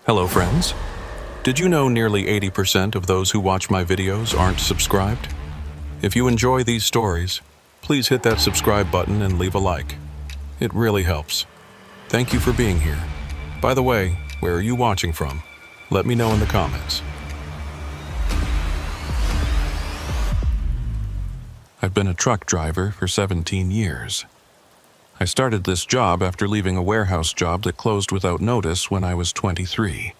Hello friends. Did you know nearly 80% of those who watch my videos aren't subscribed? If you enjoy these stories, please hit that subscribe button and leave a like. It really helps. Thank you for being here. By the way, where are you watching from? Let me know in the comments. I've been a truck driver for 17 years. I started this job after leaving a warehouse job that closed without notice when I was 23.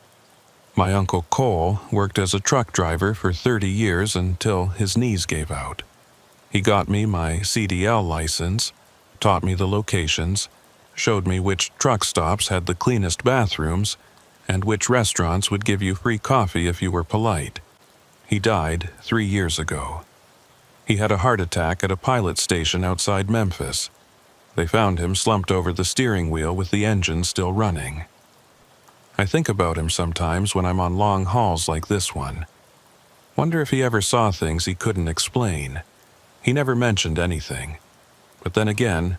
My uncle Cole worked as a truck driver for 30 years until his knees gave out. He got me my CDL license, taught me the locations, showed me which truck stops had the cleanest bathrooms, and which restaurants would give you free coffee if you were polite. He died 3 years ago. He had a heart attack at a pilot station outside Memphis. They found him slumped over the steering wheel with the engine still running. I think about him sometimes when I'm on long hauls like this one. Wonder if he ever saw things he couldn't explain. He never mentioned anything. But then again,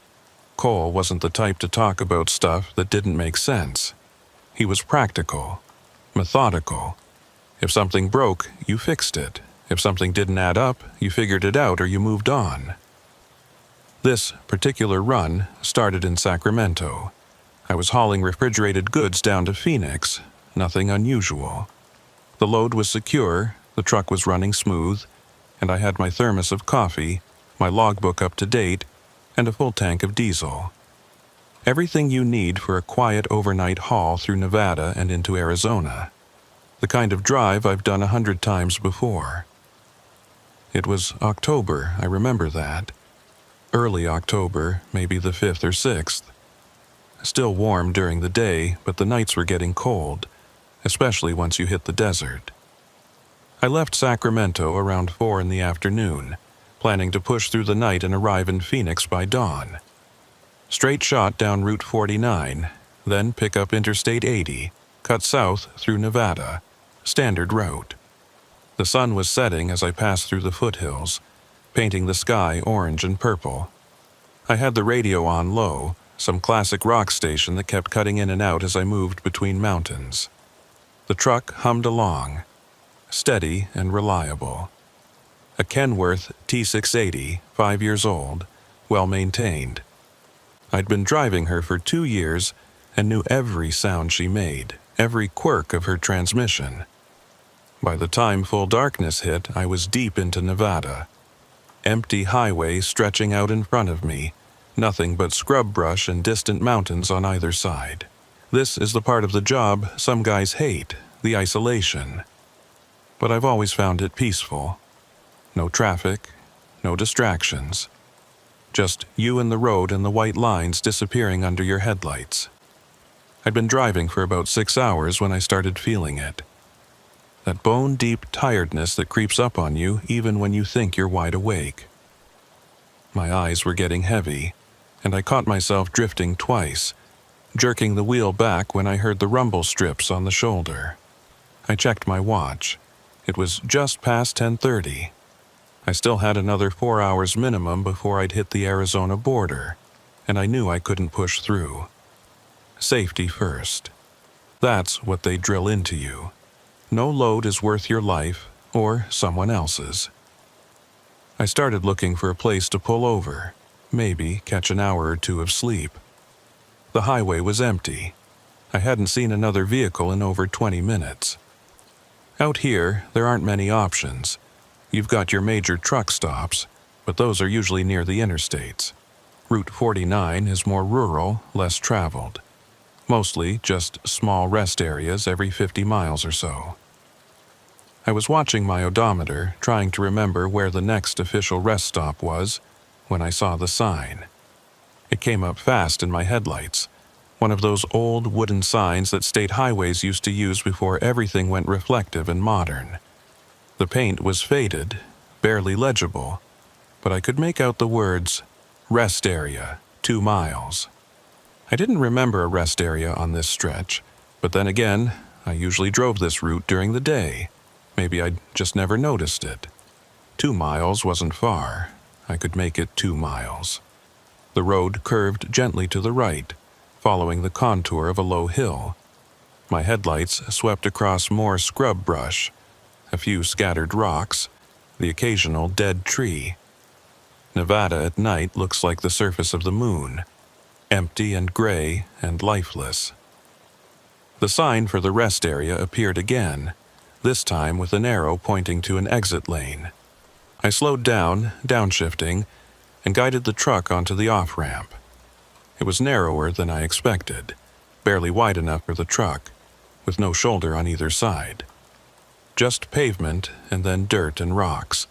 Cole wasn't the type to talk about stuff that didn't make sense. He was practical, methodical. If something broke, you fixed it. If something didn't add up, you figured it out or you moved on. This particular run started in Sacramento. I was hauling refrigerated goods down to Phoenix, nothing unusual. The load was secure, the truck was running smooth, and I had my thermos of coffee, my logbook up to date, and a full tank of diesel. Everything you need for a quiet overnight haul through Nevada and into Arizona. The kind of drive I've done 100 times before. It was October, I remember that. Early October, maybe the 5th or 6th. Still warm during the day, but the nights were getting cold, especially once you hit the desert. I left Sacramento around 4 in the afternoon, planning to push through the night and arrive in Phoenix by dawn. Straight shot down Route 49, then pick up Interstate 80, cut south through Nevada, standard route. The sun was setting as I passed through the foothills, painting the sky orange and purple. I had the radio on low, some classic rock station that kept cutting in and out as I moved between mountains. The truck hummed along, steady and reliable. A Kenworth T680, 5 years old, well maintained. I'd been driving her for 2 years and knew every sound she made, every quirk of her transmission. By the time full darkness hit, I was deep into Nevada. Empty highway stretching out in front of me, nothing but scrub brush and distant mountains on either side. This is the part of the job some guys hate, the isolation. But I've always found it peaceful. No traffic, no distractions. Just you and the road and the white lines disappearing under your headlights. I'd been driving for about 6 hours when I started feeling it. That bone-deep tiredness that creeps up on you even when you think you're wide awake. My eyes were getting heavy, and I caught myself drifting twice, jerking the wheel back when I heard the rumble strips on the shoulder. I checked my watch. It was just past 10:30. I still had another 4 hours minimum before I'd hit the Arizona border, and I knew I couldn't push through. Safety first. That's what they drill into you. No load is worth your life or someone else's. I started looking for a place to pull over, maybe catch an hour or two of sleep. The highway was empty. I hadn't seen another vehicle in over 20 minutes. Out here, there aren't many options. You've got your major truck stops, but those are usually near the interstates. Route 49 is more rural, less traveled. Mostly just small rest areas every 50 miles or so. I was watching my odometer, trying to remember where the next official rest stop was, when I saw the sign. It came up fast in my headlights, one of those old wooden signs that state highways used to use before everything went reflective and modern. The paint was faded, barely legible, but I could make out the words, "Rest Area, 2 miles." I didn't remember a rest area on this stretch, but then again, I usually drove this route during the day. Maybe I'd just never noticed it. 2 miles wasn't far. I could make it 2 miles. The road curved gently to the right, following the contour of a low hill. My headlights swept across more scrub brush, a few scattered rocks, the occasional dead tree. Nevada at night looks like the surface of the moon, empty and gray and lifeless. The sign for the rest area appeared again, this time with an arrow pointing to an exit lane. I slowed down, downshifting, and guided the truck onto the off-ramp. It was narrower than I expected, barely wide enough for the truck, with no shoulder on either side. Just pavement and then dirt and rocks.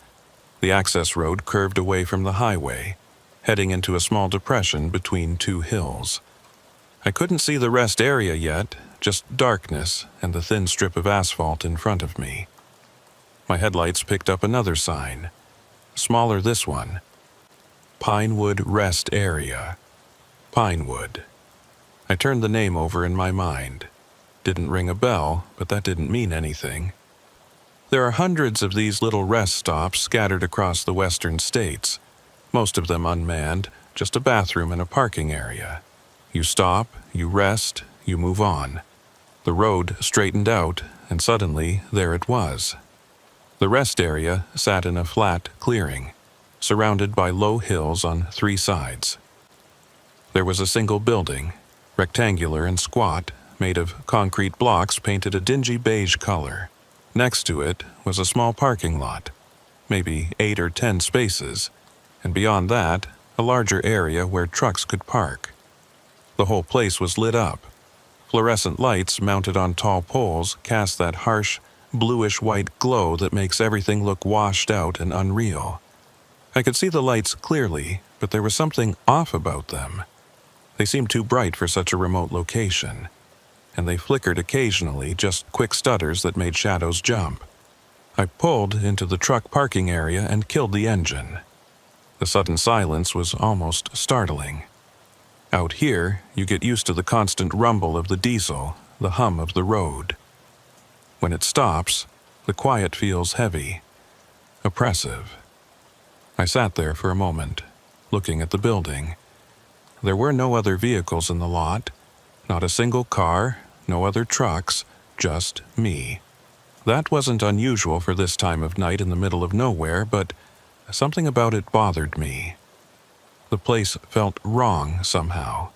The access road curved away from the highway, heading into a small depression between two hills. I couldn't see the rest area yet, just darkness and the thin strip of asphalt in front of me. My headlights picked up another sign, smaller this one. Pinewood Rest Area. Pinewood. I turned the name over in my mind. Didn't ring a bell, but that didn't mean anything. There are hundreds of these little rest stops scattered across the western states, most of them unmanned, just a bathroom and a parking area. You stop, you rest, you move on. The road straightened out, and suddenly there it was. The rest area sat in a flat clearing, surrounded by low hills on three sides. There was a single building, rectangular and squat, made of concrete blocks painted a dingy beige color. Next to it was a small parking lot, maybe 8 or 10 spaces, and beyond that, a larger area where trucks could park. The whole place was lit up. Fluorescent lights mounted on tall poles cast that harsh, bluish-white glow that makes everything look washed out and unreal. I could see the lights clearly, but there was something off about them. They seemed too bright for such a remote location, and they flickered occasionally, just quick stutters that made shadows jump. I pulled into the truck parking area and killed the engine. The sudden silence was almost startling. Out here, you get used to the constant rumble of the diesel, the hum of the road. When it stops, the quiet feels heavy, oppressive. I sat there for a moment, looking at the building. There were no other vehicles in the lot, not a single car, no other trucks, just me. That wasn't unusual for this time of night in the middle of nowhere, but something about it bothered me. The place felt wrong somehow.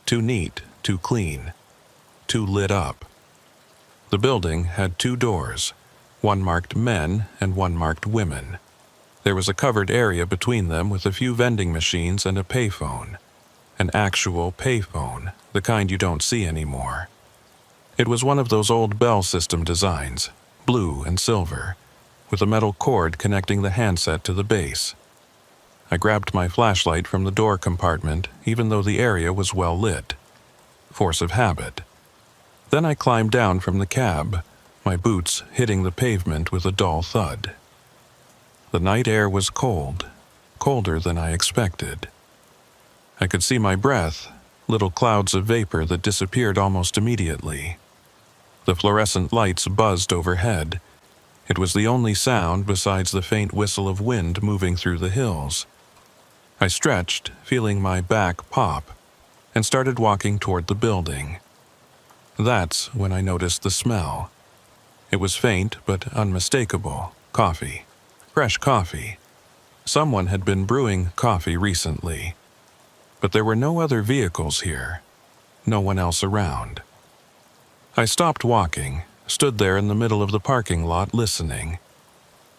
Too neat, too clean, too lit up. The building had 2 doors, one marked men and one marked women. There was a covered area between them with a few vending machines and a payphone. An actual payphone, the kind you don't see anymore. It was one of those old Bell system designs, blue and silver, with a metal cord connecting the handset to the base. I grabbed my flashlight from the door compartment, even though the area was well lit. Force of habit. Then I climbed down from the cab, my boots hitting the pavement with a dull thud. The night air was cold, colder than I expected. I could see my breath, little clouds of vapor that disappeared almost immediately. The fluorescent lights buzzed overhead. It was the only sound besides the faint whistle of wind moving through the hills. I stretched, feeling my back pop, and started walking toward the building. That's when I noticed the smell. It was faint but unmistakable. Coffee. Fresh coffee. Someone had been brewing coffee recently. But there were no other vehicles here. No one else around. I stopped walking, stood there in the middle of the parking lot listening.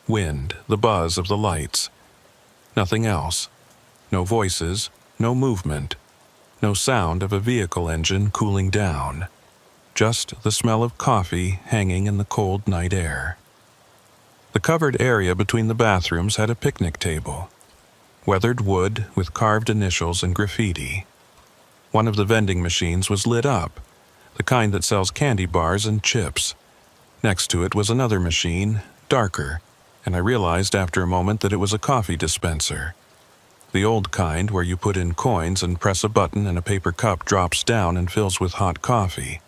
Wind, the buzz of the lights. Nothing else. No voices, no movement, no sound of a vehicle engine cooling down. Just the smell of coffee hanging in the cold night air. The covered area between the bathrooms had a picnic table. Weathered wood with carved initials and graffiti. One of the vending machines was lit up, the kind that sells candy bars and chips. Next to it was another machine, darker, and I realized after a moment that it was a coffee dispenser. The old kind where you put in coins and press a button and a paper cup drops down and fills with hot coffee.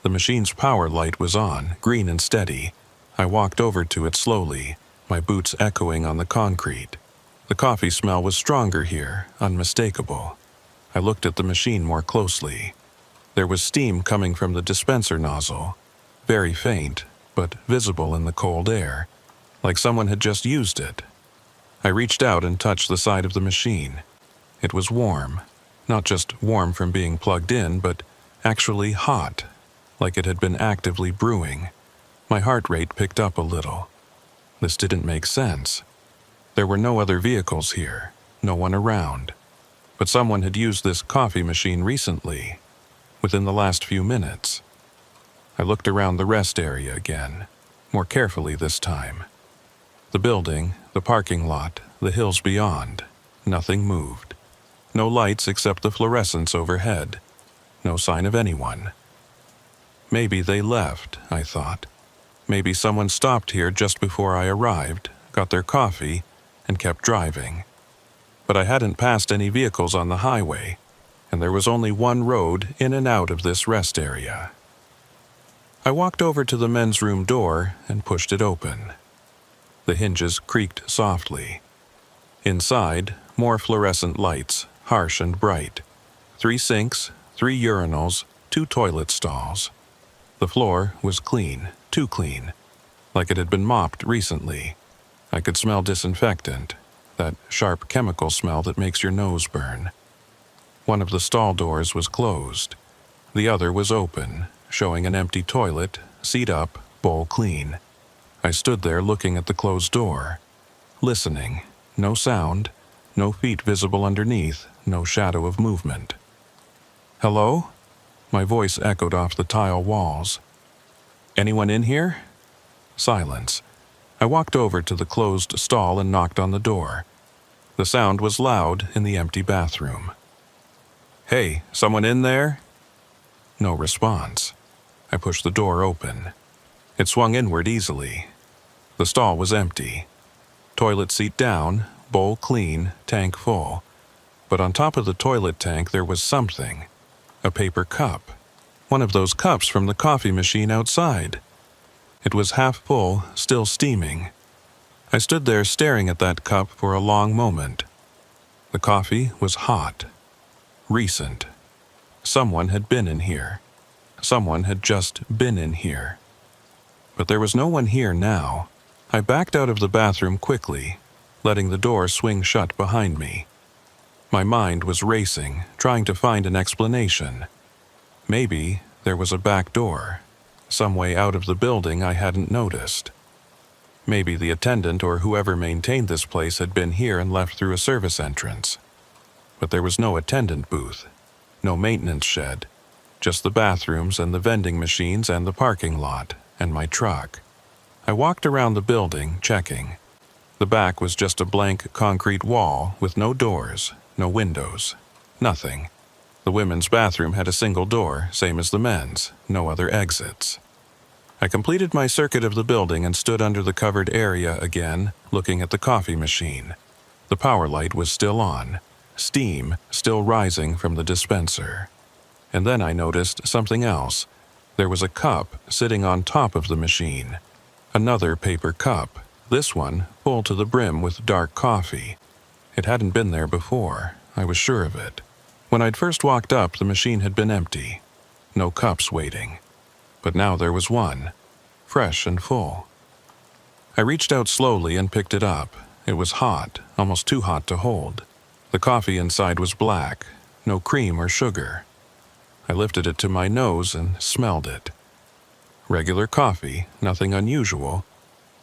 The machine's power light was on, green and steady. I walked over to it slowly, my boots echoing on the concrete. The coffee smell was stronger here, unmistakable. I looked at the machine more closely. There was steam coming from the dispenser nozzle, very faint, but visible in the cold air, like someone had just used it. I reached out and touched the side of the machine. It was warm, not just warm from being plugged in, but actually hot, like it had been actively brewing. My heart rate picked up a little. This didn't make sense. There were no other vehicles here, no one around. But someone had used this coffee machine recently, within the last few minutes. I looked around the rest area again, more carefully this time. The building, the parking lot, the hills beyond, nothing moved. No lights except the fluorescence overhead. No sign of anyone. Maybe they left, I thought. Maybe someone stopped here just before I arrived, got their coffee, and kept driving. But I hadn't passed any vehicles on the highway, and there was only one road in and out of this rest area. I walked over to the men's room door and pushed it open. The hinges creaked softly. Inside, more fluorescent lights, harsh and bright. 3 sinks, 3 urinals, 2 toilet stalls. The floor was clean, too clean, like it had been mopped recently. I could smell disinfectant, that sharp chemical smell that makes your nose burn. One of the stall doors was closed. The other was open, showing an empty toilet, seat up, bowl clean. I stood there looking at the closed door, listening. No sound, no feet visible underneath, no shadow of movement. "Hello?" My voice echoed off the tile walls. "Anyone in here?" Silence. I walked over to the closed stall and knocked on the door. The sound was loud in the empty bathroom. "Hey, someone in there?" No response. I pushed the door open. It swung inward easily. The stall was empty. Toilet seat down, bowl clean, tank full. But on top of the toilet tank there was something. A paper cup. One of those cups from the coffee machine outside. It was half full, still steaming. I stood there staring at that cup for a long moment. The coffee was hot. Recent. Someone had been in here. Someone had just been in here. But there was no one here now. I backed out of the bathroom quickly, letting the door swing shut behind me. My mind was racing, trying to find an explanation. Maybe there was a back door, some way out of the building I hadn't noticed. Maybe the attendant or whoever maintained this place had been here and left through a service entrance. But there was no attendant booth, no maintenance shed, just the bathrooms and the vending machines and the parking lot, and my truck. I walked around the building, checking. The back was just a blank concrete wall with no doors, no windows, nothing. The women's bathroom had a single door, same as the men's, no other exits. I completed my circuit of the building and stood under the covered area again, looking at the coffee machine. The power light was still on, steam still rising from the dispenser. And then I noticed something else. There was a cup sitting on top of the machine. Another paper cup, this one full to the brim with dark coffee. It hadn't been there before, I was sure of it. When I'd first walked up, the machine had been empty. No cups waiting. But now there was one, fresh and full. I reached out slowly and picked it up. It was hot, almost too hot to hold. The coffee inside was black, no cream or sugar. I lifted it to my nose and smelled it. Regular coffee, nothing unusual.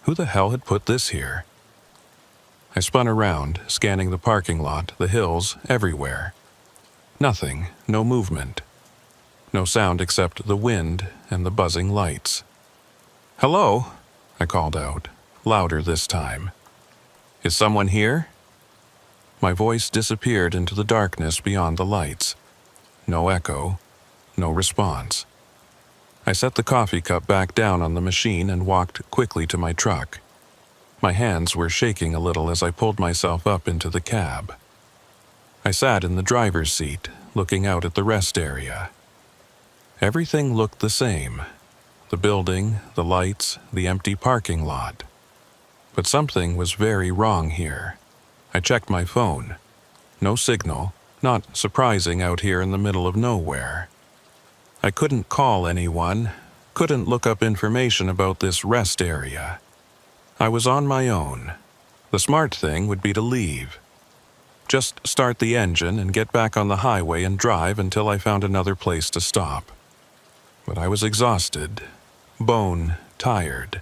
Who the hell had put this here? I spun around, scanning the parking lot, the hills, everywhere. Nothing, no movement. No sound except the wind and the buzzing lights. "Hello?" I called out, louder this time. "Is someone here?" My voice disappeared into the darkness beyond the lights. No echo, no response. I set the coffee cup back down on the machine and walked quickly to my truck. My hands were shaking a little as I pulled myself up into the cab. I sat in the driver's seat, looking out at the rest area. Everything looked the same. The building, the lights, the empty parking lot. But something was very wrong here. I checked my phone. No signal, not surprising out here in the middle of nowhere. I couldn't call anyone, couldn't look up information about this rest area. I was on my own. The smart thing would be to leave. Just start the engine and get back on the highway and drive until I found another place to stop. But I was exhausted, bone tired,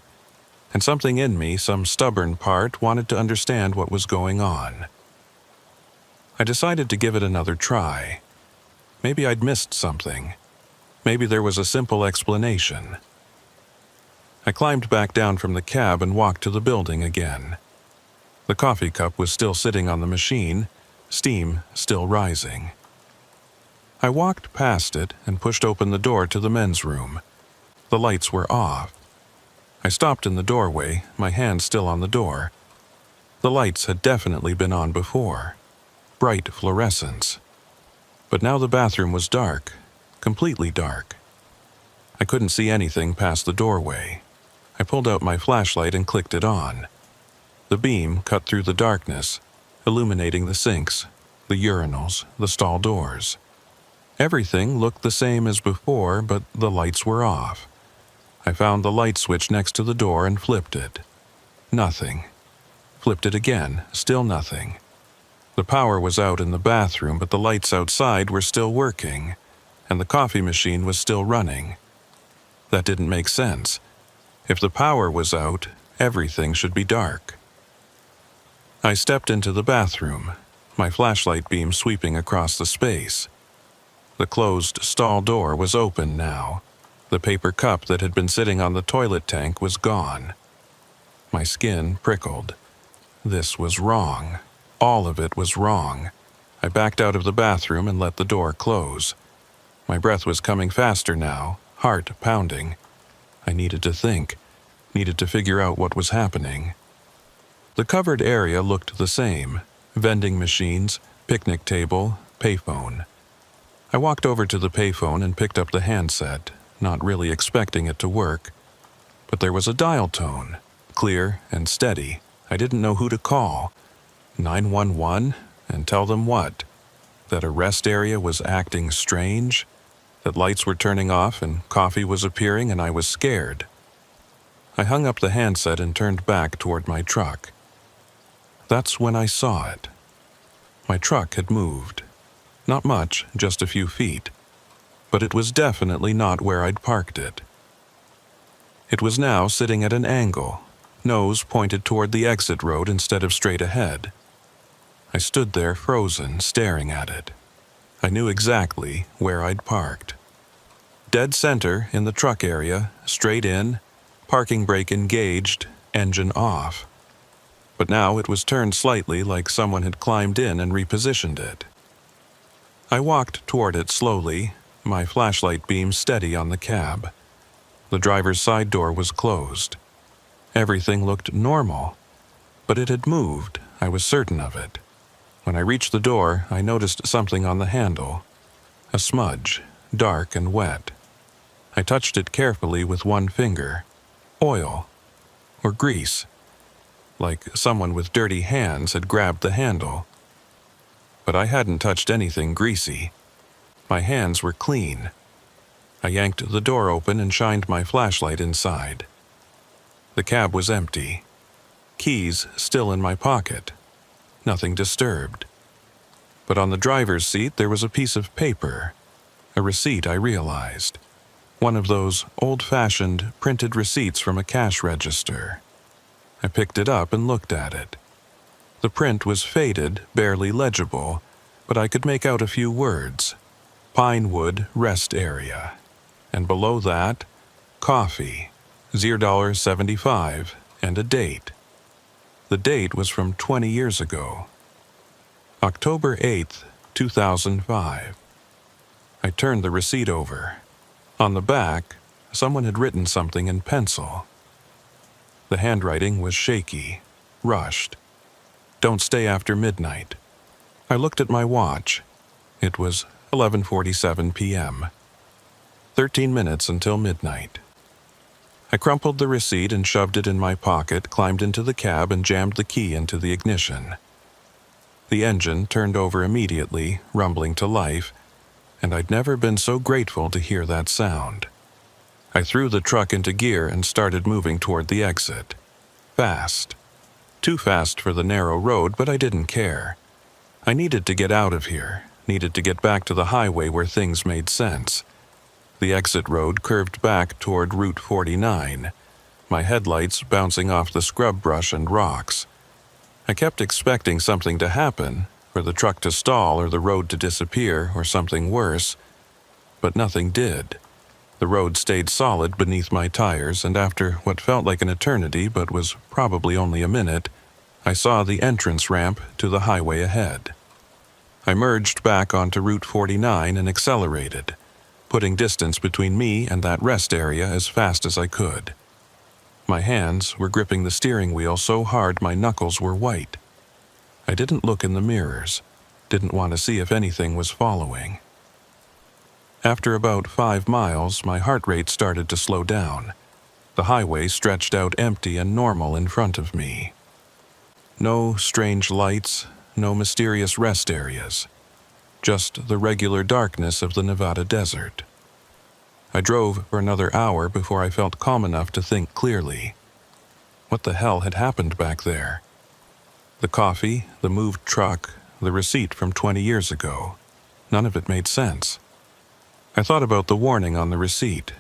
and something in me, some stubborn part, wanted to understand what was going on. I decided to give it another try. Maybe I'd missed something. Maybe there was a simple explanation. I climbed back down from the cab and walked to the building again. The coffee cup was still sitting on the machine, steam still rising. I walked past it and pushed open the door to the men's room. The lights were off. I stopped in the doorway, my hand still on the door. The lights had definitely been on before. Bright fluorescence. But now the bathroom was dark, completely dark. I couldn't see anything past the doorway. I pulled out my flashlight and clicked it on. The beam cut through the darkness, illuminating the sinks, the urinals, the stall doors. Everything looked the same as before, but the lights were off. I found the light switch next to the door and flipped it. Nothing. Flipped it again, still nothing. The power was out in the bathroom, but the lights outside were still working, and the coffee machine was still running. That didn't make sense. If the power was out, everything should be dark. I stepped into the bathroom, my flashlight beam sweeping across the space. The closed stall door was open now. The paper cup that had been sitting on the toilet tank was gone. My skin prickled. This was wrong. All of it was wrong. I backed out of the bathroom and let the door close. My breath was coming faster now, heart pounding. I needed to think, needed to figure out what was happening. The covered area looked the same. Vending machines, picnic table, payphone. I walked over to the payphone and picked up the handset, not really expecting it to work. But there was a dial tone, clear and steady. I didn't know who to call. 911? And tell them what? That a rest area was acting strange? That lights were turning off and coffee was appearing and I was scared. I hung up the handset and turned back toward my truck. That's when I saw it. My truck had moved. Not much, just a few feet. But it was definitely not where I'd parked it. It was now sitting at an angle, nose pointed toward the exit road instead of straight ahead. I stood there frozen, staring at it. I knew exactly where I'd parked. Dead center in the truck area, straight in, parking brake engaged, engine off. But now it was turned slightly like someone had climbed in and repositioned it. I walked toward it slowly, my flashlight beam steady on the cab. The driver's side door was closed. Everything looked normal, but it had moved, I was certain of it. When I reached the door, I noticed something on the handle. A smudge, dark and wet. I touched it carefully with one finger. Oil. Or grease. Like someone with dirty hands had grabbed the handle. But I hadn't touched anything greasy. My hands were clean. I yanked the door open and shined my flashlight inside. The cab was empty. Keys still in my pocket. Nothing disturbed. But on the driver's seat there was a piece of paper. A receipt, I realized. One of those old-fashioned printed receipts from a cash register. I picked it up and looked at it. The print was faded, barely legible, but I could make out a few words. Pinewood Rest Area. And below that, coffee, $0.75, and a date. The date was from 20 years ago. October 8th, 2005. I turned the receipt over. On the back, someone had written something in pencil. The handwriting was shaky, rushed. Don't stay after midnight. I looked at my watch. It was 11:47 p.m. 13 minutes until midnight. I crumpled the receipt and shoved it in my pocket, climbed into the cab and jammed the key into the ignition. The engine turned over immediately, rumbling to life, and I'd never been so grateful to hear that sound. I threw the truck into gear and started moving toward the exit. Fast. Too fast for the narrow road, but I didn't care. I needed to get out of here, needed to get back to the highway where things made sense. The exit road curved back toward Route 49, my headlights bouncing off the scrub brush and rocks. I kept expecting something to happen, for the truck to stall or the road to disappear or something worse, but nothing did. The road stayed solid beneath my tires, and after what felt like an eternity but was probably only a minute, I saw the entrance ramp to the highway ahead. I merged back onto Route 49 and accelerated, putting distance between me and that rest area as fast as I could. My hands were gripping the steering wheel so hard my knuckles were white. I didn't look in the mirrors, didn't want to see if anything was following. After about 5 miles, my heart rate started to slow down. The highway stretched out empty and normal in front of me. No strange lights, no mysterious rest areas. Just the regular darkness of the Nevada desert. I drove for another hour before I felt calm enough to think clearly. What the hell had happened back there? The coffee, the moved truck, the receipt from 20 years ago. None of it made sense. I thought about the warning on the receipt.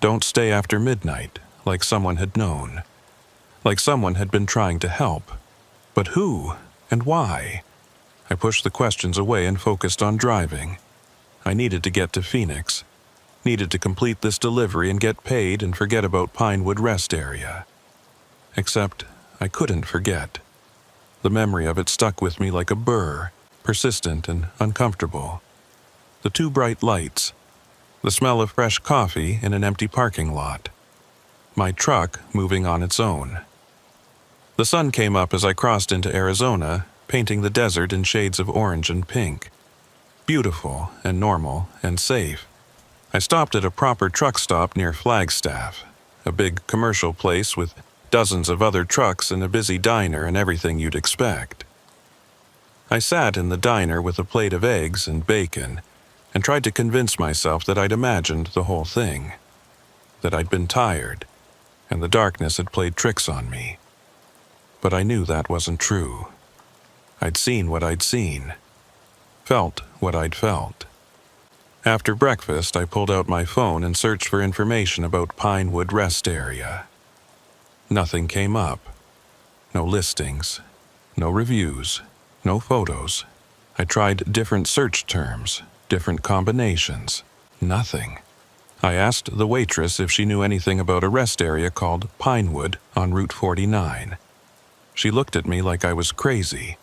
Don't stay after midnight, like someone had known. Like someone had been trying to help. But who and why? I pushed the questions away and focused on driving. I needed to get to Phoenix. Needed to complete this delivery and get paid and forget about Pinewood Rest Area. Except I couldn't forget. The memory of it stuck with me like a burr, persistent and uncomfortable. The 2 bright lights. The smell of fresh coffee in an empty parking lot. My truck moving on its own. The sun came up as I crossed into Arizona, painting the desert in shades of orange and pink. Beautiful and normal and safe. I stopped at a proper truck stop near Flagstaff, a big commercial place with dozens of other trucks and a busy diner and everything you'd expect. I sat in the diner with a plate of eggs and bacon and tried to convince myself that I'd imagined the whole thing, that I'd been tired, and the darkness had played tricks on me. But I knew that wasn't true. I'd seen what I'd seen, felt what I'd felt. After breakfast, I pulled out my phone and searched for information about Pinewood Rest Area. Nothing came up. No listings, no reviews, no photos. I tried different search terms, different combinations. Nothing. I asked the waitress if she knew anything about a rest area called Pinewood on Route 49. She looked at me like I was crazy,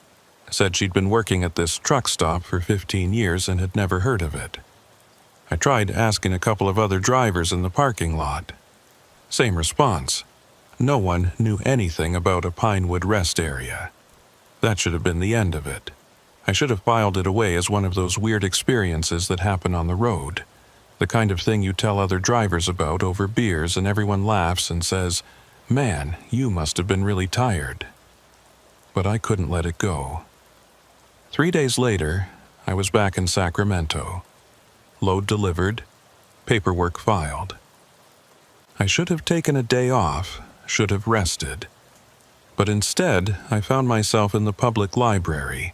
said she'd been working at this truck stop for 15 years and had never heard of it. I tried asking a couple of other drivers in the parking lot. Same response. No one knew anything about a Pinewood Rest Area. That should have been the end of it. I should have filed it away as one of those weird experiences that happen on the road. The kind of thing you tell other drivers about over beers and everyone laughs and says, "Man, you must have been really tired." But I couldn't let it go. 3 days later, I was back in Sacramento. Load delivered, paperwork filed. I should have taken a day off, should have rested. But instead, I found myself in the public library,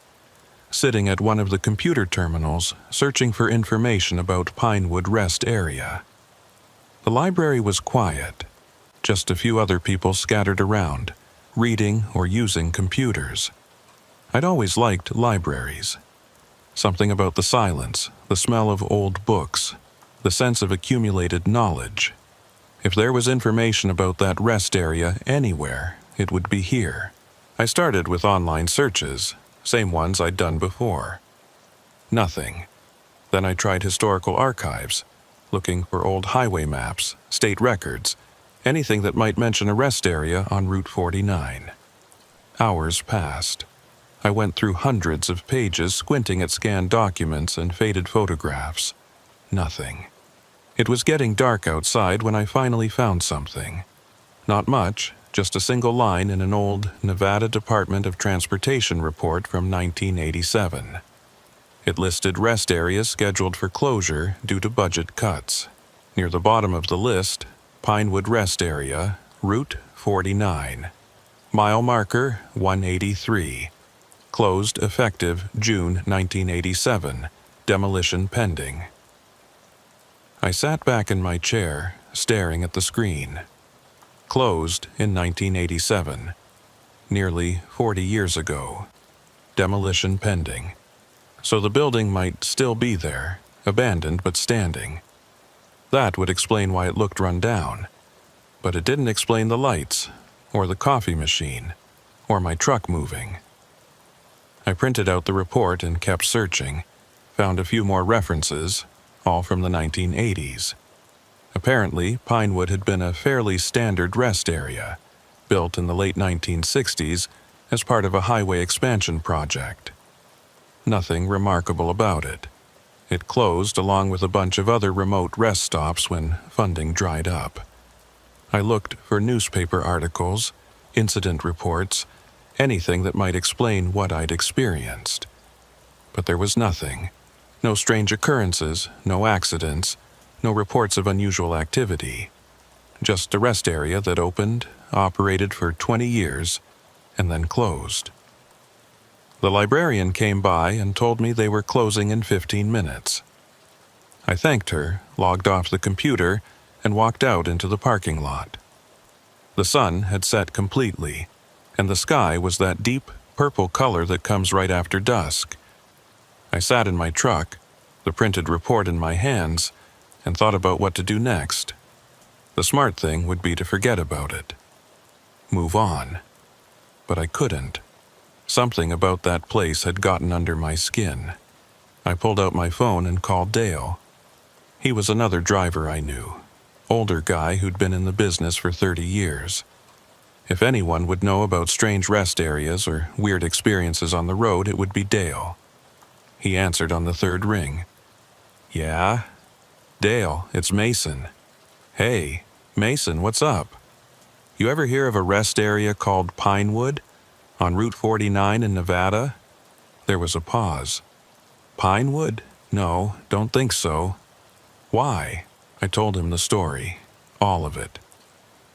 sitting at one of the computer terminals, searching for information about Pinewood Rest Area. The library was quiet, just a few other people scattered around, reading or using computers. I'd always liked libraries. Something about the silence, the smell of old books, the sense of accumulated knowledge. If there was information about that rest area anywhere, it would be here. I started with online searches, same ones I'd done before. Nothing. Then I tried historical archives, looking for old highway maps, state records, anything that might mention a rest area on Route 49. Hours passed. I went through hundreds of pages, squinting at scanned documents and faded photographs. Nothing. It was getting dark outside when I finally found something. Not much, just a single line in an old Nevada Department of Transportation report from 1987. It listed rest areas scheduled for closure due to budget cuts. Near the bottom of the list, Pinewood Rest Area, Route 49. Mile marker 183. Closed effective June 1987. Demolition pending. I sat back in my chair, staring at the screen. Closed in 1987. Nearly 40 years ago. Demolition pending. So the building might still be there, abandoned but standing. That would explain why it looked run down. But it didn't explain the lights, or the coffee machine, or my truck moving. I printed out the report and kept searching, found a few more references, all from the 1980s. Apparently, Pinewood had been a fairly standard rest area, built in the late 1960s as part of a highway expansion project. Nothing remarkable about it. It closed along with a bunch of other remote rest stops when funding dried up. I looked for newspaper articles, incident reports, anything that might explain what I'd experienced. But there was nothing. No strange occurrences, no accidents, no reports of unusual activity. Just a rest area that opened, operated for 20 years, and then closed. The librarian came by and told me they were closing in 15 minutes. I thanked her, logged off the computer, and walked out into the parking lot. The sun had set completely, and the sky was that deep purple color that comes right after dusk. I sat in my truck, the printed report in my hands, and thought about what to do next. The smart thing would be to forget about it. Move on. But I couldn't. Something about that place had gotten under my skin. I pulled out my phone and called Dale. He was another driver I knew, older guy who'd been in the business for 30 years. If anyone would know about strange rest areas or weird experiences on the road, it would be Dale. He answered on the third ring. "Yeah? Dale, it's Mason." "Hey, Mason, what's up? You ever hear of a rest area called Pinewood on Route 49 in Nevada?" There was a pause. "Pinewood? No, don't think so." "Why?" I told him the story, all of it.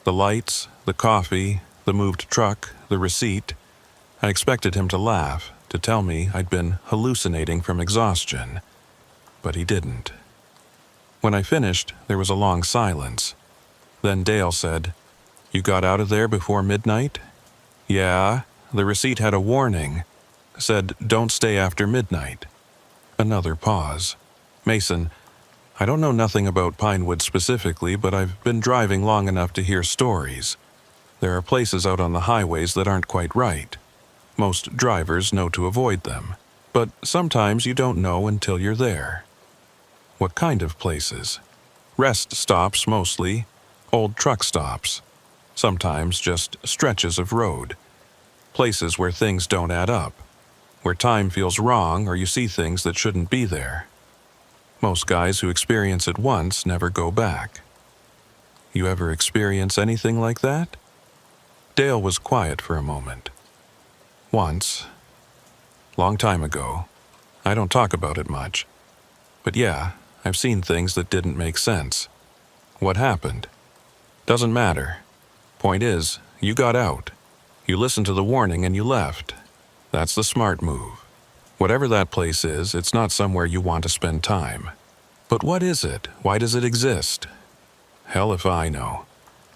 The lights, the coffee, the moved truck, the receipt. I expected him to laugh, to tell me I'd been hallucinating from exhaustion. But he didn't. When I finished, there was a long silence. Then Dale said, "You got out of there before midnight?" "Yeah, the receipt had a warning. Said, don't stay after midnight." Another pause. "Mason, I don't know nothing about Pinewood specifically, but I've been driving long enough to hear stories. There are places out on the highways that aren't quite right. Most drivers know to avoid them, but sometimes you don't know until you're there." "What kind of places?" "Rest stops mostly, old truck stops. Sometimes just stretches of road. Places where things don't add up, where time feels wrong or you see things that shouldn't be there. Most guys who experience it once never go back." "You ever experience anything like that?" Dale was quiet for a moment. "Once. Long time ago. I don't talk about it much. But yeah, I've seen things that didn't make sense." "What happened?" "Doesn't matter. Point is, you got out. You listened to the warning and you left. That's the smart move. Whatever that place is, it's not somewhere you want to spend time." "But what is it? Why does it exist?" "Hell if I know.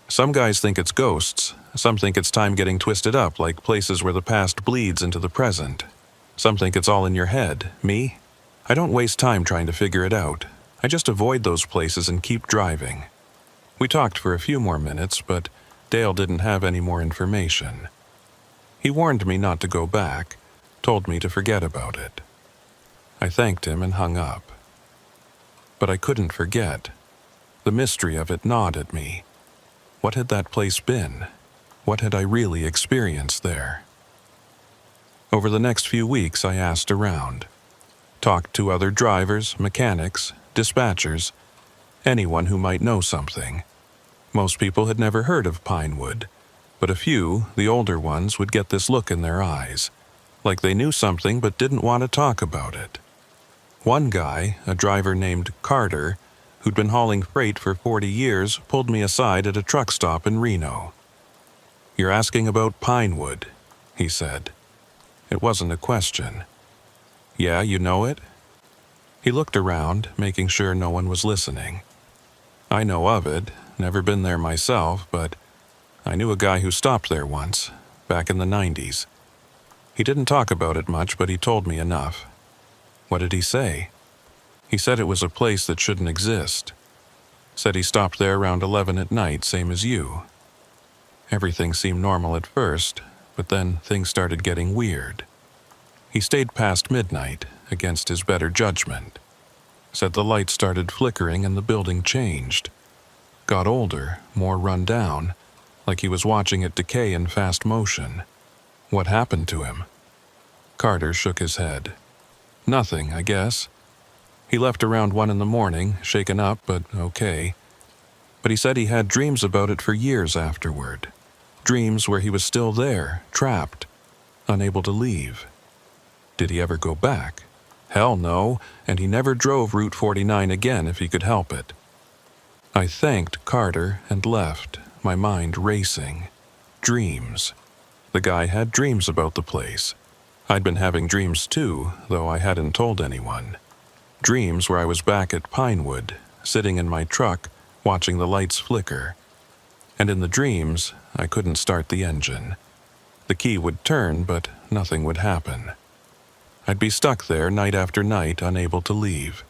Some guys think it's ghosts. Some think it's time getting twisted up, like places where the past bleeds into the present. Some think it's all in your head. Me? I don't waste time trying to figure it out. I just avoid those places and keep driving." We talked for a few more minutes, but Dale didn't have any more information. He warned me not to go back, told me to forget about it. I thanked him and hung up. But I couldn't forget. The mystery of it gnawed at me. What had that place been? What had I really experienced there? Over the next few weeks, I asked around. Talked to other drivers, mechanics, dispatchers, anyone who might know something. Most people had never heard of Pinewood, but a few, the older ones, would get this look in their eyes, like they knew something but didn't want to talk about it. One guy, a driver named Carter, who'd been hauling freight for 40 years, pulled me aside at a truck stop in Reno. "You're asking about Pinewood," he said. It wasn't a question. "Yeah, you know it?" He looked around, making sure no one was listening. "I know of it, never been there myself, but I knew a guy who stopped there once, back in the 90s. He didn't talk about it much, but he told me enough." "What did he say?" "He said it was a place that shouldn't exist. Said he stopped there around 11 at night, same as you. Everything seemed normal at first, but then things started getting weird. He stayed past midnight, against his better judgment. Said the lights started flickering and the building changed. Got older, more run down, like he was watching it decay in fast motion." "What happened to him?" Carter shook his head. "Nothing, I guess. He left around 1 in the morning, shaken up, but okay. But he said he had dreams about it for years afterward. Dreams where he was still there, trapped, unable to leave." "Did he ever go back?" "Hell no, and he never drove Route 49 again if he could help it." I thanked Carter and left, my mind racing. Dreams. The guy had dreams about the place. I'd been having dreams too, though I hadn't told anyone. Dreams where I was back at Pinewood, sitting in my truck, watching the lights flicker. And in the dreams, I couldn't start the engine. The key would turn, but nothing would happen. I'd be stuck there night after night, unable to leave.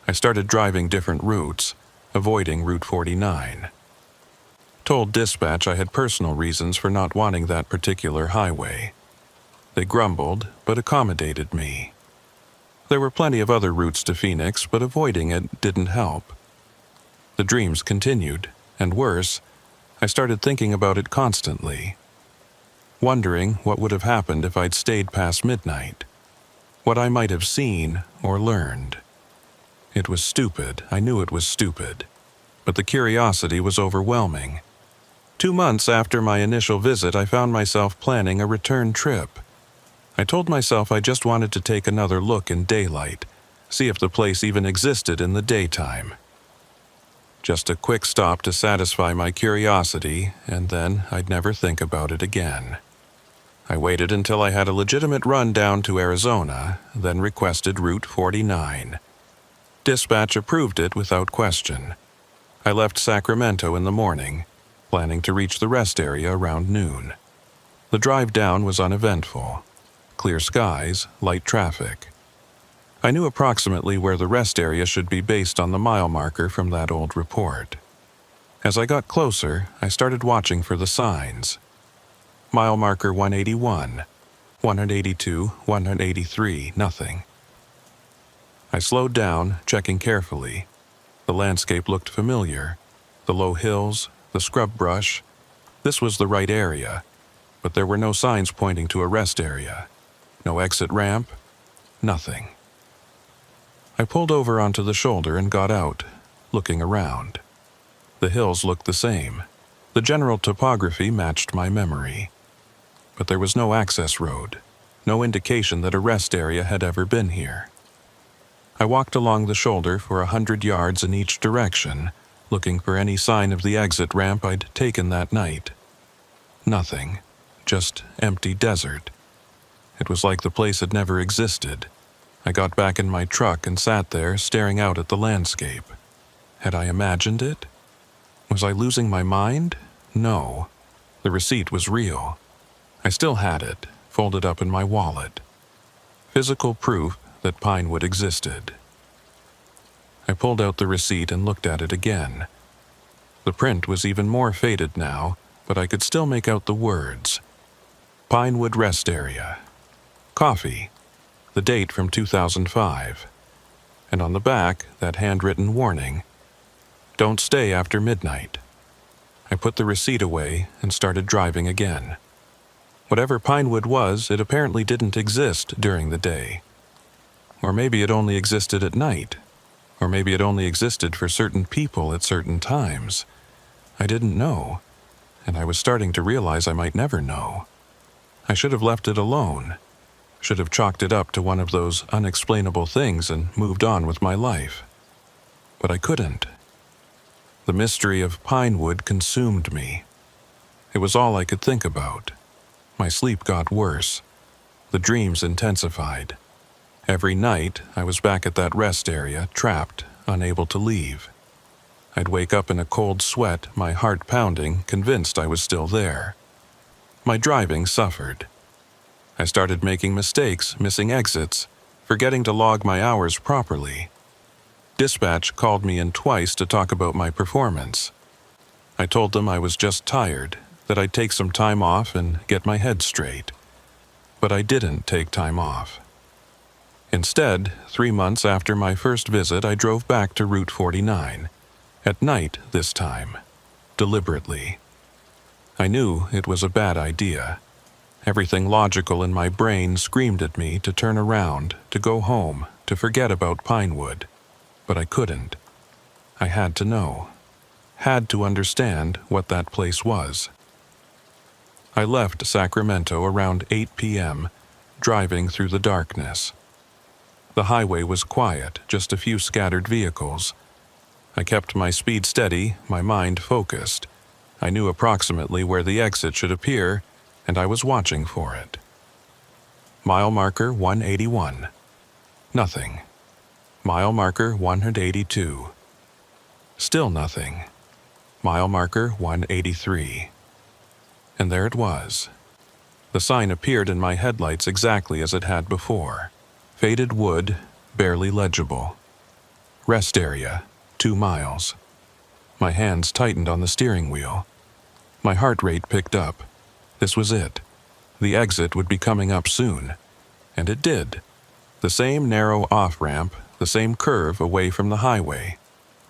I started driving different routes, avoiding Route 49. Told dispatch I had personal reasons for not wanting that particular highway. They grumbled, but accommodated me. There were plenty of other routes to Phoenix, but avoiding it didn't help. The dreams continued, and worse, I started thinking about it constantly. Wondering what would have happened if I'd stayed past midnight. What I might have seen or learned. It was stupid, I knew it was stupid, but the curiosity was overwhelming. 2 months after my initial visit, I found myself planning a return trip. I told myself I just wanted to take another look in daylight, see if the place even existed in the daytime. Just a quick stop to satisfy my curiosity, and then I'd never think about it again. I waited until I had a legitimate run down to Arizona, then requested Route 49. Dispatch approved it without question. I left Sacramento in the morning, planning to reach the rest area around noon. The drive down was uneventful. Clear skies, light traffic. I knew approximately where the rest area should be based on the mile marker from that old report. As I got closer, I started watching for the signs. Mile marker 181, 182, 183, nothing. I slowed down, checking carefully. The landscape looked familiar. The low hills, the scrub brush. This was the right area, but there were no signs pointing to a rest area. No exit ramp, nothing. I pulled over onto the shoulder and got out, looking around. The hills looked the same. The general topography matched my memory. But there was no access road, no indication that a rest area had ever been here. I walked along the shoulder for 100 yards in each direction, looking for any sign of the exit ramp I'd taken that night. Nothing, just empty desert. It was like the place had never existed. I got back in my truck and sat there, staring out at the landscape. Had I imagined it? Was I losing my mind? No. The receipt was real. I still had it, folded up in my wallet. Physical proof that Pinewood existed. I pulled out the receipt and looked at it again. The print was even more faded now, but I could still make out the words. Pinewood Rest Area. Coffee. The date from 2005. And on the back, that handwritten warning. Don't stay after midnight. I put the receipt away and started driving again. Whatever Pinewood was, it apparently didn't exist during the day. Or maybe it only existed at night. Or maybe it only existed for certain people at certain times. I didn't know, and I was starting to realize I might never know. I should have left it alone. Should have chalked it up to one of those unexplainable things and moved on with my life. But I couldn't. The mystery of Pinewood consumed me. It was all I could think about. My sleep got worse. The dreams intensified. Every night, I was back at that rest area, trapped, unable to leave. I'd wake up in a cold sweat, my heart pounding, convinced I was still there. My driving suffered. I started making mistakes, missing exits, forgetting to log my hours properly. Dispatch called me in twice to talk about my performance. I told them I was just tired, that I'd take some time off and get my head straight. But I didn't take time off. Instead, 3 months after my first visit, I drove back to Route 49. At night this time. Deliberately. I knew it was a bad idea. Everything logical in my brain screamed at me to turn around, to go home, to forget about Pinewood. But I couldn't. I had to know. Had to understand what that place was. I left Sacramento around 8 p.m., driving through the darkness. The highway was quiet, just a few scattered vehicles. I kept my speed steady, my mind focused. I knew approximately where the exit should appear, and I was watching for it. Mile marker 181. Nothing. Mile marker 182. Still nothing. Mile marker 183. And there it was. The sign appeared in my headlights exactly as it had before. Faded wood, barely legible. Rest area, 2 miles. My hands tightened on the steering wheel. My heart rate picked up. This was it. The exit would be coming up soon. And it did. The same narrow off-ramp, the same curve away from the highway.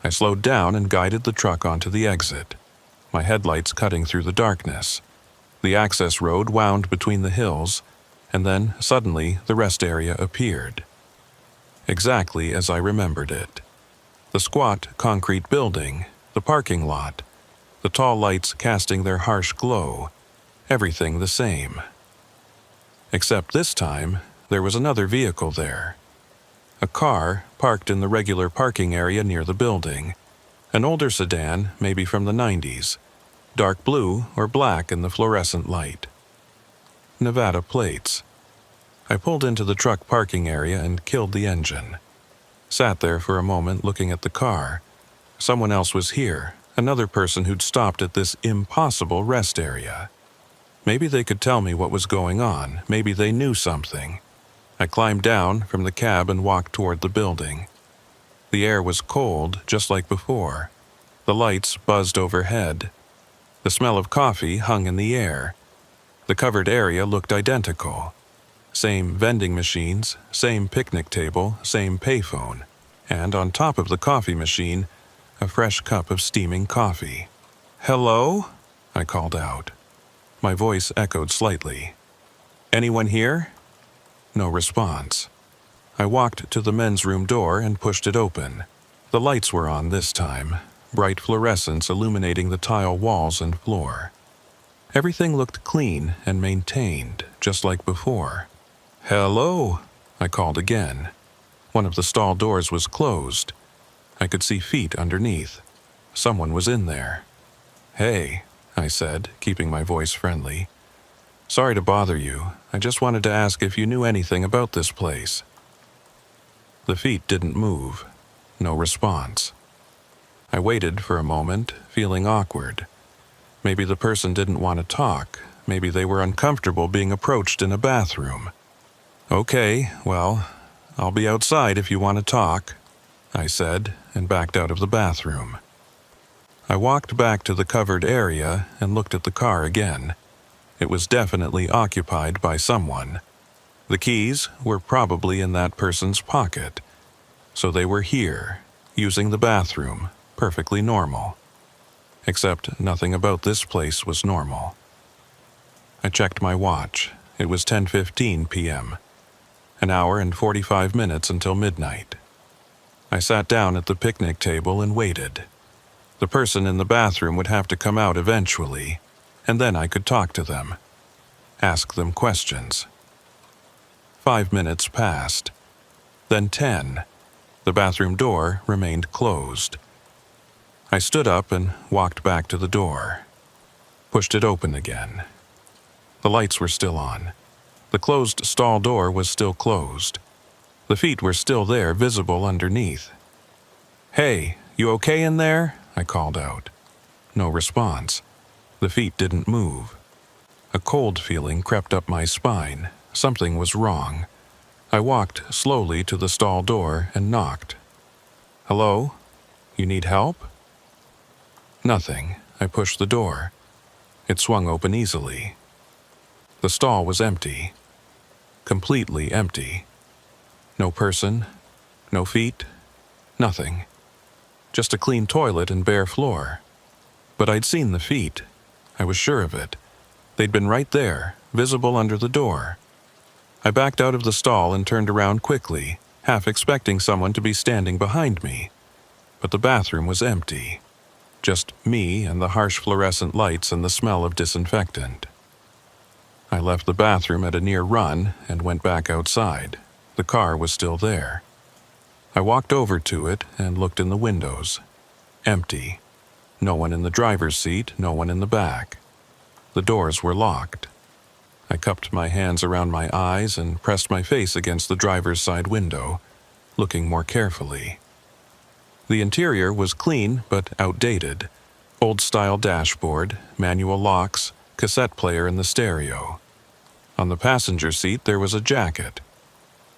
I slowed down and guided the truck onto the exit, my headlights cutting through the darkness. The access road wound between the hills, and then, suddenly, the rest area appeared. Exactly as I remembered it. The squat, concrete building, the parking lot, the tall lights casting their harsh glow, everything the same. Except this time, there was another vehicle there. A car parked in the regular parking area near the building. An older sedan, maybe from the 90s. Dark blue or black in the fluorescent light. Nevada plates. I pulled into the truck parking area and killed the engine. Sat there for a moment looking at the car. Someone else was here, another person who'd stopped at this impossible rest area. Maybe they could tell me what was going on. Maybe they knew something. I climbed down from the cab and walked toward the building. The air was cold, just like before. The lights buzzed overhead. The smell of coffee hung in the air. The covered area looked identical. Same vending machines, same picnic table, same payphone, and on top of the coffee machine, a fresh cup of steaming coffee. "Hello?" I called out. My voice echoed slightly. "Anyone here?" No response. I walked to the men's room door and pushed it open. The lights were on this time, bright fluorescence illuminating the tile walls and floor. Everything looked clean and maintained, just like before. "Hello?" I called again. One of the stall doors was closed. I could see feet underneath. Someone was in there. "Hey," I said, keeping my voice friendly. "Sorry to bother you. I just wanted to ask if you knew anything about this place." The feet didn't move. No response. I waited for a moment, feeling awkward. Maybe the person didn't want to talk. Maybe they were uncomfortable being approached in a bathroom. "Okay, well, I'll be outside if you want to talk," I said, and backed out of the bathroom. I walked back to the covered area and looked at the car again. It was definitely occupied by someone. The keys were probably in that person's pocket. So they were here, using the bathroom, perfectly normal. Except nothing about this place was normal. I checked my watch. It was 10:15 p.m. An hour and 45 minutes until midnight. I sat down at the picnic table and waited. The person in the bathroom would have to come out eventually, and then I could talk to them. Ask them questions. 5 minutes passed. Then 10. The bathroom door remained closed. I stood up and walked back to the door. Pushed it open again. The lights were still on. The closed stall door was still closed. The feet were still there, visible underneath. "Hey, you okay in there?" I called out. No response. The feet didn't move. A cold feeling crept up my spine. Something was wrong. I walked slowly to the stall door and knocked. "Hello? You need help?" Nothing. I pushed the door. It swung open easily. The stall was empty. Completely empty. No person, no feet, nothing. Just a clean toilet and bare floor. But I'd seen the feet. I was sure of it. They'd been right there, visible under the door. I backed out of the stall and turned around quickly, half expecting someone to be standing behind me. But the bathroom was empty. Just me and the harsh fluorescent lights and the smell of disinfectant. I left the bathroom at a near run and went back outside. The car was still there. I walked over to it and looked in the windows. Empty. No one in the driver's seat, no one in the back. The doors were locked. I cupped my hands around my eyes and pressed my face against the driver's side window, looking more carefully. The interior was clean but outdated. Old-style dashboard, manual locks, cassette player in the stereo. On the passenger seat there was a jacket.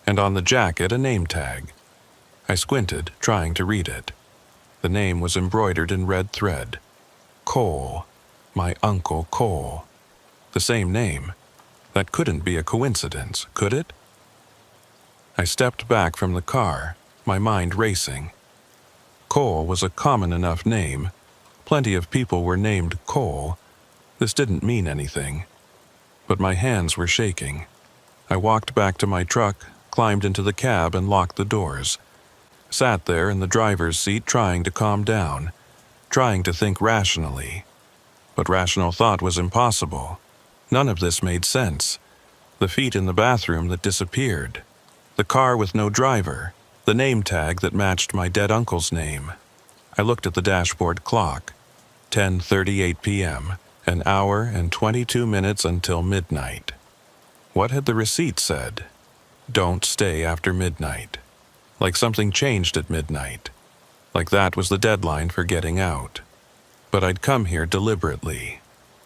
And on the jacket a name tag. I squinted, trying to read it. The name was embroidered in red thread. Cole. My Uncle Cole. The same name. That couldn't be a coincidence, could it? I stepped back from the car, my mind racing. Cole was a common enough name. Plenty of people were named Cole. This didn't mean anything. But my hands were shaking. I walked back to my truck, climbed into the cab and locked the doors. Sat there in the driver's seat trying to calm down, trying to think rationally. But rational thought was impossible. None of this made sense. The feet in the bathroom that disappeared. The car with no driver. The name tag that matched my dead uncle's name. I looked at the dashboard clock. 10:38 p.m. An hour and 22 minutes until midnight. What had the receipt said? Don't stay after midnight. Like something changed at midnight. Like that was the deadline for getting out. But I'd come here deliberately.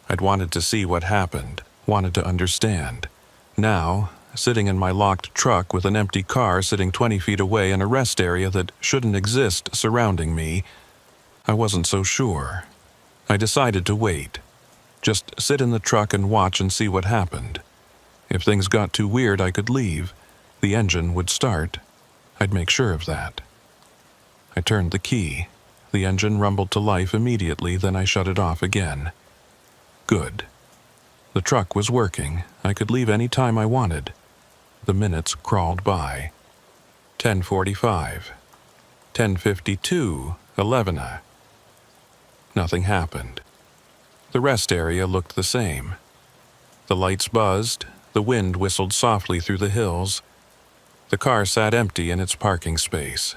I'd wanted to see what happened, wanted to understand. Now, sitting in my locked truck with an empty car sitting 20 feet away in a rest area that shouldn't exist surrounding me, I wasn't so sure. I decided to wait. Just sit in the truck and watch and see what happened. If things got too weird, I could leave. The engine would start. I'd make sure of that. I turned the key. The engine rumbled to life immediately, then I shut it off again. Good. The truck was working. I could leave any time I wanted. The minutes crawled by. 10:45. 10:52. 11. Nothing happened. The rest area looked the same. The lights buzzed. The wind whistled softly through the hills. The car sat empty in its parking space.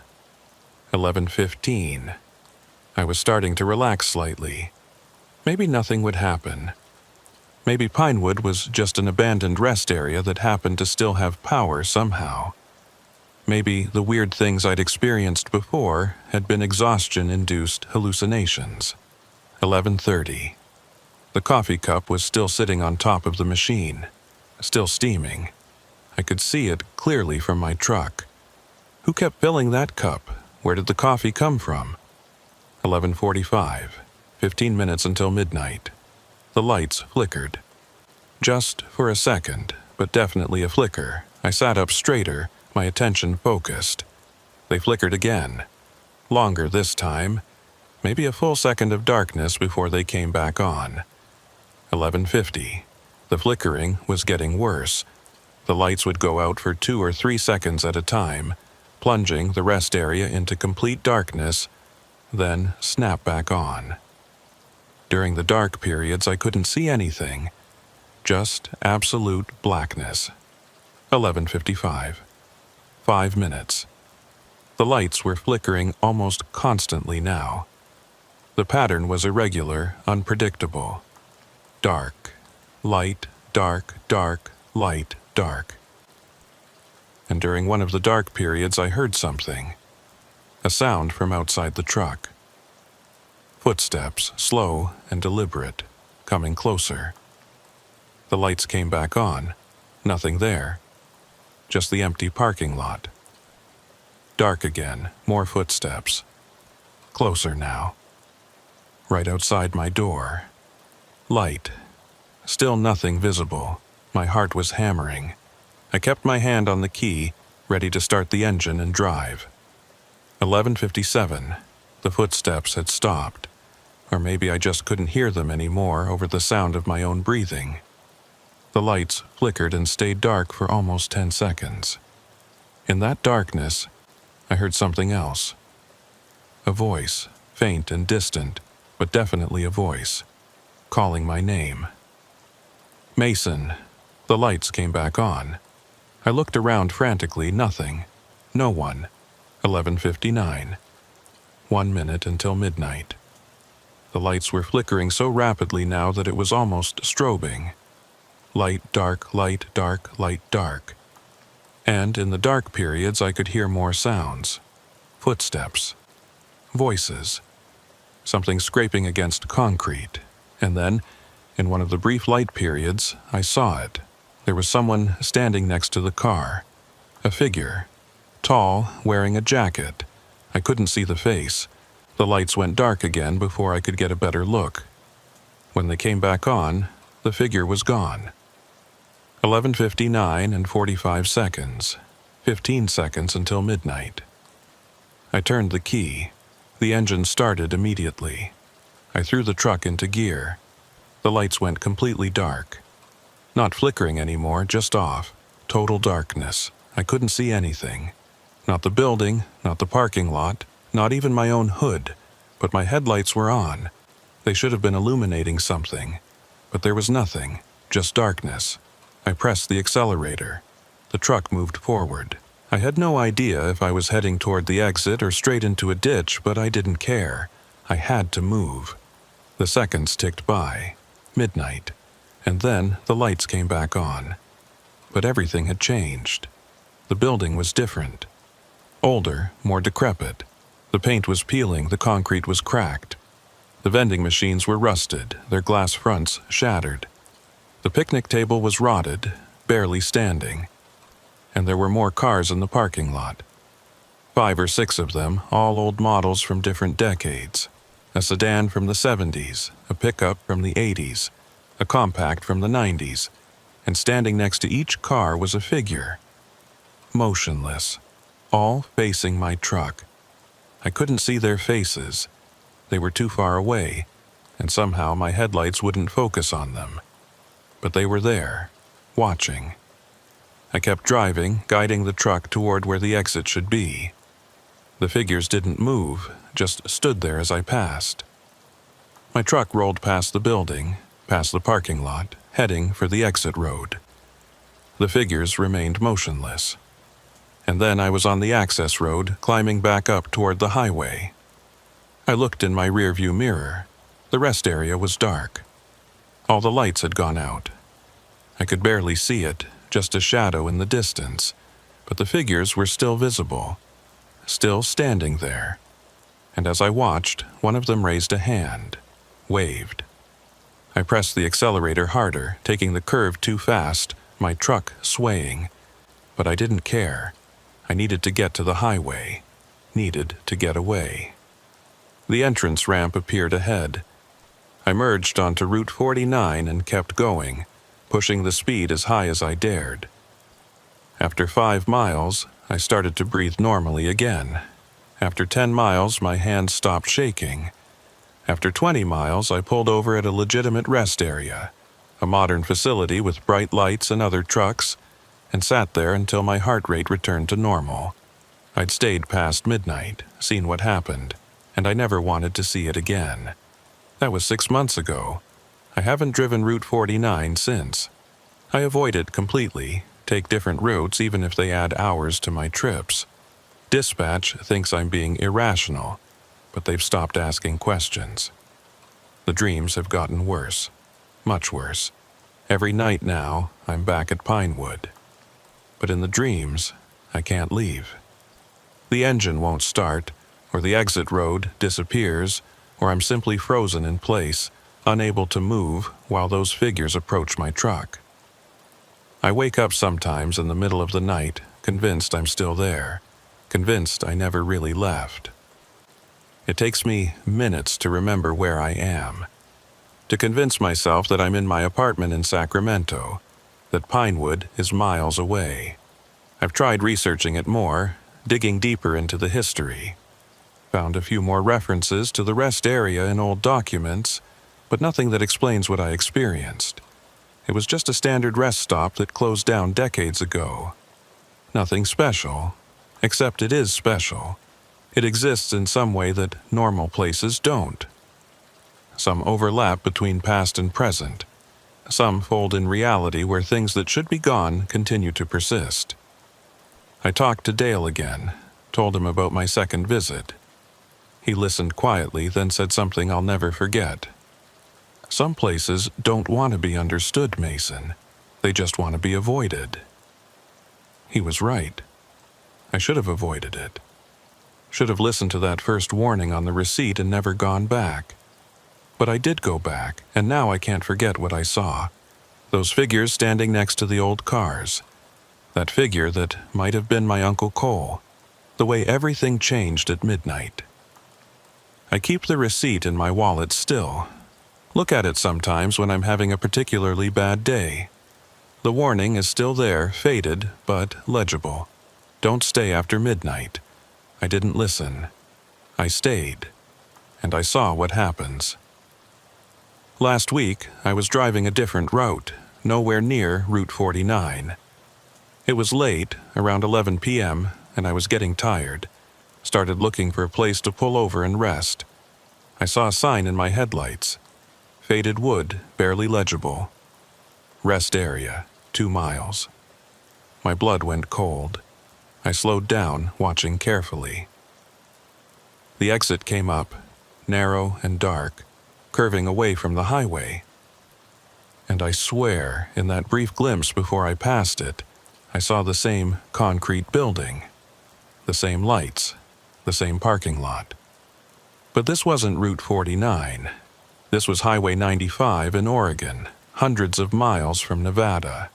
11:15. I was starting to relax slightly. Maybe nothing would happen. Maybe Pinewood was just an abandoned rest area that happened to still have power somehow. Maybe the weird things I'd experienced before had been exhaustion-induced hallucinations. 11:30. The coffee cup was still sitting on top of the machine, still steaming. I could see it clearly from my truck. Who kept filling that cup? Where did the coffee come from? 11:45. 15 minutes until midnight. The lights flickered. Just for a second, but definitely a flicker. I sat up straighter, my attention focused. They flickered again. Longer this time. Maybe a full second of darkness before they came back on. 11:50. The flickering was getting worse. The lights would go out for 2 or 3 seconds at a time, plunging the rest area into complete darkness, then snap back on. During the dark periods, I couldn't see anything. Just absolute blackness. 11:55. 5 minutes. The lights were flickering almost constantly now. The pattern was irregular, unpredictable. Dark, light, dark, dark, light, dark. And during one of the dark periods I heard something. A sound from outside the truck. Footsteps, slow and deliberate, coming closer. The lights came back on. Nothing there. Just the empty parking lot. Dark again, more footsteps. Closer now. Right outside my door. Light. Still nothing visible. My heart was hammering. I kept my hand on the key, ready to start the engine and drive. 11:57. The footsteps had stopped. Or maybe I just couldn't hear them anymore over the sound of my own breathing. The lights flickered and stayed dark for almost 10 seconds. In that darkness, I heard something else. A voice, faint and distant, but definitely a voice, calling my name. Mason. The lights came back on. I looked around frantically, nothing. No one. 11:59. 1 minute until midnight. The lights were flickering so rapidly now that it was almost strobing. Light, dark, light, dark, light, dark. And in the dark periods I could hear more sounds. Footsteps. Voices. Something scraping against concrete. And then, in one of the brief light periods, I saw it. There was someone standing next to the car. A figure. Tall, wearing a jacket. I couldn't see the face. The lights went dark again before I could get a better look. When they came back on, the figure was gone. 11:59 and 45 seconds. 15 seconds until midnight. I turned the key. The engine started immediately. I threw the truck into gear. The lights went completely dark. Not flickering anymore, just off. Total darkness. I couldn't see anything. Not the building, not the parking lot, not even my own hood. But my headlights were on. They should have been illuminating something. But there was nothing, just darkness. I pressed the accelerator. The truck moved forward. I had no idea if I was heading toward the exit or straight into a ditch, but I didn't care. I had to move. The seconds ticked by. Midnight. And then the lights came back on. But everything had changed. The building was different. Older, more decrepit. The paint was peeling, the concrete was cracked. The vending machines were rusted, their glass fronts shattered. The picnic table was rotted, barely standing. And there were more cars in the parking lot. 5 or 6 of them, all old models from different decades. A sedan from the 70s, a pickup from the 80s, a compact from the 90s, and standing next to each car was a figure. Motionless, all facing my truck. I couldn't see their faces. They were too far away, and somehow my headlights wouldn't focus on them. But they were there, watching. I kept driving, guiding the truck toward where the exit should be. The figures didn't move, just stood there as I passed. My truck rolled past the building, past the parking lot, heading for the exit road. The figures remained motionless. And then I was on the access road, climbing back up toward the highway. I looked in my rearview mirror. The rest area was dark. All the lights had gone out. I could barely see it, just a shadow in the distance, but the figures were still visible, still standing there. And as I watched, one of them raised a hand, waved. I pressed the accelerator harder, taking the curve too fast, my truck swaying. But I didn't care. I needed to get to the highway, needed to get away. The entrance ramp appeared ahead. I merged onto Route 49 and kept going, pushing the speed as high as I dared. After 5 miles, I started to breathe normally again. After 10 miles, my hands stopped shaking. After 20 miles, I pulled over at a legitimate rest area, a modern facility with bright lights and other trucks, and sat there until my heart rate returned to normal. I'd stayed past midnight, seen what happened, and I never wanted to see it again. That was 6 months ago. I haven't driven Route 49 since. I avoid it completely, take different routes even if they add hours to my trips. Dispatch thinks I'm being irrational, but they've stopped asking questions. The dreams have gotten worse, much worse. Every night now, I'm back at Pinewood. But in the dreams, I can't leave. The engine won't start, or the exit road disappears, or I'm simply frozen in place, unable to move while those figures approach my truck. I wake up sometimes in the middle of the night, convinced I'm still there, convinced I never really left. It takes me minutes to remember where I am, to convince myself that I'm in my apartment in Sacramento, that Pinewood is miles away. I've tried researching it more, digging deeper into the history. Found a few more references to the rest area in old documents, but nothing that explains what I experienced. It was just a standard rest stop that closed down decades ago. Nothing special, except it is special. It exists in some way that normal places don't. Some overlap between past and present. Some fold in reality where things that should be gone continue to persist. I talked to Dale again, told him about my second visit. He listened quietly, then said something I'll never forget. Some places don't want to be understood, Mason. They just want to be avoided. He was right. I should have avoided it. Should have listened to that first warning on the receipt and never gone back. But I did go back, and now I can't forget what I saw. Those figures standing next to the old cars. That figure that might have been my Uncle Cole. The way everything changed at midnight. I keep the receipt in my wallet still. Look at it sometimes when I'm having a particularly bad day. The warning is still there, faded, but legible. Don't stay after midnight. I didn't listen. I stayed. And I saw what happens. Last week, I was driving a different route, nowhere near Route 49. It was late, around 11 p.m., and I was getting tired. Started looking for a place to pull over and rest. I saw a sign in my headlights. Faded wood, barely legible. Rest area, 2 miles. My blood went cold. I slowed down, watching carefully. The exit came up, narrow and dark, curving away from the highway. And I swear, in that brief glimpse before I passed it, I saw the same concrete building, the same lights, the same parking lot. But this wasn't Route 49. This was Highway 95 in Oregon, hundreds of miles from Nevada.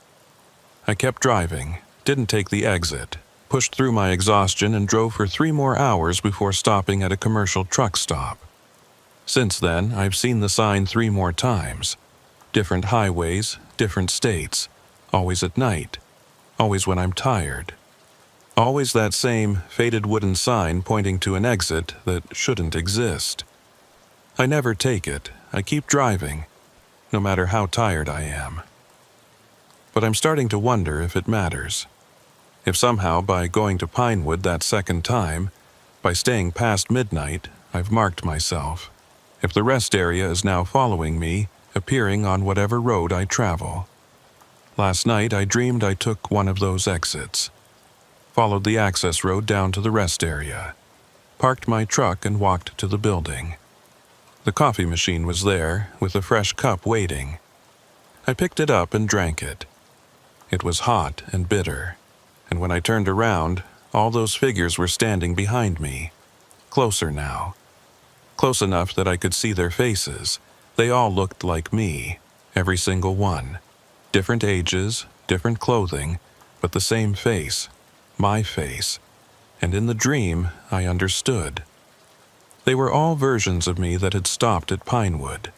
I kept driving, didn't take the exit, pushed through my exhaustion and drove for 3 more hours before stopping at a commercial truck stop. Since then, I've seen the sign 3 more times. Different highways, different states, always at night, always when I'm tired. Always that same faded wooden sign pointing to an exit that shouldn't exist. I never take it. I keep driving, no matter how tired I am. But I'm starting to wonder if it matters. If somehow by going to Pinewood that second time, by staying past midnight, I've marked myself. If the rest area is now following me, appearing on whatever road I travel. Last night I dreamed I took one of those exits. Followed the access road down to the rest area. Parked my truck and walked to the building. The coffee machine was there, with a fresh cup waiting. I picked it up and drank it. It was hot and bitter, and when I turned around, all those figures were standing behind me. Closer now. Close enough that I could see their faces. They all looked like me, every single one. Different ages, different clothing, but the same face. My face. And in the dream, I understood. They were all versions of me that had stopped at Pinewood,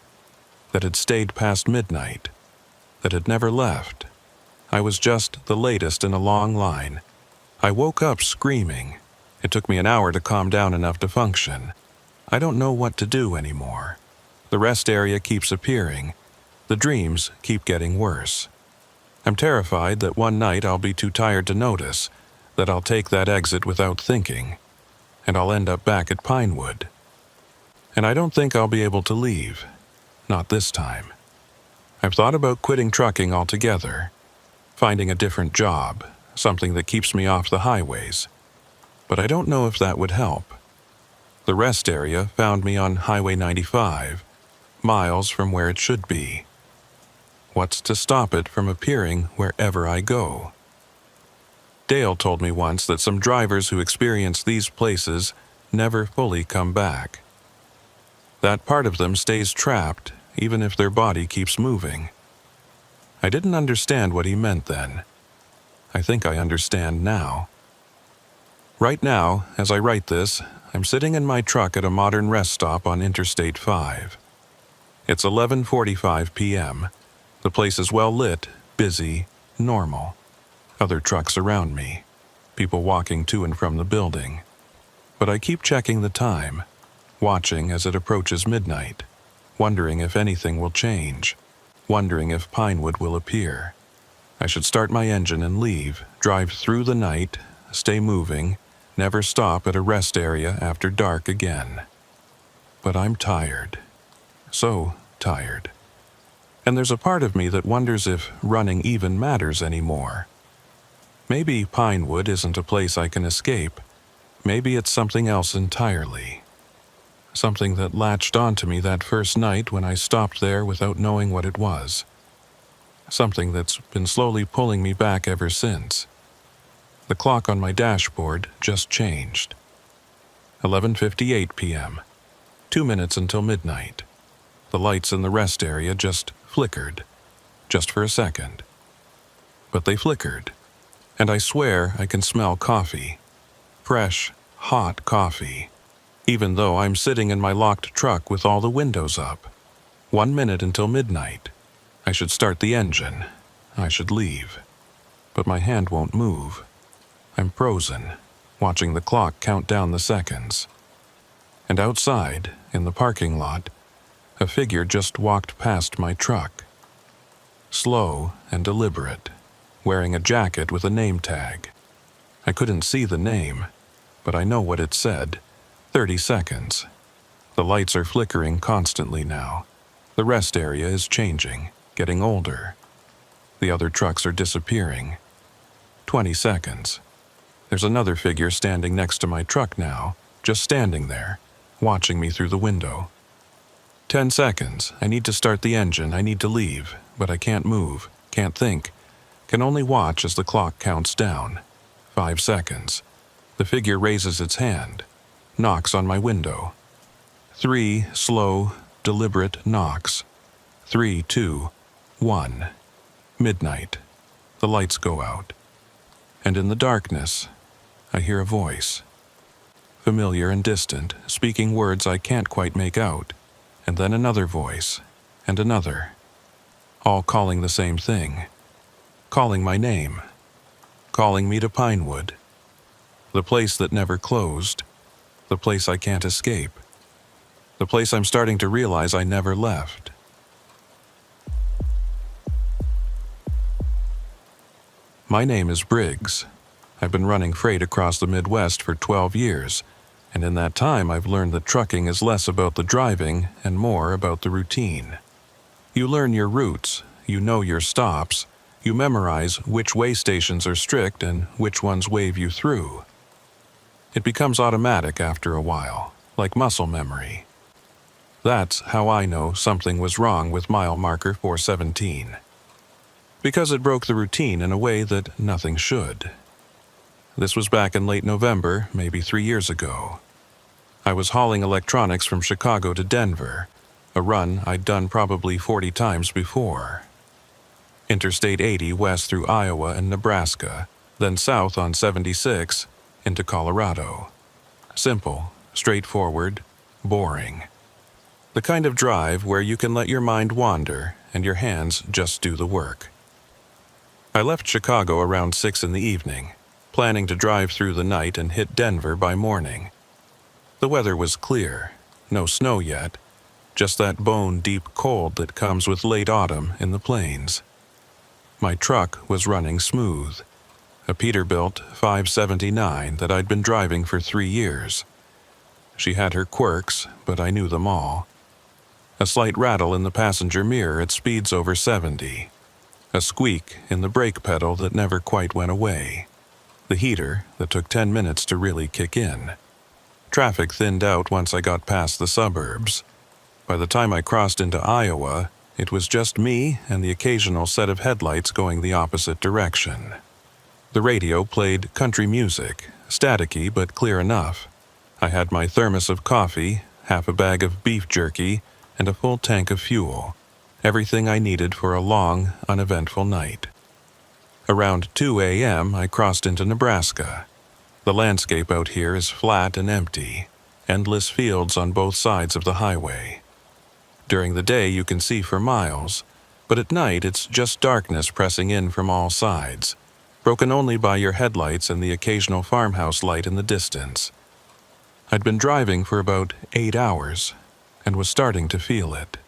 that had stayed past midnight, that had never left. I was just the latest in a long line. I woke up screaming. It took me an hour to calm down enough to function. I don't know what to do anymore. The rest area keeps appearing. The dreams keep getting worse. I'm terrified that one night I'll be too tired to notice, that I'll take that exit without thinking, and I'll end up back at Pinewood. And I don't think I'll be able to leave. Not this time. I've thought about quitting trucking altogether. finding a different job, something that keeps me off the highways. But I don't know if that would help. The rest area found me on Highway 95, miles from where it should be. What's to stop it from appearing wherever I go? Dale told me once that some drivers who experience these places never fully come back. That part of them stays trapped even if their body keeps moving. I didn't understand what he meant then. I think I understand now. Right now, as I write this, I'm sitting in my truck at a modern rest stop on Interstate 5. It's 11:45 p.m. The place is well lit, busy, normal. Other trucks around me, people walking to and from the building. But I keep checking the time, watching as it approaches midnight, wondering if anything will change, wondering if Pinewood will appear. I should start my engine and leave, drive through the night, stay moving, never stop at a rest area after dark again. But I'm tired. So tired. And there's a part of me that wonders if running even matters anymore. Maybe Pinewood isn't a place I can escape. Maybe it's something else entirely. Something that latched onto me that first night when I stopped there without knowing what it was. Something that's been slowly pulling me back ever since. The clock on my dashboard just changed. 11:58 p.m. 2 minutes until midnight. The lights in the rest area just flickered. Just for a second. But they flickered. And I swear I can smell coffee. Fresh, hot coffee. Even though I'm sitting in my locked truck with all the windows up. 1 minute until midnight. I should start the engine. I should leave. But my hand won't move. I'm frozen, watching the clock count down the seconds. And outside, in the parking lot, a figure just walked past my truck. Slow and deliberate, wearing a jacket with a name tag. I couldn't see the name, but I know what it said. 30 seconds. The lights are flickering constantly now. The rest area is changing, getting older. The other trucks are disappearing. 20 seconds. There's another figure standing next to my truck now, just standing there, watching me through the window. 10 seconds. I need to start the engine. I need to leave, but I can't move, can't think, can only watch as the clock counts down. 5 seconds. The figure raises its hand, knocks on my window. 3 slow, deliberate knocks. 3, 2, 1. Midnight. The lights go out. And in the darkness, I hear a voice. Familiar and distant, speaking words I can't quite make out. And then another voice, and another. All calling the same thing. Calling my name. Calling me to Pinewood. The place that never closed. The place I can't escape. The place I'm starting to realize I never left. My name is Briggs. I've been running freight across the Midwest for 12 years, and in that time I've learned that trucking is less about the driving and more about the routine. You learn your routes, you know your stops, you memorize which way stations are strict and which ones wave you through. It becomes automatic after a while, like muscle memory. That's how I know something was wrong with mile marker 417. Because it broke the routine in a way that nothing should. This was back in late November, maybe 3 years ago. I was hauling electronics from Chicago to Denver, a run I'd done probably 40 times before. Interstate 80 west through Iowa and Nebraska, then south on 76 into Colorado. Simple, straightforward, boring. The kind of drive where you can let your mind wander and your hands just do the work. I left Chicago around 6 in the evening, planning to drive through the night and hit Denver by morning. The weather was clear, no snow yet, just that bone-deep cold that comes with late autumn in the plains. My truck was running smooth, a Peterbilt 579 that I'd been driving for 3 years. She had her quirks, but I knew them all. A slight rattle in the passenger mirror at speeds over 70. a squeak in the brake pedal that never quite went away, the heater that took 10 minutes to really kick in. Traffic thinned out once I got past the suburbs. By the time I crossed into Iowa, it was just me and the occasional set of headlights going the opposite direction. The radio played country music, staticky but clear enough. I had my thermos of coffee, half a bag of beef jerky, and a full tank of fuel. Everything I needed for a long, uneventful night. Around 2 a.m., I crossed into Nebraska. The landscape out here is flat and empty, endless fields on both sides of the highway. During the day you can see for miles, but at night it's just darkness pressing in from all sides, broken only by your headlights and the occasional farmhouse light in the distance. I'd been driving for about 8 hours, and was starting to feel it.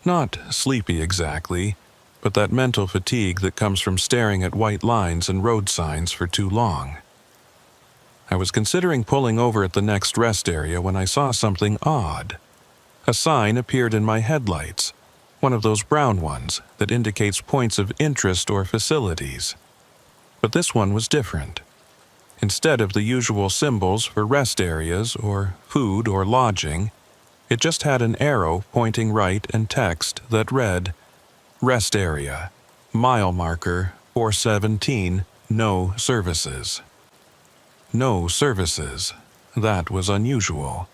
Not sleepy exactly, but that mental fatigue that comes from staring at white lines and road signs for too long. I was considering pulling over at the next rest area when I saw something odd. A sign appeared in my headlights, one of those brown ones that indicates points of interest or facilities. But this one was different. Instead of the usual symbols for rest areas or food or lodging, it just had an arrow pointing right and text that read, "Rest area, mile marker 417, no services." No services. That was unusual.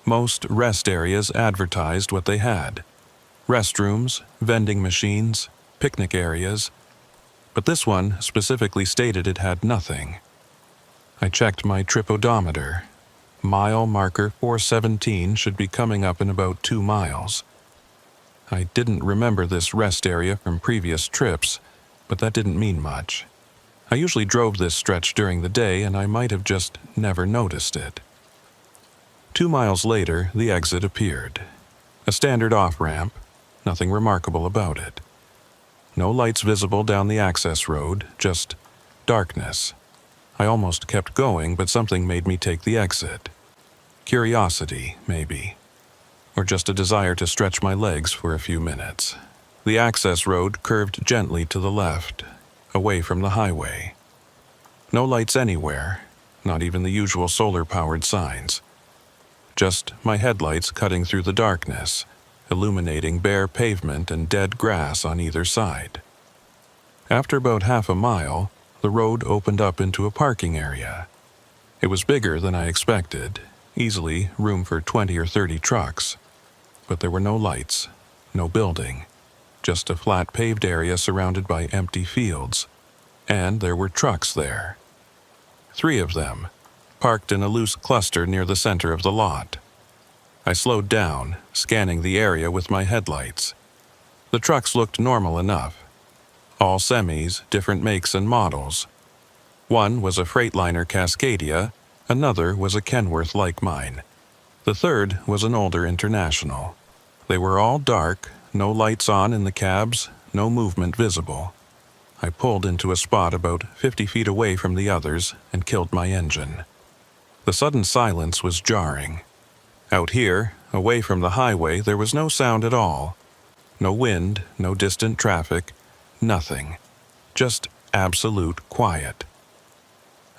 Most rest areas advertised what they had: restrooms, vending machines, picnic areas. But this one specifically stated it had nothing. I checked my trip odometer. Mile marker 417 should be coming up in about 2 miles. I didn't remember this rest area from previous trips, but that didn't mean much. I usually drove this stretch during the day, and I might have just never noticed it. 2 miles later, the exit appeared. A standard off-ramp, nothing remarkable about it. No lights visible down the access road, just darkness. I almost kept going, but something made me take the exit. Curiosity, maybe. Or just a desire to stretch my legs for a few minutes. The access road curved gently to the left, away from the highway. No lights anywhere, not even the usual solar-powered signs. Just my headlights cutting through the darkness, illuminating bare pavement and dead grass on either side. After about half a mile, the road opened up into a parking area. It was bigger than I expected, easily room for 20 or 30 trucks. But there were no lights, no building, just a flat paved area surrounded by empty fields. And there were trucks there. 3 of them, parked in a loose cluster near the center of the lot. I slowed down, scanning the area with my headlights. The trucks looked normal enough. All semis, different makes and models. One was a Freightliner Cascadia, another was a Kenworth like mine. The third was an older International. They were all dark, no lights on in the cabs, no movement visible. I pulled into a spot about 50 feet away from the others and killed my engine. The sudden silence was jarring. Out here, away from the highway, there was no sound at all. No wind, no distant traffic, nothing. Just absolute quiet.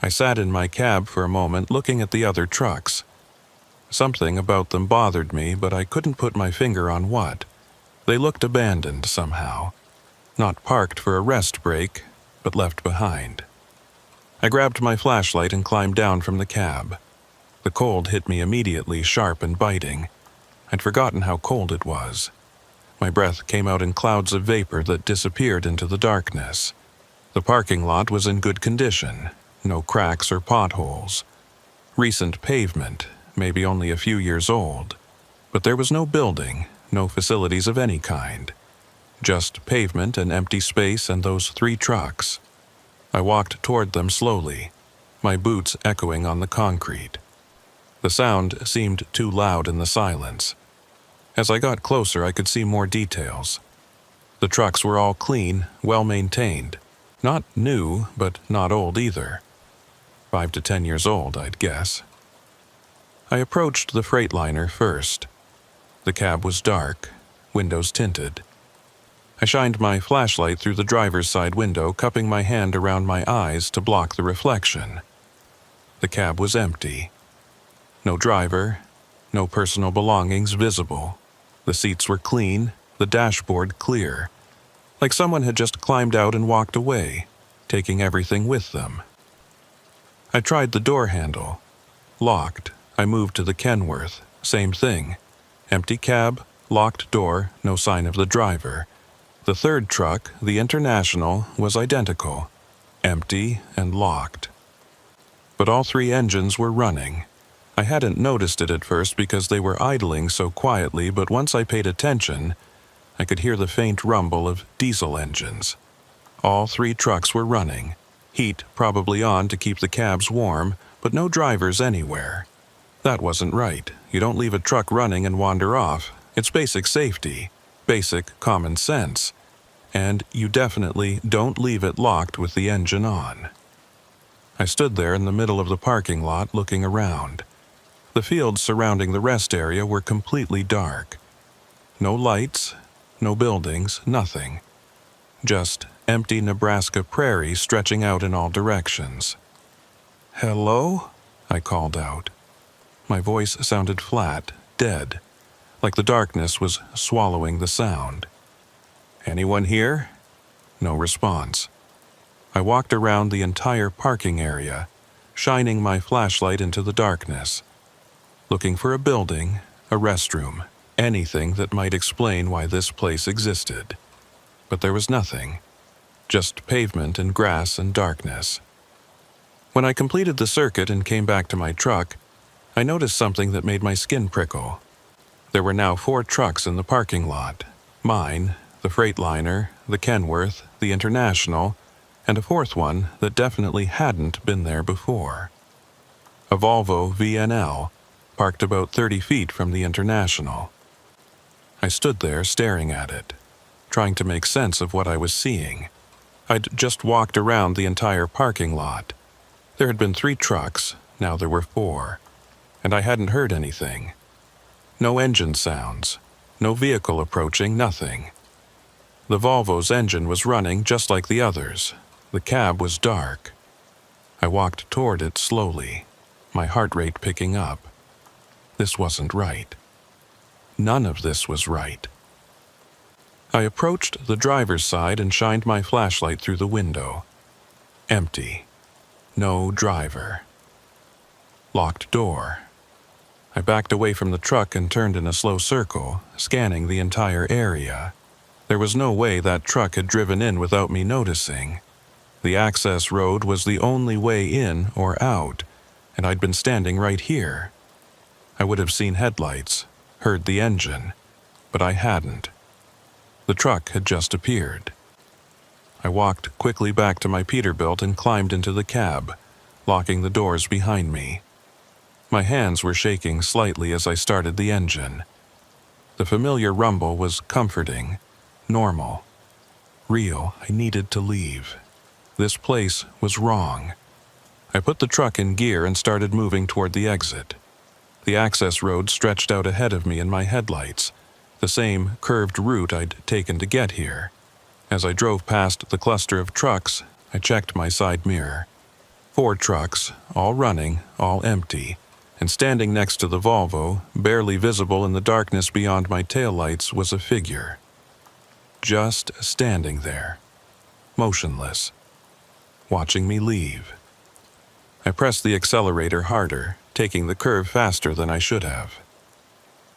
I sat in my cab for a moment looking at the other trucks. Something about them bothered me, but I couldn't put my finger on what. They looked abandoned somehow. Not parked for a rest break, but left behind. I grabbed my flashlight and climbed down from the cab. The cold hit me immediately, sharp and biting. I'd forgotten how cold it was. My breath came out in clouds of vapor that disappeared into the darkness. The parking lot was in good condition, no cracks or potholes. Recent pavement, maybe only a few years old. But there was no building, no facilities of any kind. Just pavement and empty space and those 3 trucks. I walked toward them slowly, my boots echoing on the concrete. The sound seemed too loud in the silence. As I got closer, I could see more details. The trucks were all clean, well-maintained. Not new, but not old either. 5 to 10 years old, I'd guess. I approached the Freightliner first. The cab was dark, windows tinted. I shined my flashlight through the driver's side window, cupping my hand around my eyes to block the reflection. The cab was empty. No driver, no personal belongings visible. The seats were clean, the dashboard clear, like someone had just climbed out and walked away, taking everything with them. I tried the door handle. Locked. I moved to the Kenworth. Same thing. Empty cab, locked door, no sign of the driver. The third truck, the International, was identical. Empty and locked. But all three engines were running. I hadn't noticed it at first because they were idling so quietly, but once I paid attention, I could hear the faint rumble of diesel engines. All three trucks were running. Heat probably on to keep the cabs warm, but no drivers anywhere. That wasn't right. You don't leave a truck running and wander off. It's basic safety, basic common sense. And you definitely don't leave it locked with the engine on. I stood there in the middle of the parking lot looking around. The fields surrounding the rest area were completely dark. No lights, no buildings, nothing. Just empty Nebraska prairie stretching out in all directions. "Hello?" I called out. My voice sounded flat, dead, like the darkness was swallowing the sound. "Anyone here?" No response. I walked around the entire parking area, shining my flashlight into the darkness, looking for a building, a restroom, anything that might explain why this place existed. But there was nothing, just pavement and grass and darkness. When I completed the circuit and came back to my truck, I noticed something that made my skin prickle. There were now 4 trucks in the parking lot. Mine, the Freightliner, the Kenworth, the International, and a 4th one that definitely hadn't been there before. A Volvo VNL, parked about 30 feet from the International. I stood there staring at it, trying to make sense of what I was seeing. I'd just walked around the entire parking lot. There had been 3 trucks, now there were 4, and I hadn't heard anything. No engine sounds, no vehicle approaching, nothing. The Volvo's engine was running just like the others. The cab was dark. I walked toward it slowly, my heart rate picking up. This wasn't right. None of this was right. I approached the driver's side and shined my flashlight through the window. Empty. No driver. Locked door. I backed away from the truck and turned in a slow circle, scanning the entire area. There was no way that truck had driven in without me noticing. The access road was the only way in or out, and I'd been standing right here. I would have seen headlights, heard the engine, but I hadn't. The truck had just appeared. I walked quickly back to my Peterbilt and climbed into the cab, locking the doors behind me. My hands were shaking slightly as I started the engine. The familiar rumble was comforting, normal, real. I needed to leave. This place was wrong. I put the truck in gear and started moving toward the exit. The access road stretched out ahead of me in my headlights, the same curved route I'd taken to get here. As I drove past the cluster of trucks, I checked my side mirror. 4 trucks, all running, all empty, and standing next to the Volvo, barely visible in the darkness beyond my taillights, was a figure. Just standing there, motionless, watching me leave. I pressed the accelerator harder, taking the curve faster than I should have.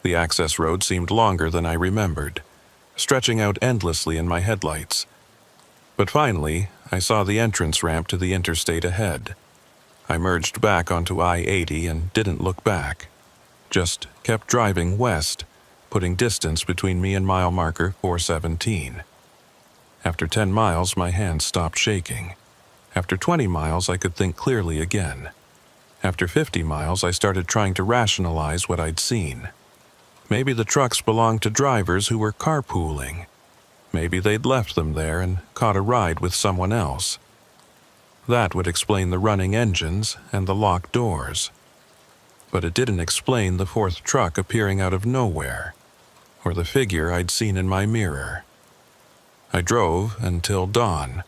The access road seemed longer than I remembered, stretching out endlessly in my headlights. But finally, I saw the entrance ramp to the interstate ahead. I merged back onto I-80 and didn't look back, just kept driving west, putting distance between me and mile marker 417. After 10 miles, my hands stopped shaking. After 20 miles, I could think clearly again. After 50 miles, I started trying to rationalize what I'd seen. Maybe the trucks belonged to drivers who were carpooling. Maybe they'd left them there and caught a ride with someone else. That would explain the running engines and the locked doors. But it didn't explain the 4th truck appearing out of nowhere, or the figure I'd seen in my mirror. I drove until dawn,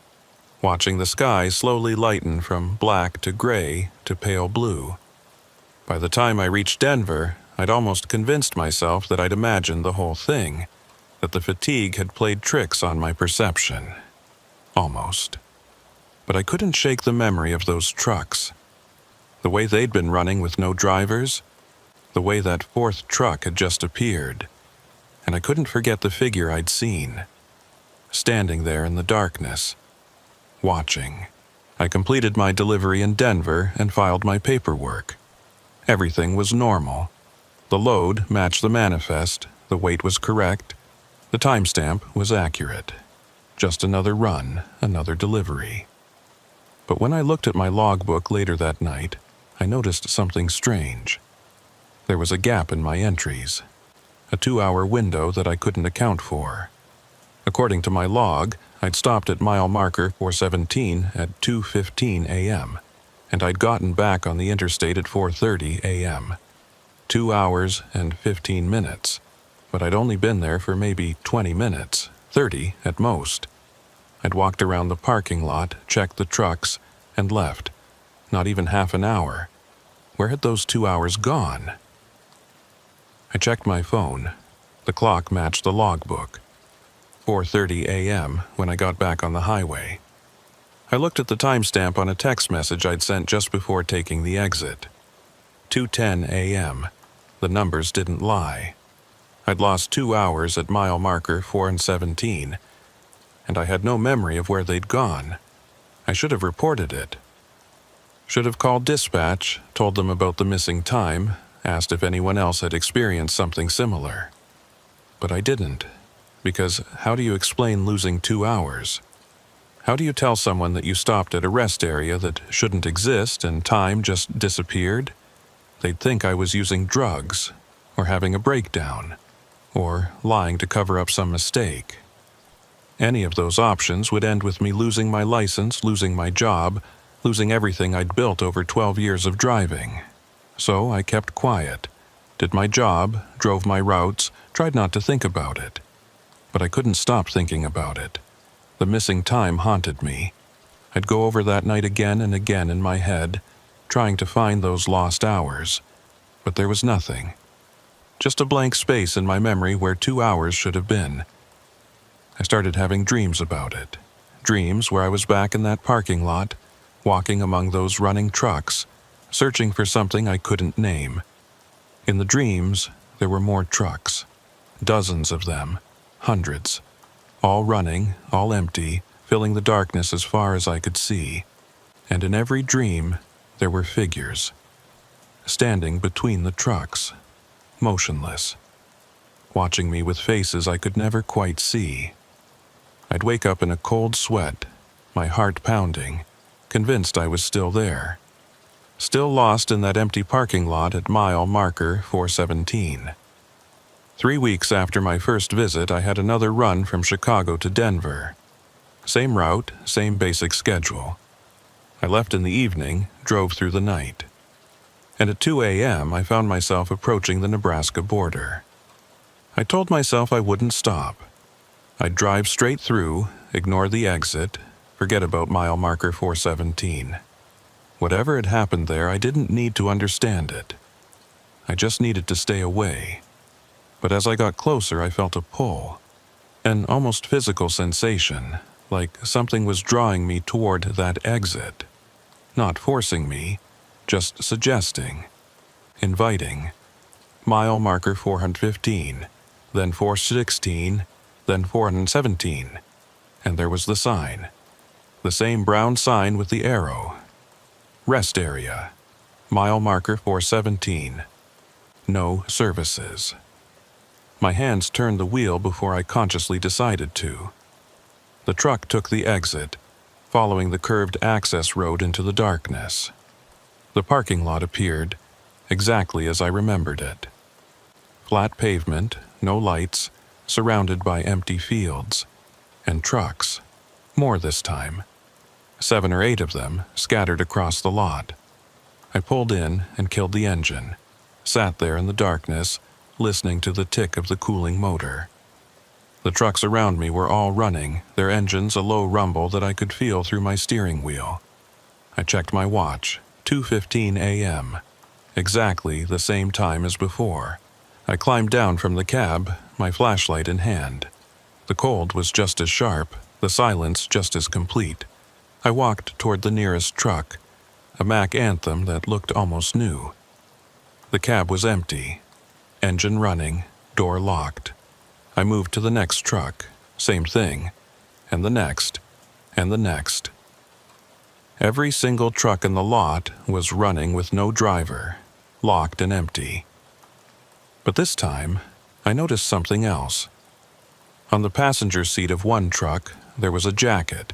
watching the sky slowly lighten from black to gray to pale blue. By the time I reached Denver, I'd almost convinced myself that I'd imagined the whole thing, that the fatigue had played tricks on my perception. Almost. But I couldn't shake the memory of those trucks. The way they'd been running with no drivers, the way that fourth truck had just appeared, and I couldn't forget the figure I'd seen, standing there in the darkness, watching. I completed my delivery in Denver and filed my paperwork. Everything was normal. The load matched the manifest, the weight was correct, the timestamp was accurate. Just another run, another delivery. But when I looked at my logbook later that night, I noticed something strange. There was a gap in my entries, a 2-hour window that I couldn't account for. According to my log, I'd stopped at mile marker 417 at 2:15 a.m., and I'd gotten back on the interstate at 4:30 a.m. 2 hours and 15 minutes, but I'd only been there for maybe 20 minutes, 30 at most. I'd walked around the parking lot, checked the trucks, and left. Not even half an hour. Where had those 2 hours gone? I checked my phone. The clock matched the logbook. 4:30 a.m. when I got back on the highway. I looked at the timestamp on a text message I'd sent just before taking the exit. 2:10 a.m. The numbers didn't lie. I'd lost 2 hours at mile marker 417, and I had no memory of where they'd gone. I should have reported it. Should have called dispatch, told them about the missing time, asked if anyone else had experienced something similar. But I didn't, because how do you explain losing 2 hours? How do you tell someone that you stopped at a rest area that shouldn't exist and time just disappeared? They'd think I was using drugs, or having a breakdown, or lying to cover up some mistake. Any of those options would end with me losing my license, losing my job, losing everything I'd built over 12 years of driving. So I kept quiet, did my job, drove my routes, tried not to think about it. But I couldn't stop thinking about it. The missing time haunted me. I'd go over that night again and again in my head, trying to find those lost hours. But there was nothing. Just a blank space in my memory where 2 hours should have been. I started having dreams about it. Dreams where I was back in that parking lot, walking among those running trucks, searching for something I couldn't name. In the dreams, there were more trucks. Dozens of them. Hundreds. All running, all empty, filling the darkness as far as I could see. And in every dream, there were figures. Standing between the trucks. Motionless. Watching me with faces I could never quite see. I'd wake up in a cold sweat, my heart pounding, convinced I was still there. Still lost in that empty parking lot at mile marker 417. 3 weeks after my first visit, I had another run from Chicago to Denver. Same route, same basic schedule. I left in the evening, drove through the night. And at 2 a.m., I found myself approaching the Nebraska border. I told myself I wouldn't stop. I'd drive straight through, ignore the exit, forget about mile marker 417. Whatever had happened there, I didn't need to understand it. I just needed to stay away. But as I got closer, I felt a pull, an almost physical sensation, like something was drawing me toward that exit. Not forcing me, just suggesting, inviting. Mile marker 415, then 416, then 417, and there was the sign. The same brown sign with the arrow. Rest area. Mile marker 417. No services. My hands turned the wheel before I consciously decided to. The truck took the exit, following the curved access road into the darkness. The parking lot appeared, exactly as I remembered it. Flat pavement, no lights, surrounded by empty fields. And trucks. More this time. 7 or 8 of them, scattered across the lot. I pulled in and killed the engine, sat there in the darkness, listening to the tick of the cooling motor. The trucks around me were all running, their engines a low rumble that I could feel through my steering wheel. I checked my watch, 2:15 a.m., exactly the same time as before. I climbed down from the cab, my flashlight in hand. The cold was just as sharp, the silence just as complete. I walked toward the nearest truck, a Mack Anthem that looked almost new. The cab was empty, engine running, door locked. I moved to the next truck, same thing, and the next, and the next. Every single truck in the lot was running with no driver, locked and empty. But this time, I noticed something else. On the passenger seat of one truck, there was a jacket,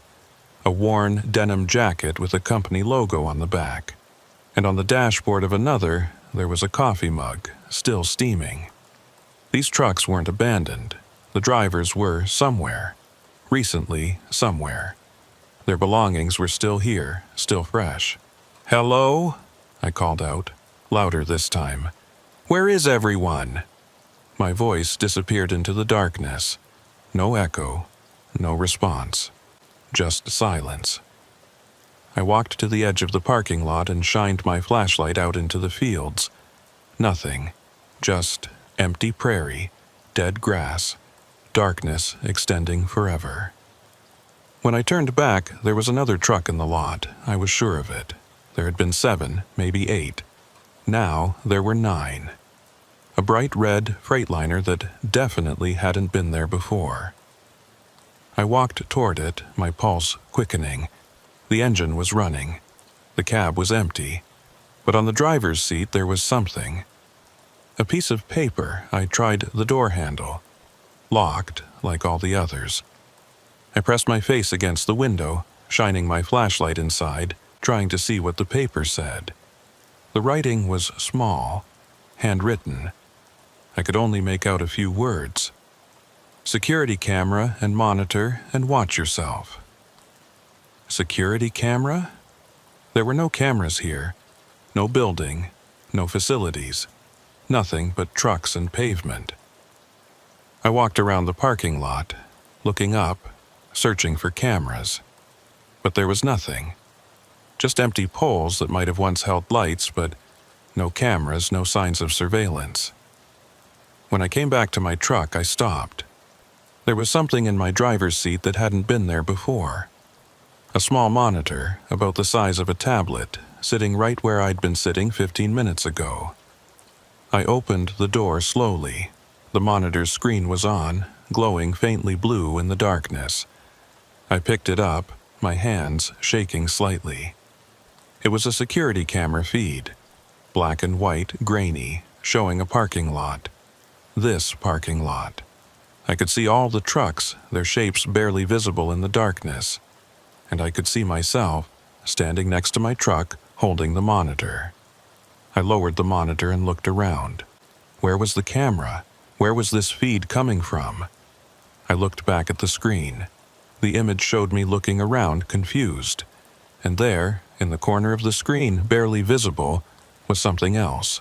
a worn denim jacket with a company logo on the back. And on the dashboard of another, there was a coffee mug, still steaming. These trucks weren't abandoned. The drivers were somewhere. Recently, somewhere. Their belongings were still here, still fresh. "Hello?" I called out, louder this time. "Where is everyone?" My voice disappeared into the darkness. No echo, no response. Just silence. I walked to the edge of the parking lot and shined my flashlight out into the fields. Nothing. Just empty prairie, dead grass, darkness extending forever. When I turned back, there was another truck in the lot. I was sure of it. There had been 7, maybe 8. Now there were 9. A bright red Freightliner that definitely hadn't been there before. I walked toward it, my pulse quickening. The engine was running. The cab was empty. But on the driver's seat there was something. A piece of paper. I tried the door handle. Locked, like all the others. I pressed my face against the window, shining my flashlight inside, trying to see what the paper said. The writing was small, handwritten. I could only make out a few words. Security camera and monitor and watch yourself. Security camera? There were no cameras here. No building, no facilities. Nothing but trucks and pavement. I walked around the parking lot, looking up, searching for cameras. But there was nothing. Just empty poles that might have once held lights, but no cameras, no signs of surveillance. When I came back to my truck, I stopped. There was something in my driver's seat that hadn't been there before. A small monitor, about the size of a tablet, sitting right where I'd been sitting 15 minutes ago. I opened the door slowly. The monitor's screen was on, glowing faintly blue in the darkness. I picked it up, my hands shaking slightly. It was a security camera feed, black and white, grainy, showing a parking lot. This parking lot. I could see all the trucks, their shapes barely visible in the darkness. And I could see myself, standing next to my truck, holding the monitor. I lowered the monitor and looked around. Where was the camera? Where was this feed coming from? I looked back at the screen. The image showed me looking around, confused. And there, in the corner of the screen, barely visible, was something else.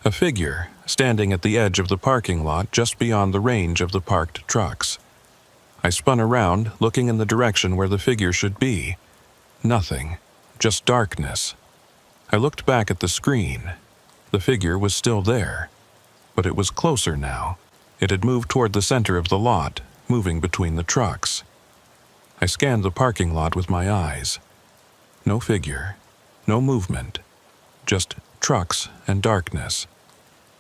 A figure, standing at the edge of the parking lot just beyond the range of the parked trucks. I spun around, looking in the direction where the figure should be. Nothing, just darkness. I looked back at the screen. The figure was still there, but it was closer now. It had moved toward the center of the lot, moving between the trucks. I scanned the parking lot with my eyes. No figure, no movement, just trucks and darkness.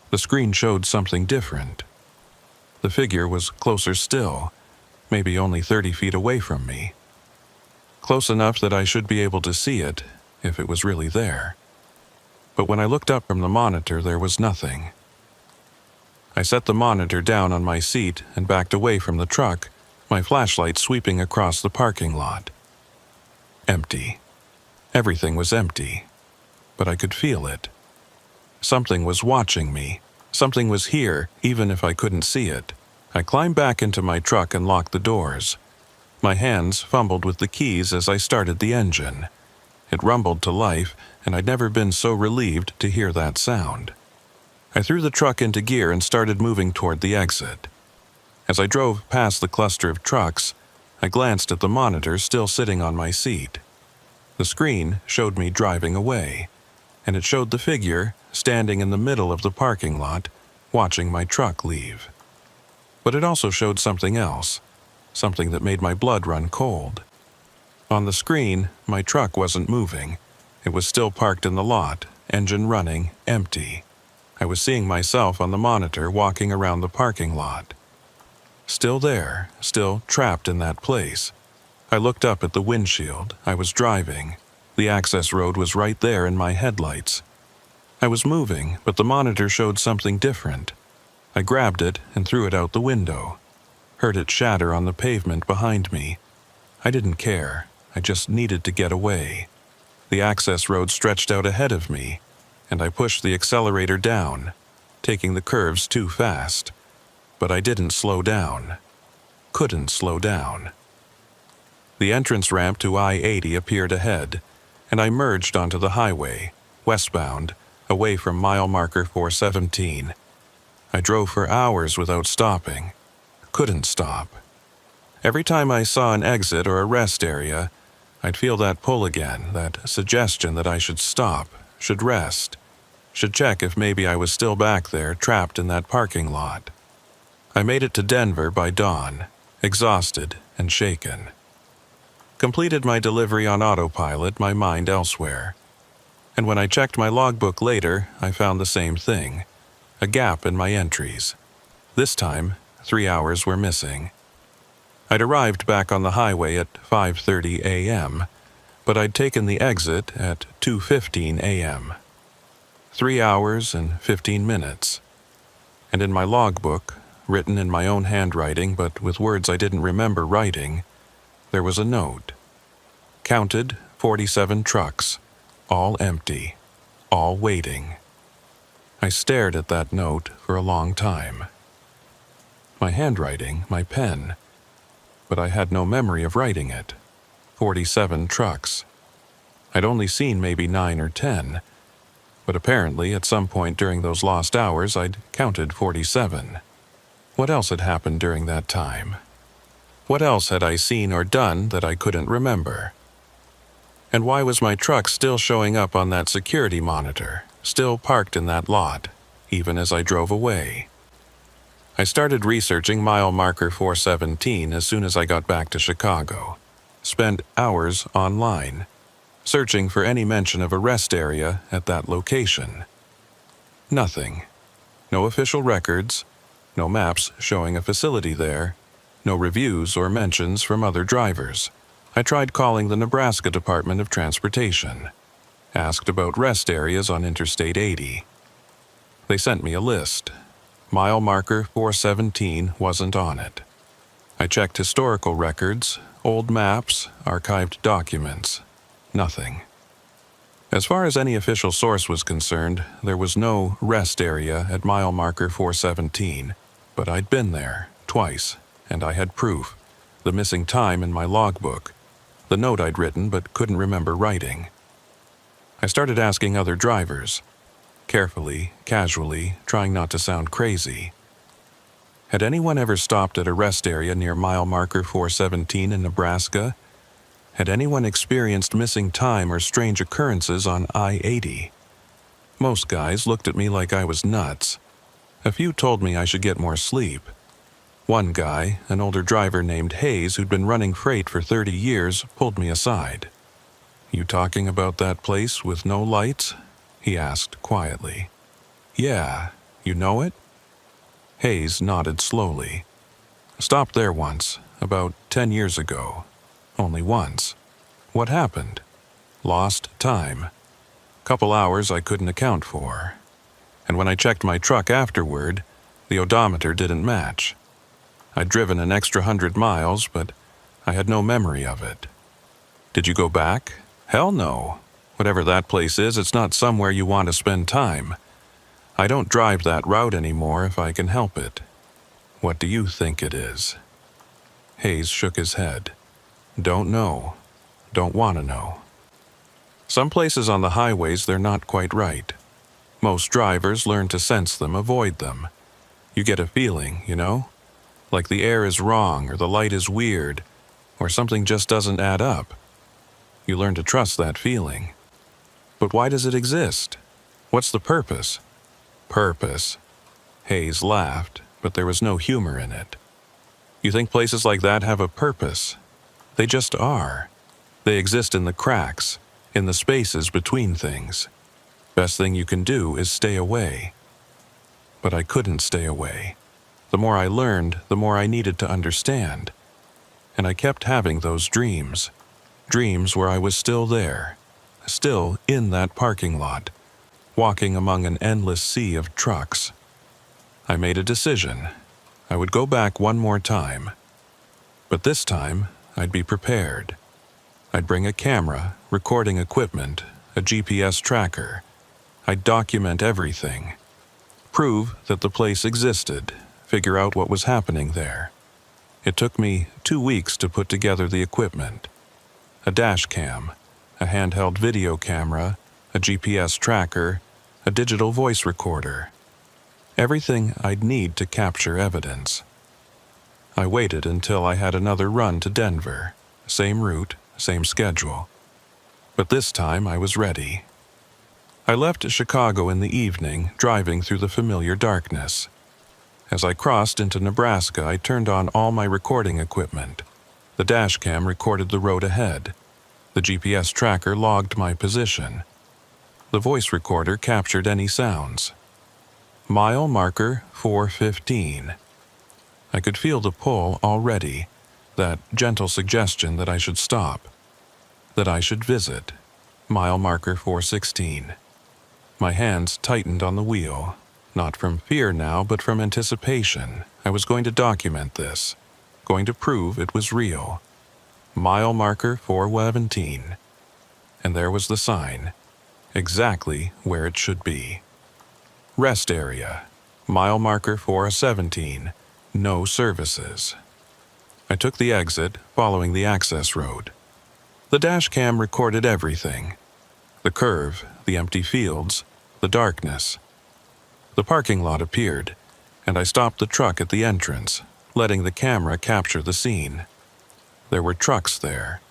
The screen showed something different. The figure was closer still, maybe only 30 feet away from me. Close enough that I should be able to see it, if it was really there. But when I looked up from the monitor, there was nothing. I set the monitor down on my seat and backed away from the truck, my flashlight sweeping across the parking lot. Empty. Everything was empty. But I could feel it. Something was watching me. Something was here, even if I couldn't see it. I climbed back into my truck and locked the doors. My hands fumbled with the keys as I started the engine. It rumbled to life, and I'd never been so relieved to hear that sound. I threw the truck into gear and started moving toward the exit. As I drove past the cluster of trucks, I glanced at the monitor still sitting on my seat. The screen showed me driving away, and it showed the figure standing in the middle of the parking lot, watching my truck leave. But it also showed something else, something that made my blood run cold. On the screen, my truck wasn't moving. It was still parked in the lot, engine running, empty. I was seeing myself on the monitor walking around the parking lot. Still there, still trapped in that place. I looked up at the windshield. I was driving. The access road was right there in my headlights. I was moving, but the monitor showed something different. I grabbed it and threw it out the window. Heard it shatter on the pavement behind me. I didn't care. I just needed to get away. The access road stretched out ahead of me, and I pushed the accelerator down, taking the curves too fast. But I didn't slow down. Couldn't slow down. The entrance ramp to I-80 appeared ahead, and I merged onto the highway, westbound, away from mile marker 417. I drove for hours without stopping. Couldn't stop. Every time I saw an exit or a rest area, I'd feel that pull again, that suggestion that I should stop, should rest, should check if maybe I was still back there, trapped in that parking lot. I made it to Denver by dawn, exhausted and shaken. Completed my delivery on autopilot, my mind elsewhere. And when I checked my logbook later, I found the same thing, a gap in my entries. This time, 3 hours were missing. I'd arrived back on the highway at 5:30 a.m., but I'd taken the exit at 2:15 a.m. 3 hours and 15 minutes. And in my logbook, written in my own handwriting but with words I didn't remember writing, there was a note. Counted 47 trucks, all empty, all waiting. I stared at that note for a long time. My handwriting, my pen, but I had no memory of writing it. 47 trucks. I'd only seen maybe 9 or 10, but apparently at some point during those lost hours I'd counted 47. What else had happened during that time? What else had I seen or done that I couldn't remember? And why was my truck still showing up on that security monitor, still parked in that lot, even as I drove away? I started researching mile marker 417 as soon as I got back to Chicago. Spent hours online, searching for any mention of a rest area at that location. Nothing. No official records, no maps showing a facility there, no reviews or mentions from other drivers. I tried calling the Nebraska Department of Transportation, asked about rest areas on Interstate 80. They sent me a list. Mile marker 417 wasn't on it. I checked historical records, old maps, archived documents. Nothing. As far as any official source was concerned, there was no rest area at mile marker 417, but I'd been there twice, and I had proof, the missing time in my logbook, the note I'd written but couldn't remember writing. I started asking other drivers, carefully, casually, trying not to sound crazy. Had anyone ever stopped at a rest area near mile marker 417 in Nebraska? Had anyone experienced missing time or strange occurrences on I-80? Most guys looked at me like I was nuts. A few told me I should get more sleep. One guy, an older driver named Hayes who'd been running freight for 30 years, pulled me aside. "You talking about that place with no lights?" he asked quietly. "Yeah, you know it?" Hayes nodded slowly. "Stopped there once, about 10 years ago. Only once. What happened? Lost time. Couple hours I couldn't account for. And when I checked my truck afterward, the odometer didn't match. I'd driven an extra 100 miles, but I had no memory of it. Did you go back? Hell no. Whatever that place is, it's not somewhere you want to spend time. I don't drive that route anymore if I can help it. What do you think it is?" Hayes shook his head. "Don't know. Don't want to know." Some places on the highways, they're not quite right. Most drivers learn to sense them, avoid them. You get a feeling, you know? like the air is wrong or the light is weird or something just doesn't add up. You learn to trust that feeling. But why does it exist? What's the purpose? Purpose. Hayes laughed, but there was no humor in it. You think places like that have a purpose? They just are. They exist in the cracks, in the spaces between things. Best thing you can do is stay away. But I couldn't stay away. The more I learned, the more I needed to understand. And I kept having those dreams. Dreams where I was still there, still in that parking lot, walking among an endless sea of trucks. I made a decision. I would go back one more time. But this time, I'd be prepared. I'd bring a camera, recording equipment, a GPS tracker. I'd document everything. Prove that the place existed, figure out what was happening there. It took me 2 weeks to put together the equipment. A dash cam, a handheld video camera, a GPS tracker, a digital voice recorder. Everything I'd need to capture evidence. I waited until I had another run to Denver. Same route, same schedule. But this time I was ready. I left Chicago in the evening, driving through the familiar darkness. As I crossed into Nebraska, I turned on all my recording equipment. The dash cam recorded the road ahead. The GPS tracker logged my position. The voice recorder captured any sounds. Mile marker 415. I could feel the pull already, that gentle suggestion that I should stop, that I should visit. Mile marker 416. My hands tightened on the wheel, not from fear now, but from anticipation. I was going to document this, going to prove it was real. Mile marker 417. And there was the sign, exactly where it should be. Rest area, mile marker 417, no services. I took the exit, following the access road. The dash cam recorded everything. The curve, the empty fields, the darkness. The parking lot appeared, and I stopped the truck at the entrance, letting the camera capture the scene. There were trucks there,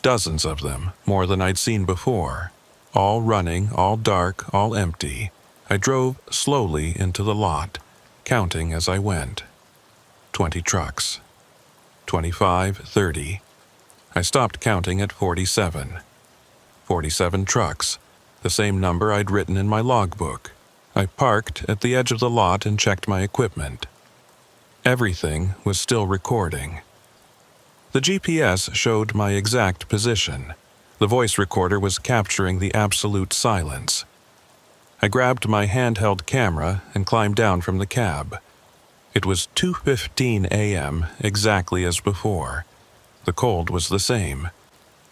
dozens of them, more than I'd seen before, all running, all dark, all empty. I drove slowly into the lot, counting as I went. 20 trucks. 25, 30. I stopped counting at 47. 47 trucks, the same number I'd written in my logbook. I parked at the edge of the lot and checked my equipment. Everything was still recording. The GPS showed my exact position. The voice recorder was capturing the absolute silence. I grabbed my handheld camera and climbed down from the cab. It was 2:15 a.m., exactly as before. The cold was the same.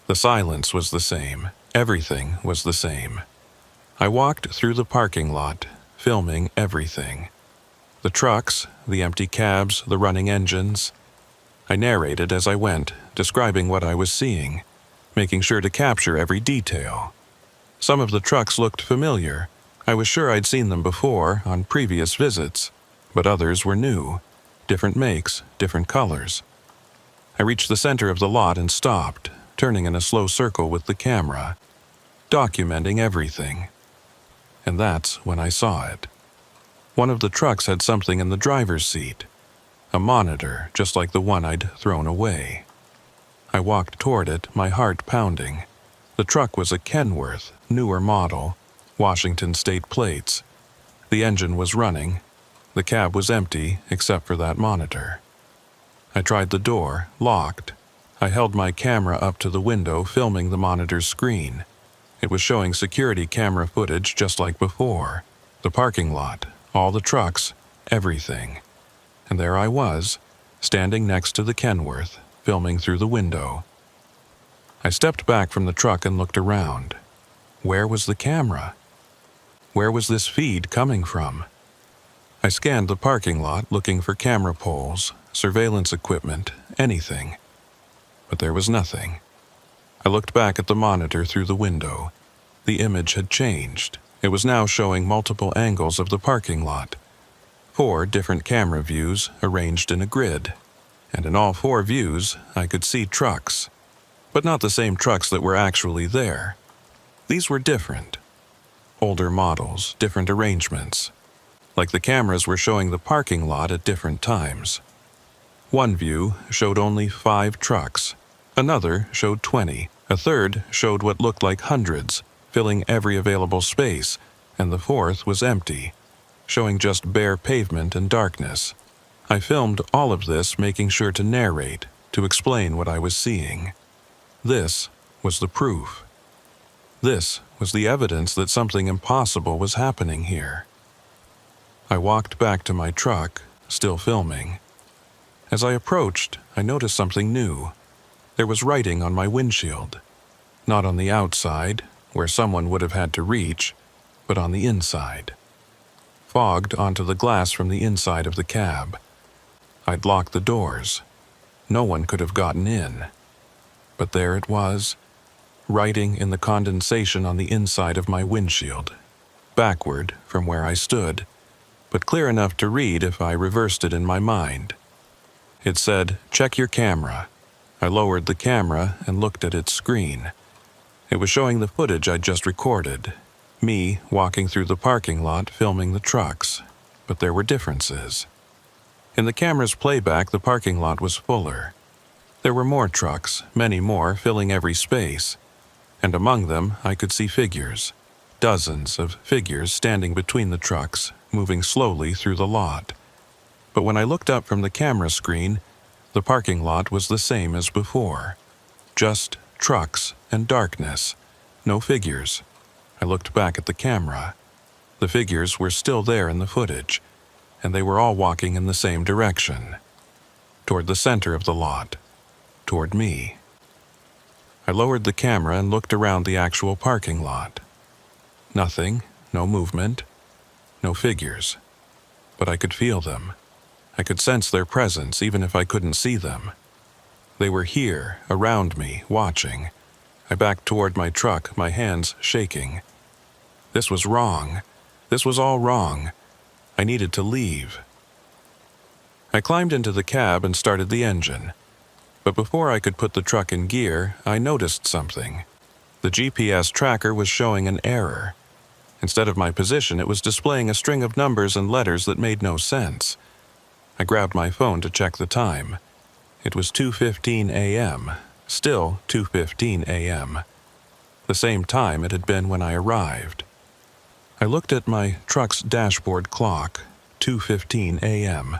The silence was the same. Everything was the same. I walked through the parking lot, filming everything. The trucks, the empty cabs, the running engines. I narrated as I went, describing what I was seeing, making sure to capture every detail. Some of the trucks looked familiar. I was sure I'd seen them before, on previous visits, but others were new, different makes, different colors. I reached the center of the lot and stopped, turning in a slow circle with the camera, documenting everything. And that's when I saw it. One of the trucks had something in the driver's seat, a monitor just like the one I'd thrown away. I walked toward it, my heart pounding. The truck was a Kenworth, newer model, Washington state plates. The engine was running. The cab was empty except for that monitor. I tried the door, locked. I held my camera up to the window, filming the monitor's screen. It was showing security camera footage just like before. The parking lot, all the trucks, everything. And there I was, standing next to the Kenworth, filming through the window. I stepped back from the truck and looked around. Where was the camera? Where was this feed coming from? I scanned the parking lot looking for camera poles, surveillance equipment, anything. But there was nothing. I looked back at the monitor through the window. The image had changed. It was now showing multiple angles of the parking lot. 4 different camera views arranged in a grid, and in all 4 views I could see trucks, but not the same trucks that were actually there. These were different. Older models, different arrangements. Like the cameras were showing the parking lot at different times. One view showed only 5 trucks. Another showed 20. A third showed what looked like hundreds, filling every available space, and the fourth was empty, showing just bare pavement and darkness. I filmed all of this, making sure to narrate, to explain what I was seeing. This was the proof. This was the evidence that something impossible was happening here. I walked back to my truck, still filming. As I approached, I noticed something new. There was writing on my windshield. Not on the outside, where someone would have had to reach, but on the inside. Fogged onto the glass from the inside of the cab. I'd locked the doors. No one could have gotten in. But there it was, writing in the condensation on the inside of my windshield, backward from where I stood, but clear enough to read if I reversed it in my mind. It said, "Check your camera." I lowered the camera and looked at its screen. It was showing the footage I'd just recorded, me walking through the parking lot filming the trucks, but there were differences. In the camera's playback, the parking lot was fuller. There were more trucks, many more, filling every space, and among them I could see figures, dozens of figures standing between the trucks, moving slowly through the lot. But when I looked up from the camera screen, the parking lot was the same as before. Just trucks and darkness. No figures. I looked back at the camera. The figures were still there in the footage, and they were all walking in the same direction. Toward the center of the lot. Toward me. I lowered the camera and looked around the actual parking lot. Nothing, no movement, no figures. But I could feel them. I could sense their presence even if I couldn't see them. They were here, around me, watching. I backed toward my truck, my hands shaking. This was wrong. This was all wrong. I needed to leave. I climbed into the cab and started the engine. But before I could put the truck in gear, I noticed something. The GPS tracker was showing an error. Instead of my position, it was displaying a string of numbers and letters that made no sense. I grabbed my phone to check the time. It was 2:15 a.m., still 2:15 a.m., the same time it had been when I arrived. I looked at my truck's dashboard clock, 2:15 a.m.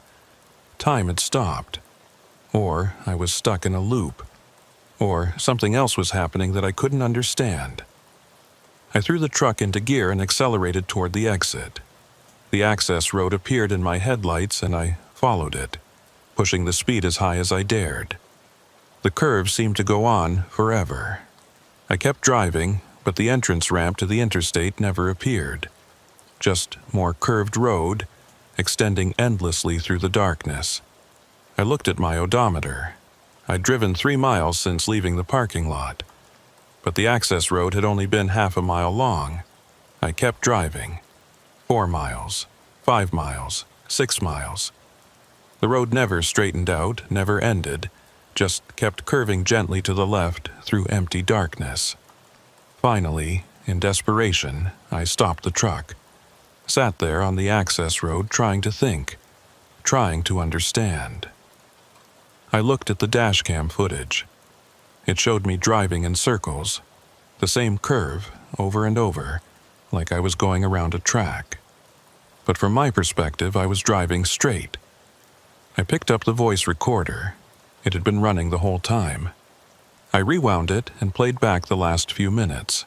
Time had stopped. Or I was stuck in a loop. Or something else was happening that I couldn't understand. I threw the truck into gear and accelerated toward the exit. The access road appeared in my headlights and I followed it, pushing the speed as high as I dared. The curve seemed to go on forever. I kept driving, but the entrance ramp to the interstate never appeared. Just more curved road, extending endlessly through the darkness. I looked at my odometer. I'd driven 3 miles since leaving the parking lot, but the access road had only been half a mile long. I kept driving. 4 miles, 5 miles, 6 miles. The road never straightened out, never ended, just kept curving gently to the left through empty darkness. Finally, in desperation, I stopped the truck. Sat there on the access road trying to think, trying to understand. I looked at the dashcam footage. It showed me driving in circles, the same curve over and over, like I was going around a track. But from my perspective, I was driving straight. I picked up the voice recorder. It had been running the whole time. I rewound it and played back the last few minutes.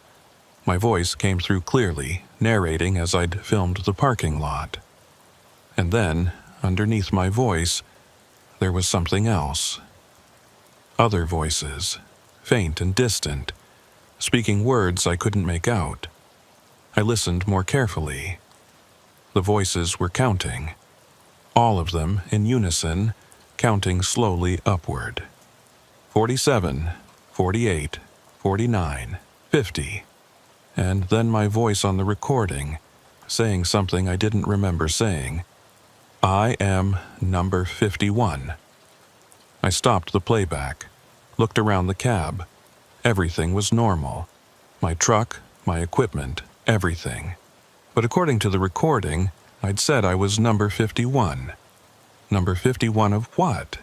My voice came through clearly, narrating as I'd filmed the parking lot. And then, underneath my voice, there was something else. Other voices, faint and distant, speaking words I couldn't make out. I listened more carefully. The voices were counting. All of them, in unison, counting slowly upward. 47, 48, 49, 50. And then my voice on the recording, saying something I didn't remember saying. I am number 51. I stopped the playback, looked around the cab. Everything was normal. My truck, my equipment, everything. But according to the recording, I'd said I was number 51. Number 51 of what?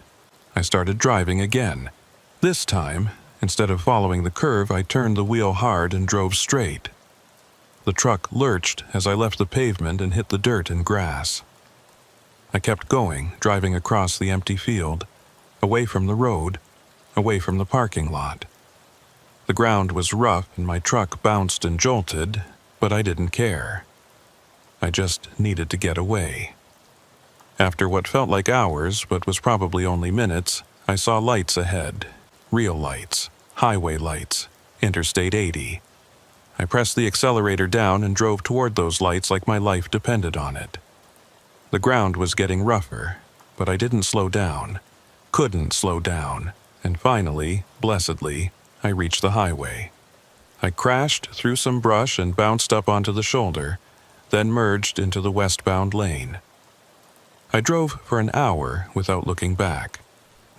I started driving again. This time, instead of following the curve, I turned the wheel hard and drove straight. The truck lurched as I left the pavement and hit the dirt and grass. I kept going, driving across the empty field, away from the road, away from the parking lot. The ground was rough and my truck bounced and jolted, but I didn't care. I just needed to get away. After what felt like hours, but was probably only minutes, I saw lights ahead. Real lights, highway lights, Interstate 80. I pressed the accelerator down and drove toward those lights like my life depended on it. The ground was getting rougher, but I didn't slow down, couldn't slow down, and finally, blessedly, I reached the highway. I crashed through some brush and bounced up onto the shoulder, then merged into the westbound lane. I drove for an hour without looking back,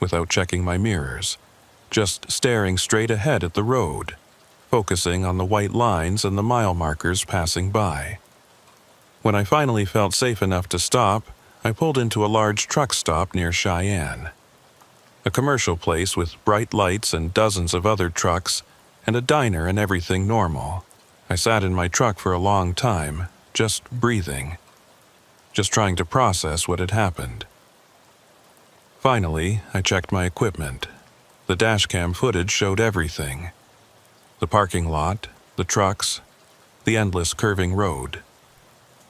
without checking my mirrors, just staring straight ahead at the road, focusing on the white lines and the mile markers passing by. When I finally felt safe enough to stop, I pulled into a large truck stop near Cheyenne. A commercial place with bright lights and dozens of other trucks, and a diner and everything normal. I sat in my truck for a long time, just breathing, just trying to process what had happened. Finally, I checked my equipment. The dashcam footage showed everything. The parking lot, the trucks, the endless curving road.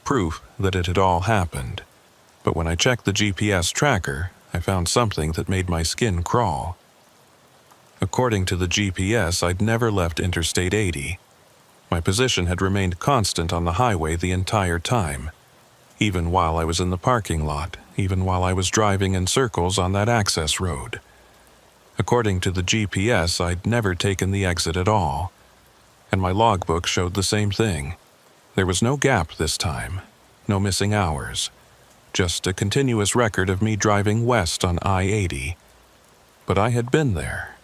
Proof that it had all happened. But when I checked the GPS tracker, I found something that made my skin crawl. According to the GPS, I'd never left Interstate 80. My position had remained constant on the highway the entire time, even while I was in the parking lot, even while I was driving in circles on that access road. According to the GPS, I'd never taken the exit at all, and my logbook showed the same thing. There was no gap this time, no missing hours, just a continuous record of me driving west on I-80. But I had been there.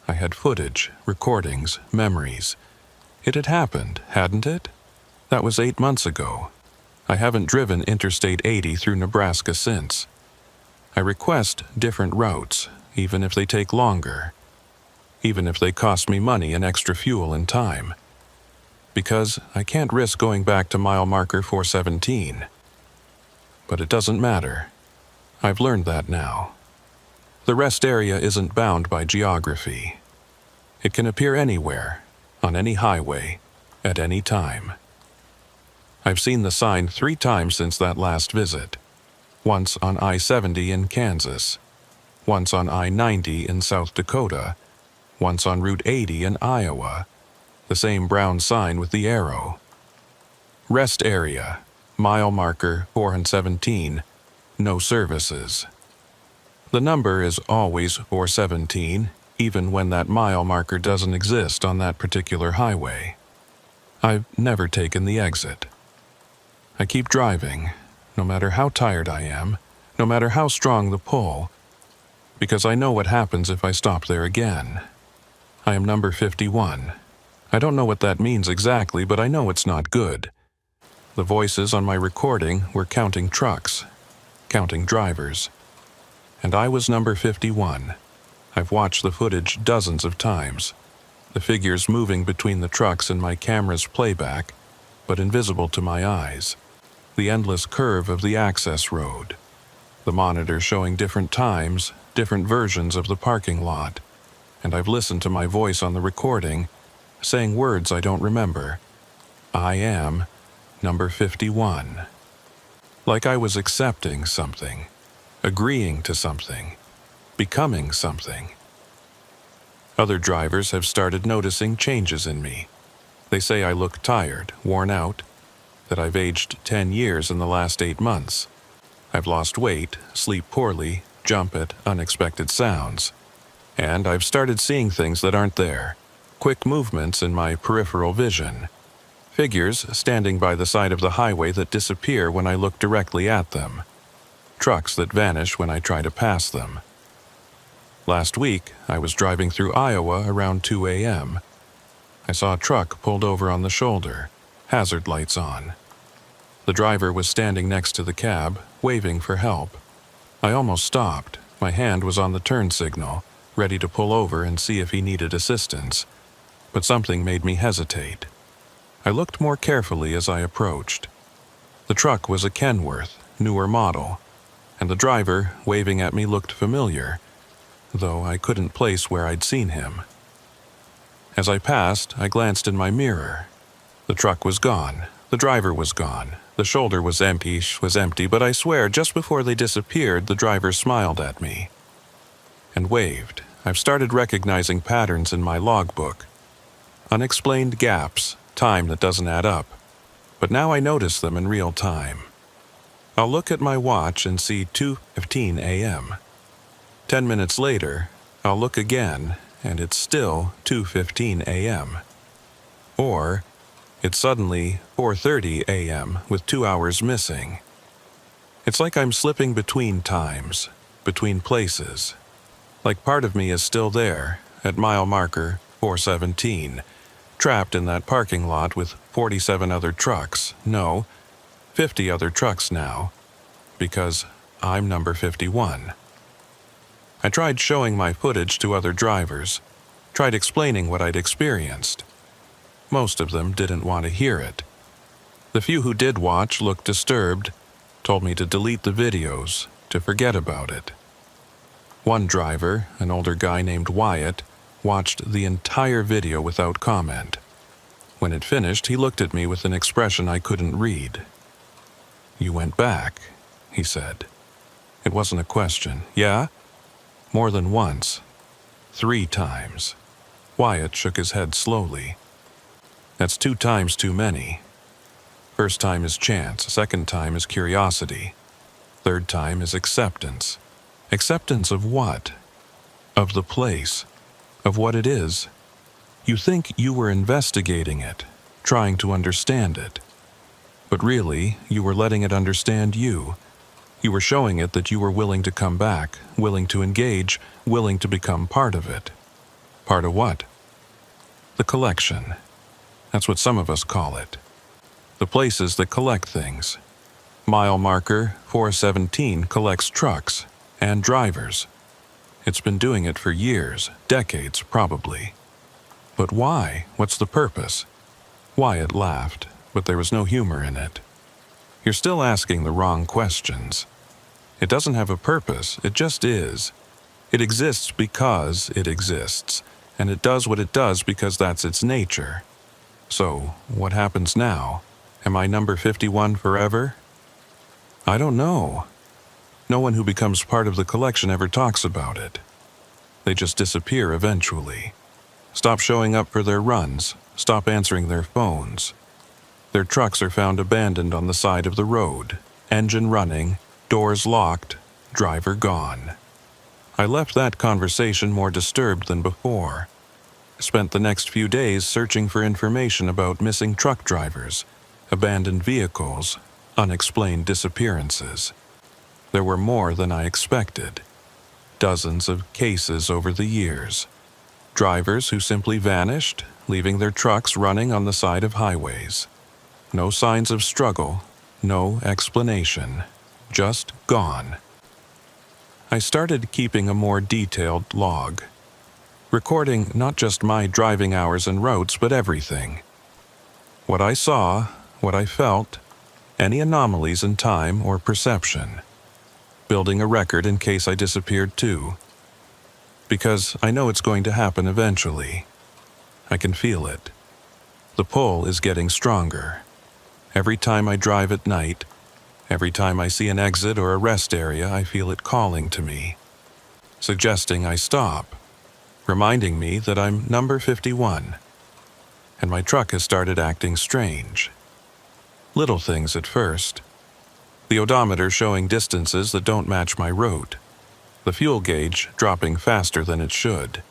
I had footage, recordings, memories. It had happened, hadn't it? That was 8 months ago. I haven't driven Interstate 80 through Nebraska since. I request different routes, even if they take longer, even if they cost me money and extra fuel and time. Because I can't risk going back to mile marker 417. But it doesn't matter. I've learned that now. The rest area isn't bound by geography. It can appear anywhere, on any highway, at any time. I've seen the sign 3 times since that last visit. Once on I-70 in Kansas, once on I-90 in South Dakota, once on Route 80 in Iowa, the same brown sign with the arrow. Rest area, mile marker 417, no services. The number is always 417, even when that mile marker doesn't exist on that particular highway. I've never taken the exit. I keep driving, no matter how tired I am, no matter how strong the pull, because I know what happens if I stop there again. I am number 51. I don't know what that means exactly, but I know it's not good. The voices on my recording were counting trucks, counting drivers. And I was number 51. I've watched the footage dozens of times. The figures moving between the trucks in my camera's playback, but invisible to my eyes. The endless curve of the access road. The monitor showing different times, different versions of the parking lot. And I've listened to my voice on the recording, saying words I don't remember. I am number 51. Like I was accepting something, agreeing to something, becoming something. Other drivers have started noticing changes in me. They say I look tired, worn out, that I've aged 10 years in the last 8 months. I've lost weight, sleep poorly, jump at unexpected sounds. And I've started seeing things that aren't there. Quick movements in my peripheral vision. Figures standing by the side of the highway that disappear when I look directly at them. trucks that vanish when I try to pass them. Last week, I was driving through Iowa around 2 a.m. I saw a truck pulled over on the shoulder, hazard lights on. The driver was standing next to the cab, waving for help. I almost stopped. My hand was on the turn signal, ready to pull over and see if he needed assistance. But something made me hesitate. I looked more carefully as I approached. The truck was a Kenworth, newer model, and the driver, waving at me, looked familiar, though I couldn't place where I'd seen him. As I passed, I glanced in my mirror. The truck was gone. The driver was gone. The shoulder was empty, but I swear just before they disappeared, the driver smiled at me and waved. I've started recognizing patterns in my logbook. Unexplained gaps, time that doesn't add up. But now I notice them in real time. I'll look at my watch and see 2:15 a.m. 10 minutes later, I'll look again, and it's still 2:15 a.m. Or it's suddenly 4:30 a.m. with 2 hours missing. It's like I'm slipping between times, between places. Like part of me is still there, at mile marker 417, trapped in that parking lot with 47 other trucks. No, 50 other trucks now, because I'm number 51. I tried showing my footage to other drivers, tried explaining what I'd experienced. Most of them didn't want to hear it. The few who did watch looked disturbed, told me to delete the videos, to forget about it. One driver, an older guy named Wyatt, watched the entire video without comment. When it finished, he looked at me with an expression I couldn't read. "You went back," he said. It wasn't a question. "Yeah?" "More than once. 3 times." Wyatt shook his head slowly. "That's 2 times too many. First time is chance, second time is curiosity. Third time is acceptance. Acceptance of what? Of the place. Of what it is. You think you were investigating it, trying to understand it. But really, you were letting it understand you. You were showing it that you were willing to come back, willing to engage, willing to become part of it. Part of what? The collection. That's what some of us call it. The places that collect things. Mile marker 417 collects trucks and drivers. It's been doing it for years, decades probably. But why? What's the purpose? Wyatt laughed, but there was no humor in it. You're still asking the wrong questions. It doesn't have a purpose, it just is. It exists because it exists, and it does what it does because that's its nature. So, what happens now? Am I number 51 forever? I don't know. No one who becomes part of the collection ever talks about it. They just disappear eventually. Stop showing up for their runs, stop answering their phones. Their trucks are found abandoned on the side of the road, engine running, doors locked, driver gone. I left that conversation more disturbed than before. Spent the next few days searching for information about missing truck drivers, abandoned vehicles, unexplained disappearances. There were more than I expected. Dozens of cases over the years. Drivers who simply vanished, leaving their trucks running on the side of highways. No signs of struggle, no explanation, just gone. I started keeping a more detailed log, recording not just my driving hours and routes, but everything. What I saw, what I felt, any anomalies in time or perception. Building a record in case I disappeared too. Because I know it's going to happen eventually. I can feel it. The pull is getting stronger. Every time I drive at night, every time I see an exit or a rest area, I feel it calling to me, suggesting I stop, reminding me that I'm number 51, and my truck has started acting strange. Little things at first. The odometer showing distances that don't match my route. The fuel gauge dropping faster than it should.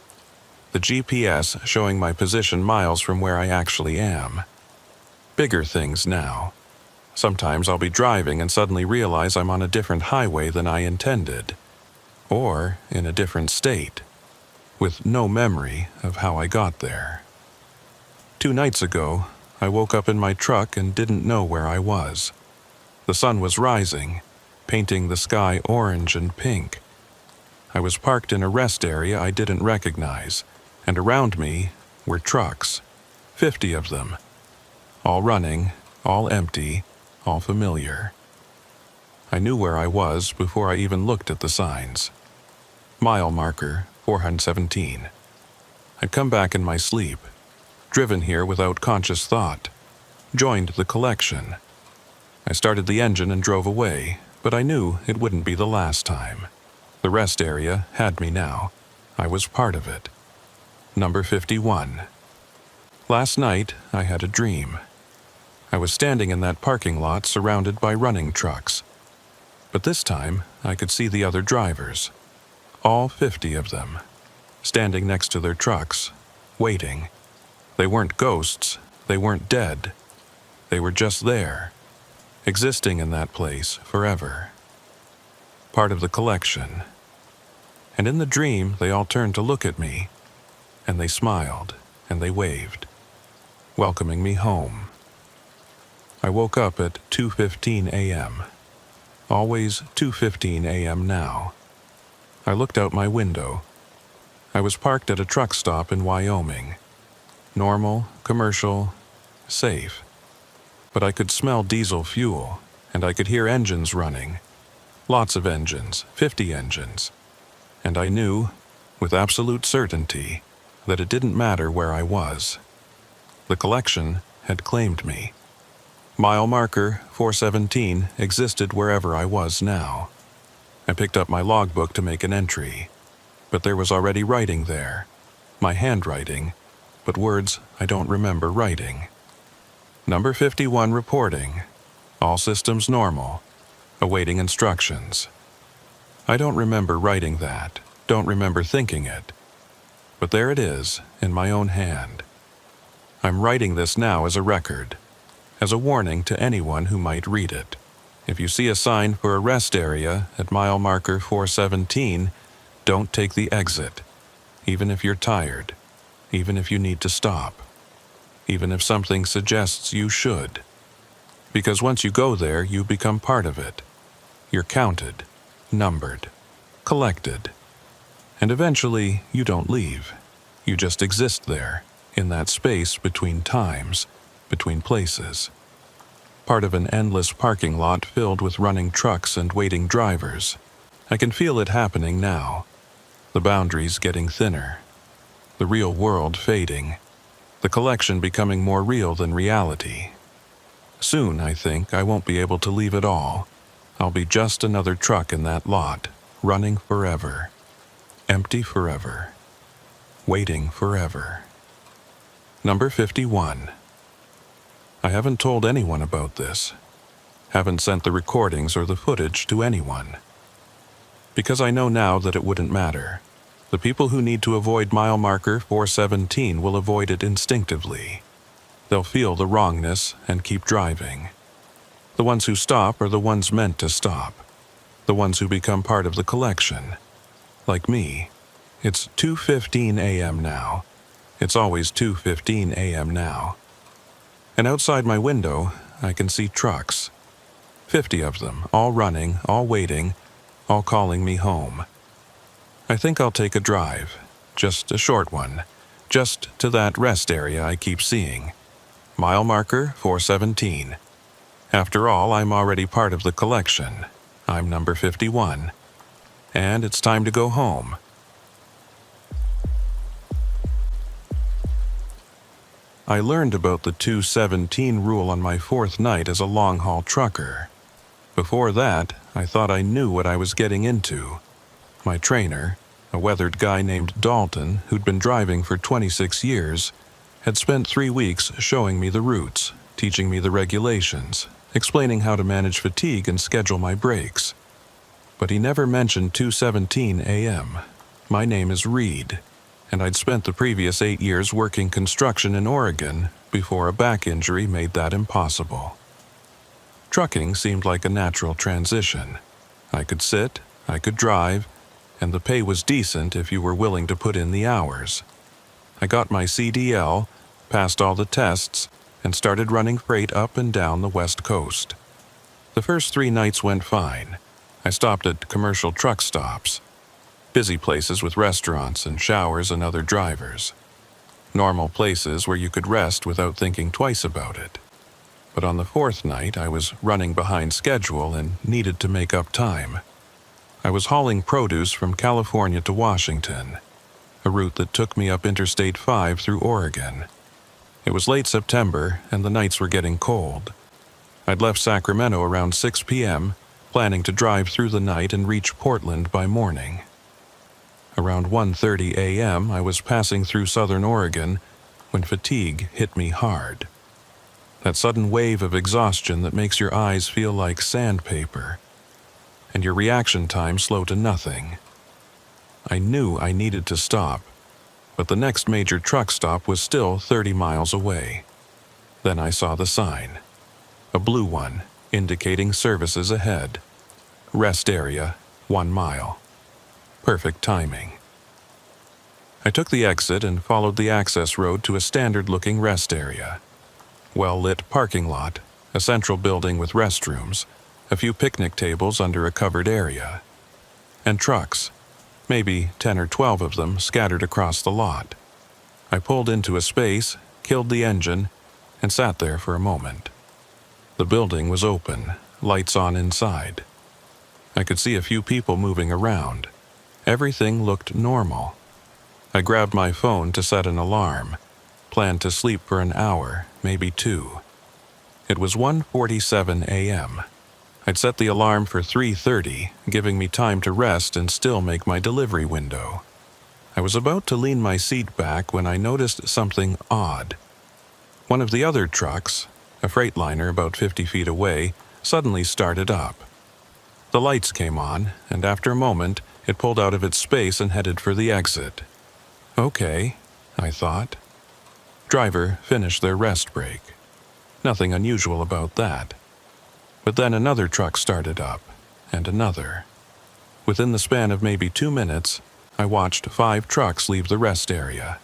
The GPS showing my position miles from where I actually am. Bigger things now. Sometimes I'll be driving and suddenly realize I'm on a different highway than I intended, or in a different state, with no memory of how I got there. 2 nights ago, I woke up in my truck and didn't know where I was. The sun was rising, painting the sky orange and pink. I was parked in a rest area I didn't recognize, and around me were trucks, 50 of them, all running, all empty, all familiar. I knew where I was before I even looked at the signs. Mile marker 417. I'd come back in my sleep, driven here without conscious thought, joined the collection. I started the engine and drove away, but I knew it wouldn't be the last time. The rest area had me now. I was part of it. Number 51. Last night, I had a dream. I was standing in that parking lot surrounded by running trucks. But this time, I could see the other drivers. All 50 of them. Standing next to their trucks, waiting. They weren't ghosts. They weren't dead. They were just there, existing in that place forever. Part of the collection. And in the dream, they all turned to look at me, and they smiled, and they waved, welcoming me home. I woke up at 2:15 a.m. Always 2:15 a.m. now. I looked out my window. I was parked at a truck stop in Wyoming. Normal, commercial, safe. But I could smell diesel fuel, and I could hear engines running. Lots of engines, 50 engines. And I knew, with absolute certainty, that it didn't matter where I was. The collection had claimed me. Mile marker 417 existed wherever I was now. I picked up my logbook to make an entry, but there was already writing there. My handwriting, but words I don't remember writing. Number 51 reporting. All systems normal. Awaiting instructions. I don't remember writing that, don't remember thinking it. But there it is, in my own hand. I'm writing this now as a record, as a warning to anyone who might read it. If you see a sign for a rest area at mile marker 417, don't take the exit, even if you're tired, even if you need to stop, even if something suggests you should. Because once you go there, you become part of it. You're counted, numbered, collected. And eventually, you don't leave. You just exist there, in that space between times, between places. Part of an endless parking lot filled with running trucks and waiting drivers. I can feel it happening now. The boundaries getting thinner. The real world fading. The collection becoming more real than reality. Soon, I think, I won't be able to leave at all. I'll be just another truck in that lot, running forever. Empty forever. Waiting forever. Number 51. I haven't told anyone about this. Haven't sent the recordings or the footage to anyone. Because I know now that it wouldn't matter. The people who need to avoid mile marker 417 will avoid it instinctively. They'll feel the wrongness and keep driving. The ones who stop are the ones meant to stop. The ones who become part of the collection. Like me. It's 2:15 a.m. now. It's always 2:15 a.m. now. And outside my window, I can see trucks. 50 of them, all running, all waiting, all calling me home. I think I'll take a drive, just a short one, just to that rest area I keep seeing. Mile marker 417. After all, I'm already part of the collection. I'm number 51. And it's time to go home. I learned about the 217 rule on my 4th night as a long-haul trucker. Before that, I thought I knew what I was getting into. My trainer, a weathered guy named Dalton who'd been driving for 26 years, had spent 3 weeks showing me the routes, teaching me the regulations, explaining how to manage fatigue and schedule my breaks. But he never mentioned 2:17 a.m. My name is Reed, and I'd spent the previous 8 years working construction in Oregon before a back injury made that impossible. Trucking seemed like a natural transition. I could sit, I could drive, and the pay was decent if you were willing to put in the hours. I got my CDL, passed all the tests, and started running freight up and down the West Coast. The first 3 nights went fine. I stopped at commercial truck stops, busy places with restaurants and showers and other drivers. Normal places where you could rest without thinking twice about it. But on the 4th night, I was running behind schedule and needed to make up time. I was hauling produce from California to Washington, a route that took me up Interstate 5 through Oregon. It was late September, and the nights were getting cold. I'd left Sacramento around 6 p.m., planning to drive through the night and reach Portland by morning. Around 1:30 a.m., I was passing through southern Oregon when fatigue hit me hard. That sudden wave of exhaustion that makes your eyes feel like sandpaper, and your reaction time slow to nothing. I knew I needed to stop, but the next major truck stop was still 30 miles away. Then I saw the sign, a blue one, indicating services ahead. Rest area, 1 mile. Perfect timing. I took the exit and followed the access road to a standard-looking rest area. Well-lit parking lot, a central building with restrooms, a few picnic tables under a covered area, and trucks, maybe 10 or 12 of them scattered across the lot. I pulled into a space, killed the engine, and sat there for a moment. The building was open, lights on inside. I could see a few people moving around. Everything looked normal. I grabbed my phone to set an alarm, planned to sleep for an hour, maybe 2. It was 1:47 a.m. I'd set the alarm for 3:30, giving me time to rest and still make my delivery window. I was about to lean my seat back when I noticed something odd. One of the other trucks, a Freightliner about 50 feet away, suddenly started up. The lights came on, and after a moment, it pulled out of its space and headed for the exit. Okay, I thought. Driver finished their rest break. Nothing unusual about that. But then another truck started up, and another. Within the span of maybe 2 minutes, I watched 5 trucks leave the rest area.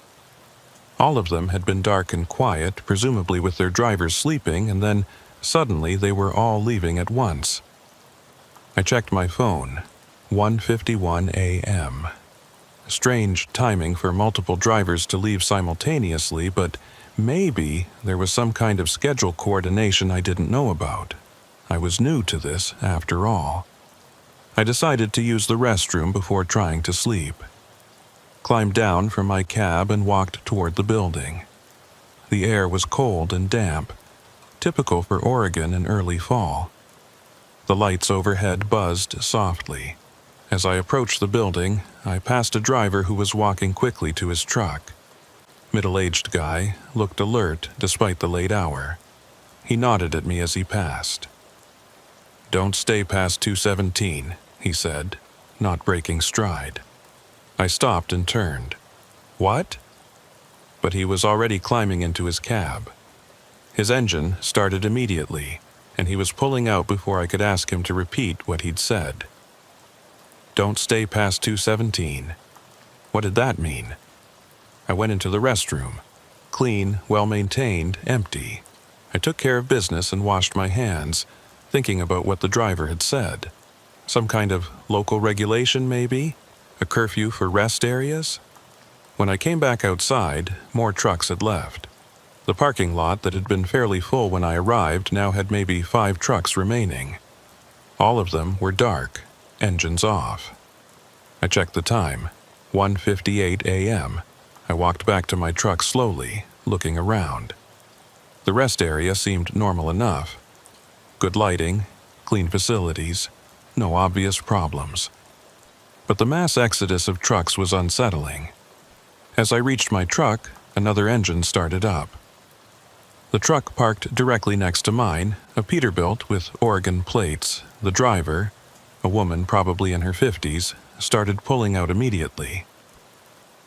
All of them had been dark and quiet, presumably with their drivers sleeping, and then, suddenly, they were all leaving at once. I checked my phone. 1:51 a.m. Strange timing for multiple drivers to leave simultaneously, but maybe there was some kind of schedule coordination I didn't know about. I was new to this, after all. I decided to use the restroom before trying to sleep. Climbed down from my cab and walked toward the building. The air was cold and damp, typical for Oregon in early fall. The lights overhead buzzed softly. As I approached the building, I passed a driver who was walking quickly to his truck. Middle-aged guy, looked alert despite the late hour. He nodded at me as he passed. "Don't stay past 217, he said, not breaking stride. I stopped and turned. What? But he was already climbing into his cab. His engine started immediately, and he was pulling out before I could ask him to repeat what he'd said. Don't stay past 217. What did that mean? I went into the restroom. Clean, well-maintained, empty. I took care of business and washed my hands, thinking about what the driver had said. Some kind of local regulation, maybe? A curfew for rest areas? When I came back outside, more trucks had left. The parking lot that had been fairly full when I arrived now had maybe 5 trucks remaining. All of them were dark, engines off. I checked the time, 1:58 a.m. I walked back to my truck slowly, looking around. The rest area seemed normal enough. Good lighting, clean facilities, no obvious problems. But the mass exodus of trucks was unsettling. As I reached my truck, another engine started up. The truck parked directly next to mine, a Peterbilt with Oregon plates. The driver, a woman probably in her 50s, started pulling out immediately.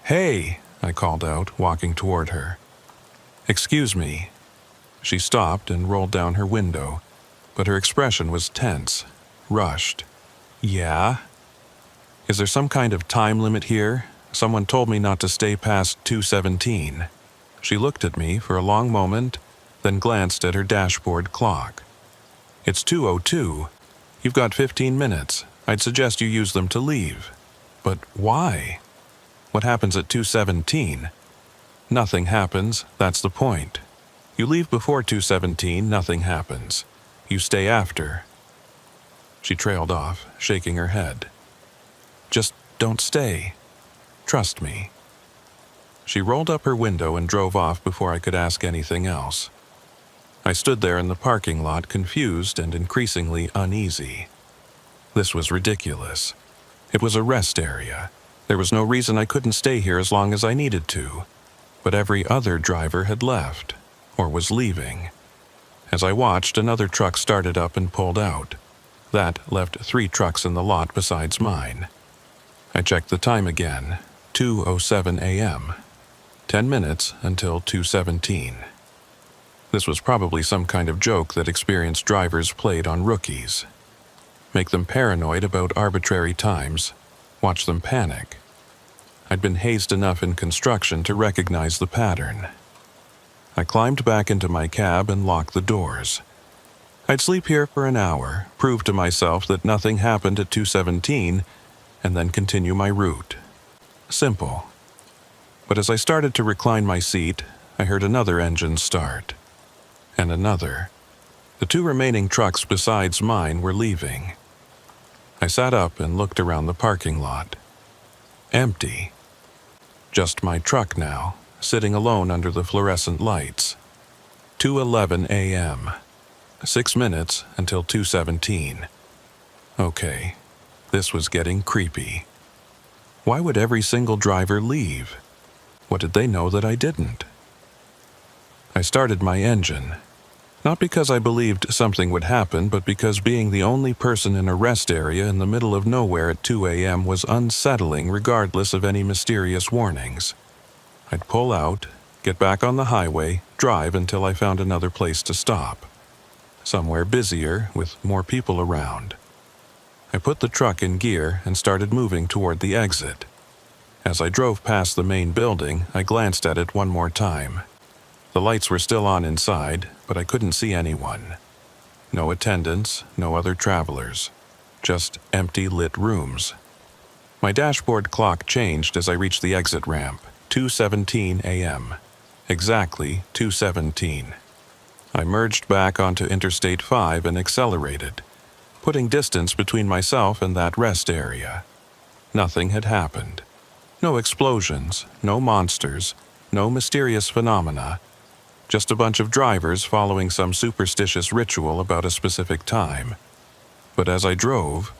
"Hey!" I called out, walking toward her. "Excuse me." She stopped and rolled down her window, but her expression was tense, rushed. Yeah? Is there some kind of time limit here? Someone told me not to stay past 2:17. She looked at me for a long moment, then glanced at her dashboard clock. It's 2:02. You've got 15 minutes. I'd suggest you use them to leave. But why? What happens at 2:17? Nothing happens, that's the point. You leave before 2:17, nothing happens. You stay after. She trailed off, shaking her head. Just don't stay. Trust me. She rolled up her window and drove off before I could ask anything else. I stood there in the parking lot, confused and increasingly uneasy. This was ridiculous. It was a rest area. There was no reason I couldn't stay here as long as I needed to. But every other driver had left, or was leaving. As I watched, another truck started up and pulled out. That left 3 trucks in the lot besides mine. I checked the time again, 2:07 a.m. 10 minutes until 2:17. This was probably some kind of joke that experienced drivers played on rookies. Make them paranoid about arbitrary times, watch them panic. I'd been hazed enough in construction to recognize the pattern. I climbed back into my cab and locked the doors. I'd sleep here for an hour, prove to myself that nothing happened at 2:17, and then continue my route. Simple. But as I started to recline my seat, I heard another engine start. And another. The 2 remaining trucks besides mine were leaving. I sat up and looked around the parking lot. Empty. Just my truck now, sitting alone under the fluorescent lights. 2:11 a.m. 6 minutes until 2:17. Okay, this was getting creepy. Why would every single driver leave? What did they know that I didn't? I started my engine. Not because I believed something would happen, but because being the only person in a rest area in the middle of nowhere at 2 a.m. was unsettling regardless of any mysterious warnings. I'd pull out, get back on the highway, drive until I found another place to stop. Somewhere busier, with more people around. I put the truck in gear and started moving toward the exit. As I drove past the main building, I glanced at it one more time. The lights were still on inside, but I couldn't see anyone. No attendants, no other travelers. Just empty lit rooms. My dashboard clock changed as I reached the exit ramp, 2:17 a.m. Exactly 2:17. I merged back onto Interstate 5 and accelerated, putting distance between myself and that rest area. Nothing had happened. No explosions, no monsters, no mysterious phenomena. Just a bunch of drivers following some superstitious ritual about a specific time. But as I drove,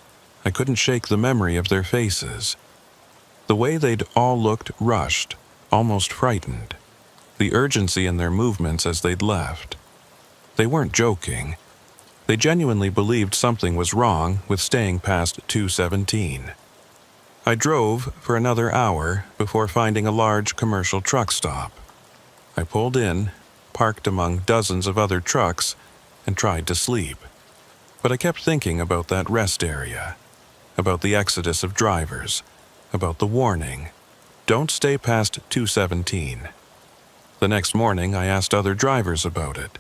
I couldn't shake the memory of their faces. The way they'd all looked rushed, almost frightened. The urgency in their movements as they'd left. They weren't joking. They genuinely believed something was wrong with staying past 2:17. I drove for another hour before finding a large commercial truck stop. I pulled in, parked among dozens of other trucks, and tried to sleep. But I kept thinking about that rest area, about the exodus of drivers, about the warning, don't stay past 2:17. The next morning I asked other drivers about it.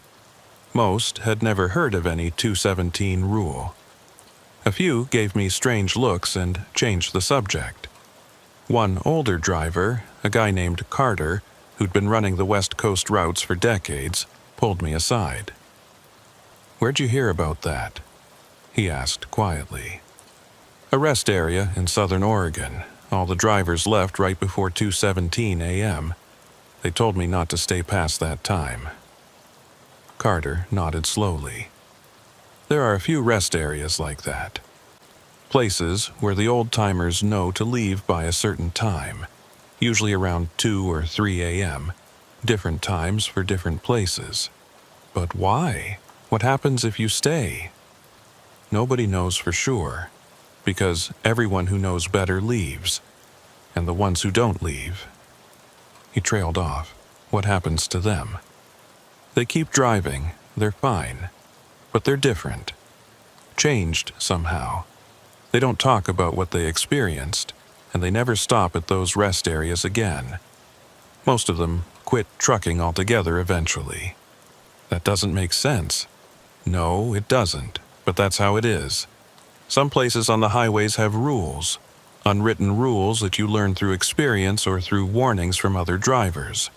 Most had never heard of any 2:17 rule. A few gave me strange looks and changed the subject. One older driver, a guy named Carter, who'd been running the West Coast routes for decades, pulled me aside. "Where'd you hear about that?" he asked quietly. "A rest area in southern Oregon. All the drivers left right before 2:17 a.m. They told me not to stay past that time." Carter nodded slowly. There are a few rest areas like that. Places where the old-timers know to leave by a certain time. Usually around 2 or 3 a.m., different times for different places. But why? What happens if you stay? Nobody knows for sure, because everyone who knows better leaves, and the ones who don't leave. He trailed off. What happens to them? They keep driving. They're fine. But they're different. Changed somehow. They don't talk about what they experienced, and they never stop at those rest areas again. Most of them quit trucking altogether eventually. That doesn't make sense. No, it doesn't, but that's how it is. Some places on the highways have rules, unwritten rules that you learn through experience or through warnings from other drivers,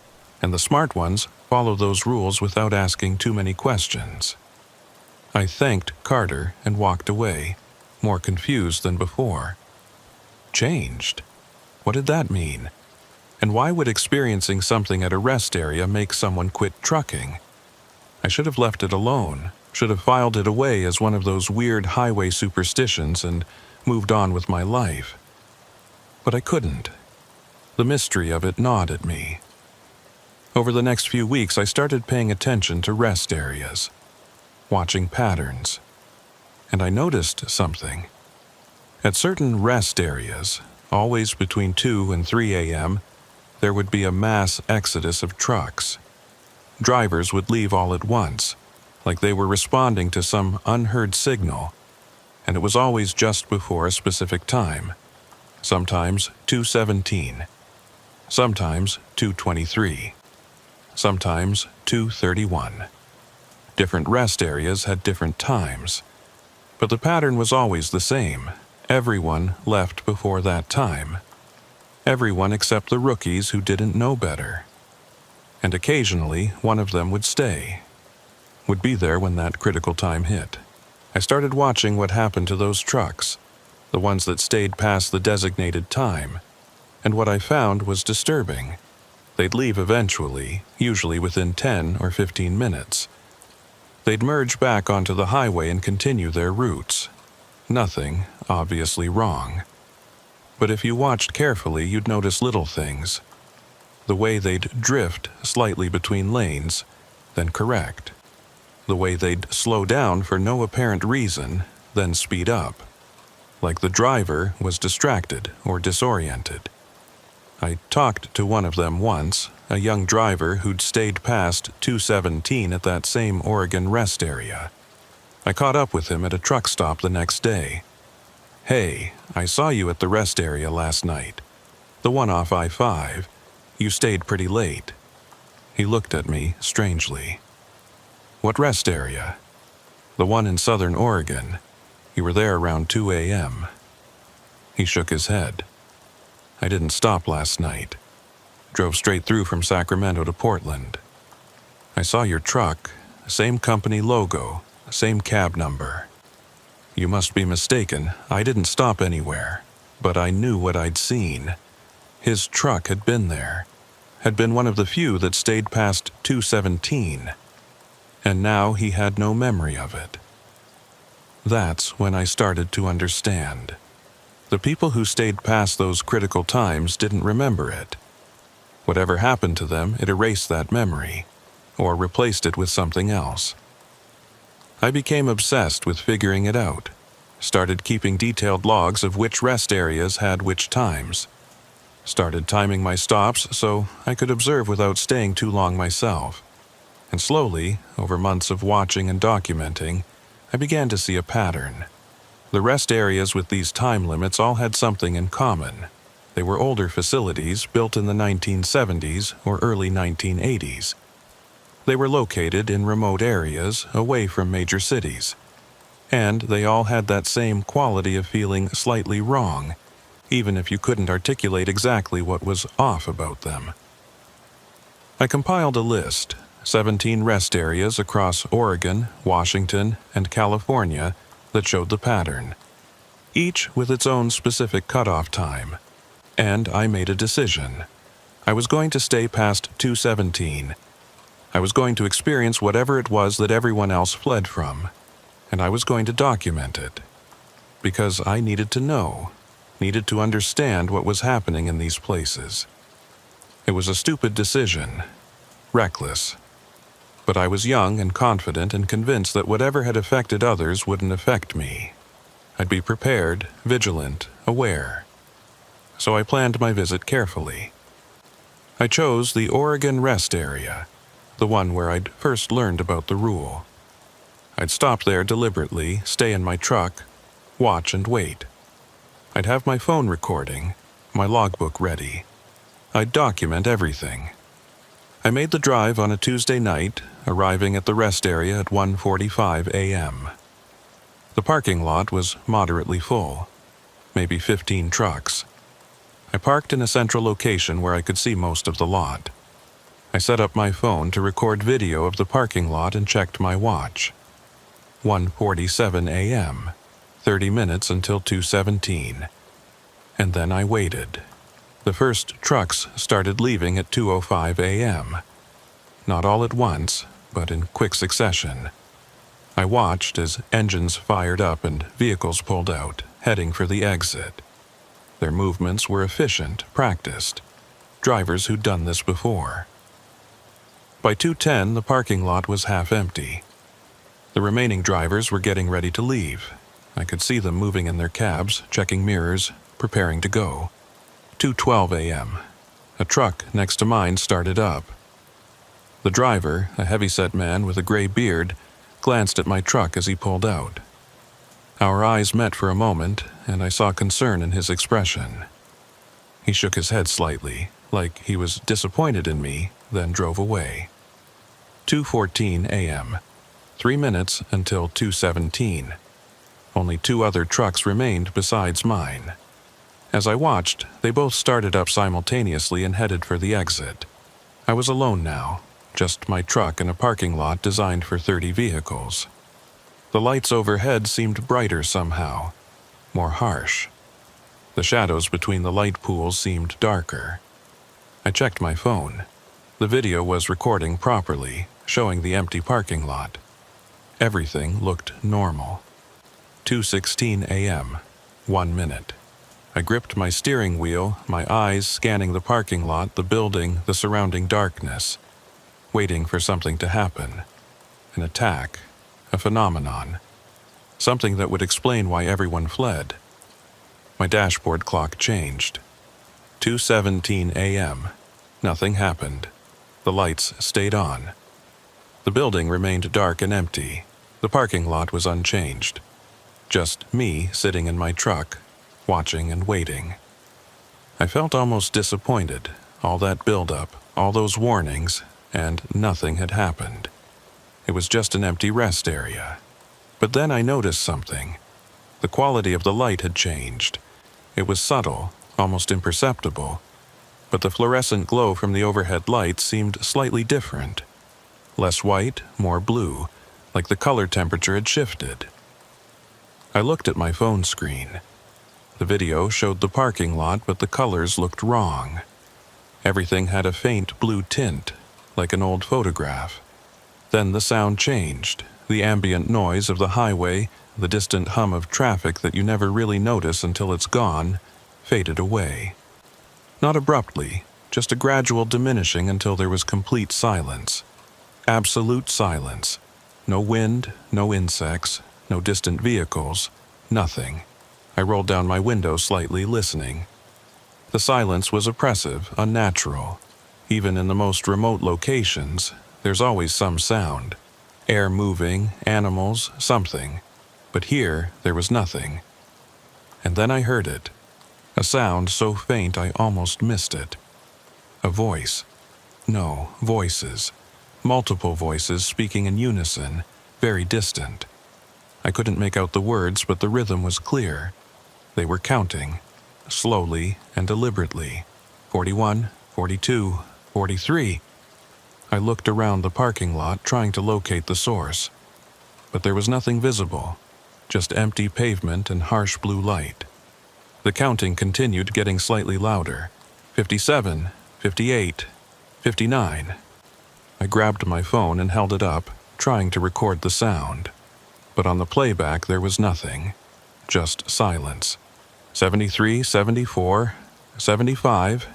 and the smart ones follow those rules without asking too many questions. I thanked Carter and walked away, more confused than before. Changed? What did that mean? And why would experiencing something at a rest area make someone quit trucking? I should have left it alone, should have filed it away as one of those weird highway superstitions and moved on with my life. But I couldn't. The mystery of it gnawed at me. Over the next few weeks, I started paying attention to rest areas, watching patterns. And I noticed something. At certain rest areas, always between 2 and 3 a.m., there would be a mass exodus of trucks. Drivers would leave all at once, like they were responding to some unheard signal, and it was always just before a specific time. Sometimes 2:17, sometimes 2:23, sometimes 2:31. Different rest areas had different times, but the pattern was always the same. Everyone left before that time. Everyone except the rookies who didn't know better. And occasionally, one of them would stay, would be there when that critical time hit. I started watching what happened to those trucks, the ones that stayed past the designated time, and what I found was disturbing. They'd leave eventually, usually within 10 or 15 minutes. They'd merge back onto the highway and continue their routes. Nothing obviously wrong. But if you watched carefully, you'd notice little things. The way they'd drift slightly between lanes, then correct. The way they'd slow down for no apparent reason, then speed up. Like the driver was distracted or disoriented. I talked to one of them once, a young driver who'd stayed past 2:17 at that same Oregon rest area. I caught up with him at a truck stop the next day. "Hey, I saw you at the rest area last night. The one off I-5. You stayed pretty late." He looked at me strangely. "What rest area?" "The one in southern Oregon. You were there around 2 a.m. He shook his head. "I didn't stop last night. Drove straight through from Sacramento to Portland. I saw your truck, same company logo, same cab number. You must be mistaken. I didn't stop anywhere, but I knew what I'd seen. His truck had been there, had been one of the few that stayed past 2:17, and now he had no memory of it." That's when I started to understand. The people who stayed past those critical times didn't remember it. Whatever happened to them, it erased that memory, or replaced it with something else. I became obsessed with figuring it out, started keeping detailed logs of which rest areas had which times, started timing my stops so I could observe without staying too long myself. And slowly, over months of watching and documenting, I began to see a pattern. The rest areas with these time limits all had something in common. They were older facilities built in the 1970s or early 1980s. They were located in remote areas away from major cities. And they all had that same quality of feeling slightly wrong, even if you couldn't articulate exactly what was off about them. I compiled a list, 17 rest areas across Oregon, Washington, and California that showed the pattern, each with its own specific cutoff time. And I made a decision. I was going to stay past 2:17. I was going to experience whatever it was that everyone else fled from, and I was going to document it. Because I needed to know, needed to understand what was happening in these places. It was a stupid decision, reckless. But I was young and confident and convinced that whatever had affected others wouldn't affect me. I'd be prepared, vigilant, aware. So I planned my visit carefully. I chose the Oregon rest area, the one where I'd first learned about the rule. I'd stop there deliberately, stay in my truck, watch and wait. I'd have my phone recording, my logbook ready. I'd document everything. I made the drive on a Tuesday night, arriving at the rest area at 1:45 a.m. The parking lot was moderately full, maybe 15 trucks. I parked in a central location where I could see most of the lot. I set up my phone to record video of the parking lot and checked my watch. 1:47 a.m., 30 minutes until 2:17. And then I waited. The first trucks started leaving at 2:05 a.m. Not all at once, but in quick succession. I watched as engines fired up and vehicles pulled out, heading for the exit. Their movements were efficient, practiced. Drivers who'd done this before. By 2:10, the parking lot was half empty. The remaining drivers were getting ready to leave. I could see them moving in their cabs, checking mirrors, preparing to go. 2:12 a.m. A truck next to mine started up. The driver, a heavyset man with a gray beard, glanced at my truck as he pulled out. Our eyes met for a moment, and I saw concern in his expression. He shook his head slightly, like he was disappointed in me, then drove away. 2:14 a.m. 3 minutes until 2:17. Only 2 other trucks remained besides mine. As I watched, they both started up simultaneously and headed for the exit. I was alone now, just my truck in a parking lot designed for 30 vehicles. The lights overhead seemed brighter somehow, more harsh. The shadows between the light pools seemed darker. I checked my phone. The video was recording properly, showing the empty parking lot. Everything looked normal. 2:16 a.m., 1 minute. I gripped my steering wheel, my eyes scanning the parking lot, the building, the surrounding darkness, waiting for something to happen. An attack, a phenomenon, something that would explain why everyone fled. My dashboard clock changed. 2:17 a.m. Nothing happened. The lights stayed on. The building remained dark and empty. The parking lot was unchanged. Just me sitting in my truck, watching and waiting. I felt almost disappointed, all that build-up, all those warnings, and nothing had happened. It was just an empty rest area. But then I noticed something. The quality of the light had changed. It was subtle, almost imperceptible, but the fluorescent glow from the overhead lights seemed slightly different. Less white, more blue, like the color temperature had shifted. I looked at my phone screen. The video showed the parking lot, but the colors looked wrong. Everything had a faint blue tint, like an old photograph. Then the sound changed. The ambient noise of the highway, the distant hum of traffic that you never really notice until it's gone, faded away. Not abruptly, just a gradual diminishing until there was complete silence. Absolute silence. No wind, no insects, no distant vehicles, nothing. I rolled down my window slightly, listening. The silence was oppressive, unnatural. Even in the most remote locations, there's always some sound. Air moving, animals, something. But here, there was nothing. And then I heard it. A sound so faint I almost missed it. A voice. No, voices. Multiple voices speaking in unison, very distant. I couldn't make out the words, but the rhythm was clear. They were counting, slowly and deliberately. 41, 42, 43. I looked around the parking lot, trying to locate the source. But there was nothing visible, just empty pavement and harsh blue light. The counting continued, getting slightly louder. 57, 58, 59. I grabbed my phone and held it up, trying to record the sound. But on the playback there was nothing, just silence. 73, 74, 75.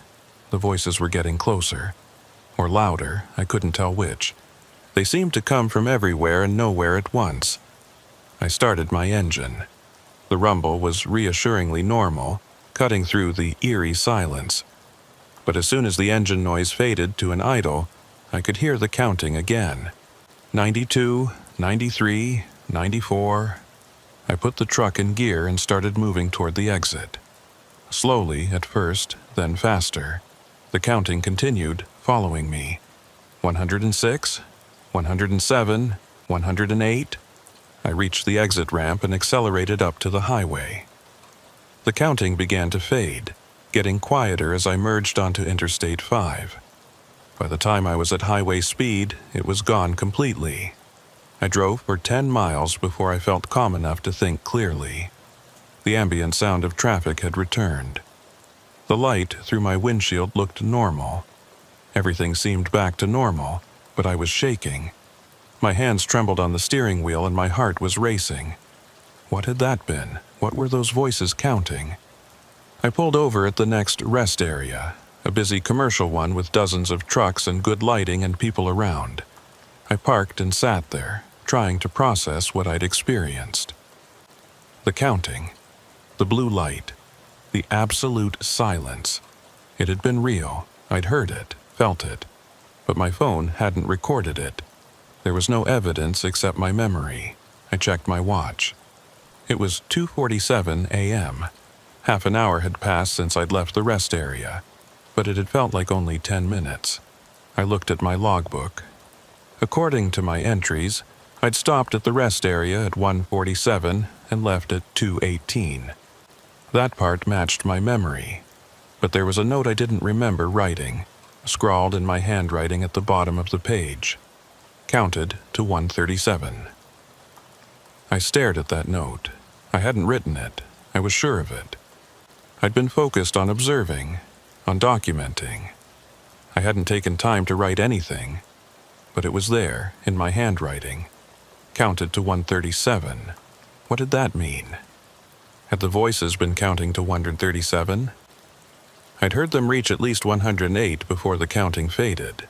The voices were getting closer. Or louder, I couldn't tell which. They seemed to come from everywhere and nowhere at once. I started my engine. The rumble was reassuringly normal, cutting through the eerie silence. But as soon as the engine noise faded to an idle, I could hear the counting again. 92, 93, 94. I put the truck in gear and started moving toward the exit. Slowly at first, then faster. The counting continued, following me. 106, 107, 108. I reached the exit ramp and accelerated up to the highway. The counting began to fade, getting quieter as I merged onto Interstate 5. By the time I was at highway speed, it was gone completely. I drove for 10 miles before I felt calm enough to think clearly. The ambient sound of traffic had returned. The light through my windshield looked normal. Everything seemed back to normal, but I was shaking. My hands trembled on the steering wheel and my heart was racing. What had that been? What were those voices counting? I pulled over at the next rest area, a busy commercial one with dozens of trucks and good lighting and people around. I parked and sat there, trying to process what I'd experienced. The counting, the blue light, the absolute silence. It had been real. I'd heard it, felt it, but my phone hadn't recorded it. There was no evidence except my memory. I checked my watch. It was 2:47 a.m. Half an hour had passed since I'd left the rest area, but it had felt like only 10 minutes. I looked at my logbook. According to my entries, I'd stopped at the rest area at 1:47 and left at 2:18. That part matched my memory, but there was a note I didn't remember writing, scrawled in my handwriting at the bottom of the page. Counted to 137. I stared at that note. I hadn't written it. I was sure of it. I'd been focused on observing, on documenting. I hadn't taken time to write anything, but it was there, in my handwriting. Counted to 137. What did that mean? Had the voices been counting to 137? I'd heard them reach at least 108 before the counting faded,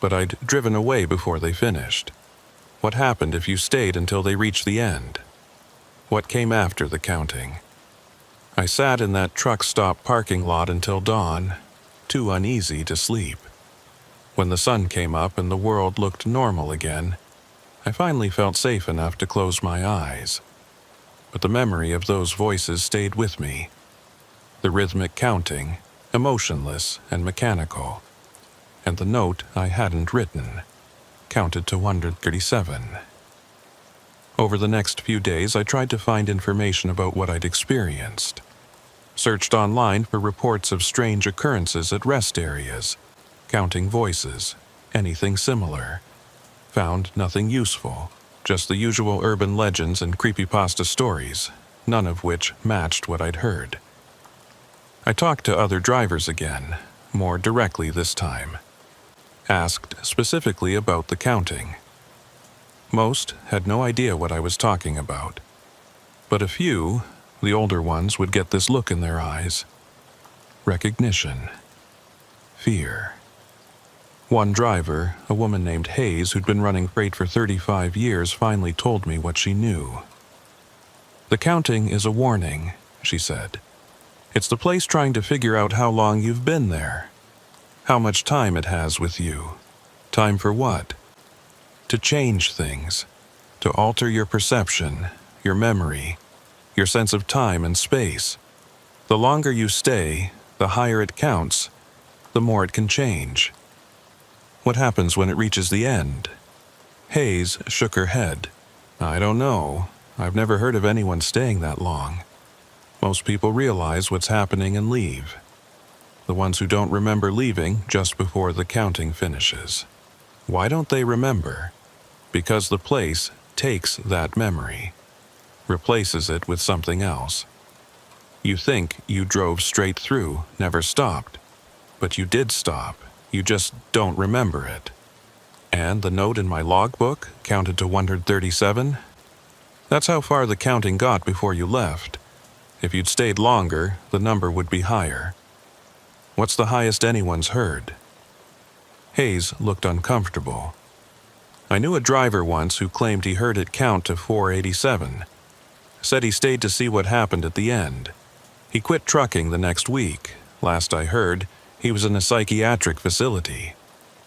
but I'd driven away before they finished. What happened if you stayed until they reached the end? What came after the counting? I sat in that truck stop parking lot until dawn, too uneasy to sleep. When the sun came up and the world looked normal again, I finally felt safe enough to close my eyes. But the memory of those voices stayed with me. The rhythmic counting, emotionless and mechanical. And the note I hadn't written, counted to 137. Over the next few days, I tried to find information about what I'd experienced. Searched online for reports of strange occurrences at rest areas, counting voices, anything similar. Found nothing useful, just the usual urban legends and creepypasta stories, none of which matched what I'd heard. I talked to other drivers again, more directly this time. Asked specifically about the counting. Most had no idea what I was talking about, but a few, the older ones, would get this look in their eyes. Recognition. Fear. One driver, a woman named Hayes who'd been running freight for 35 years, finally told me what she knew. The counting is a warning, she said. It's the place trying to figure out how long you've been there. How much time it has with you. Time for what? To change things. To alter your perception, your memory, your sense of time and space. The longer you stay, the higher it counts, the more it can change. What happens when it reaches the end? Hayes shook her head. I don't know. I've never heard of anyone staying that long. Most people realize what's happening and leave. The ones who don't remember leaving just before the counting finishes. Why don't they remember? Because the place takes that memory, replaces it with something else. You think you drove straight through, never stopped, but you did stop. You just don't remember it. And the note in my logbook counted to 137? That's how far the counting got before you left. If you'd stayed longer, the number would be higher. What's the highest anyone's heard? Hayes looked uncomfortable. I knew a driver once who claimed he heard it count to 487. Said he stayed to see what happened at the end. He quit trucking the next week. Last I heard, he was in a psychiatric facility.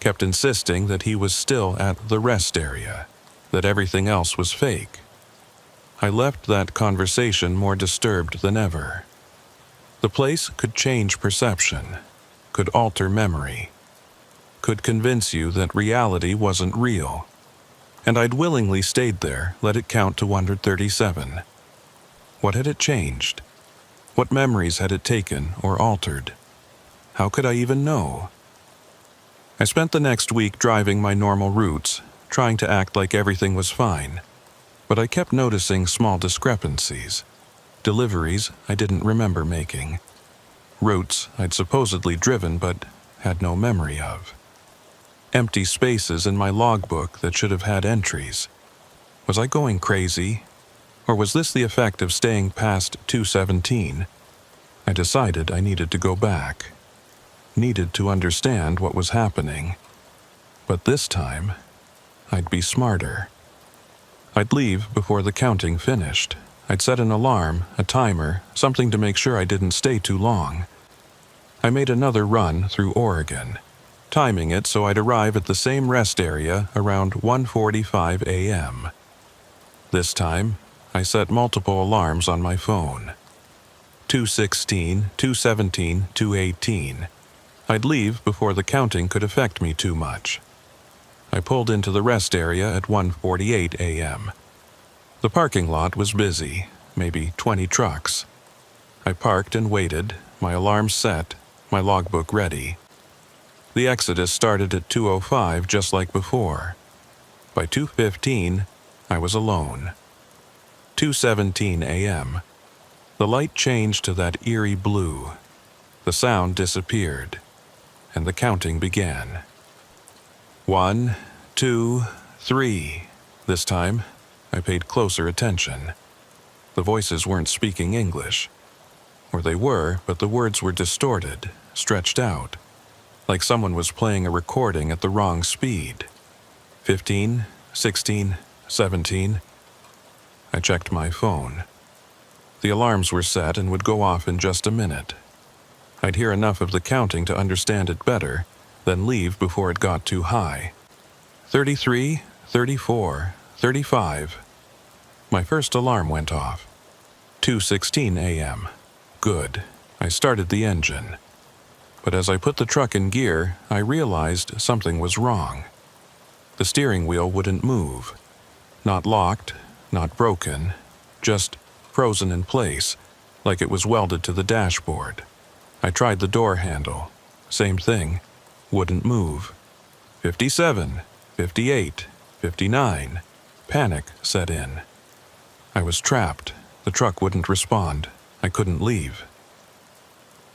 Kept insisting that he was still at the rest area, that everything else was fake. I left that conversation more disturbed than ever. The place could change perception, could alter memory, could convince you that reality wasn't real. And I'd willingly stayed there, let it count to 137. What had it changed? What memories had it taken or altered? How could I even know? I spent the next week driving my normal routes, trying to act like everything was fine. But I kept noticing small discrepancies. Deliveries I didn't remember making. Routes I'd supposedly driven but had no memory of. Empty spaces in my logbook that should have had entries. Was I going crazy? Or was this the effect of staying past 217? I decided I needed to go back. Needed to understand what was happening. But this time, I'd be smarter. I'd leave before the counting finished. I'd set an alarm, a timer, something to make sure I didn't stay too long. I made another run through Oregon, timing it so I'd arrive at the same rest area around 1:45 a.m. This time, I set multiple alarms on my phone. 2:16, 2:17, 2:18. I'd leave before the counting could affect me too much. I pulled into the rest area at 1:48 a.m. The parking lot was busy, maybe 20 trucks. I parked and waited, my alarm set, my logbook ready. The exodus started at 2:05 just like before. By 2:15, I was alone. 2:17 a.m. The light changed to that eerie blue. The sound disappeared, and the counting began. 1, 2, 3. This time, I paid closer attention. The voices weren't speaking English. Or they were, but the words were distorted, stretched out, like someone was playing a recording at the wrong speed. 15, 16, 17. I checked my phone. The alarms were set and would go off in just a minute. I'd hear enough of the counting to understand it better, then leave before it got too high. 33, 34, 35. My first alarm went off. 2:16 a.m. Good. I started the engine. But as I put the truck in gear, I realized something was wrong. The steering wheel wouldn't move. Not locked, not broken, just frozen in place, like it was welded to the dashboard. I tried the door handle. Same thing. Wouldn't move. 57, 58, 59. Panic set in. I was trapped. The truck wouldn't respond. I couldn't leave.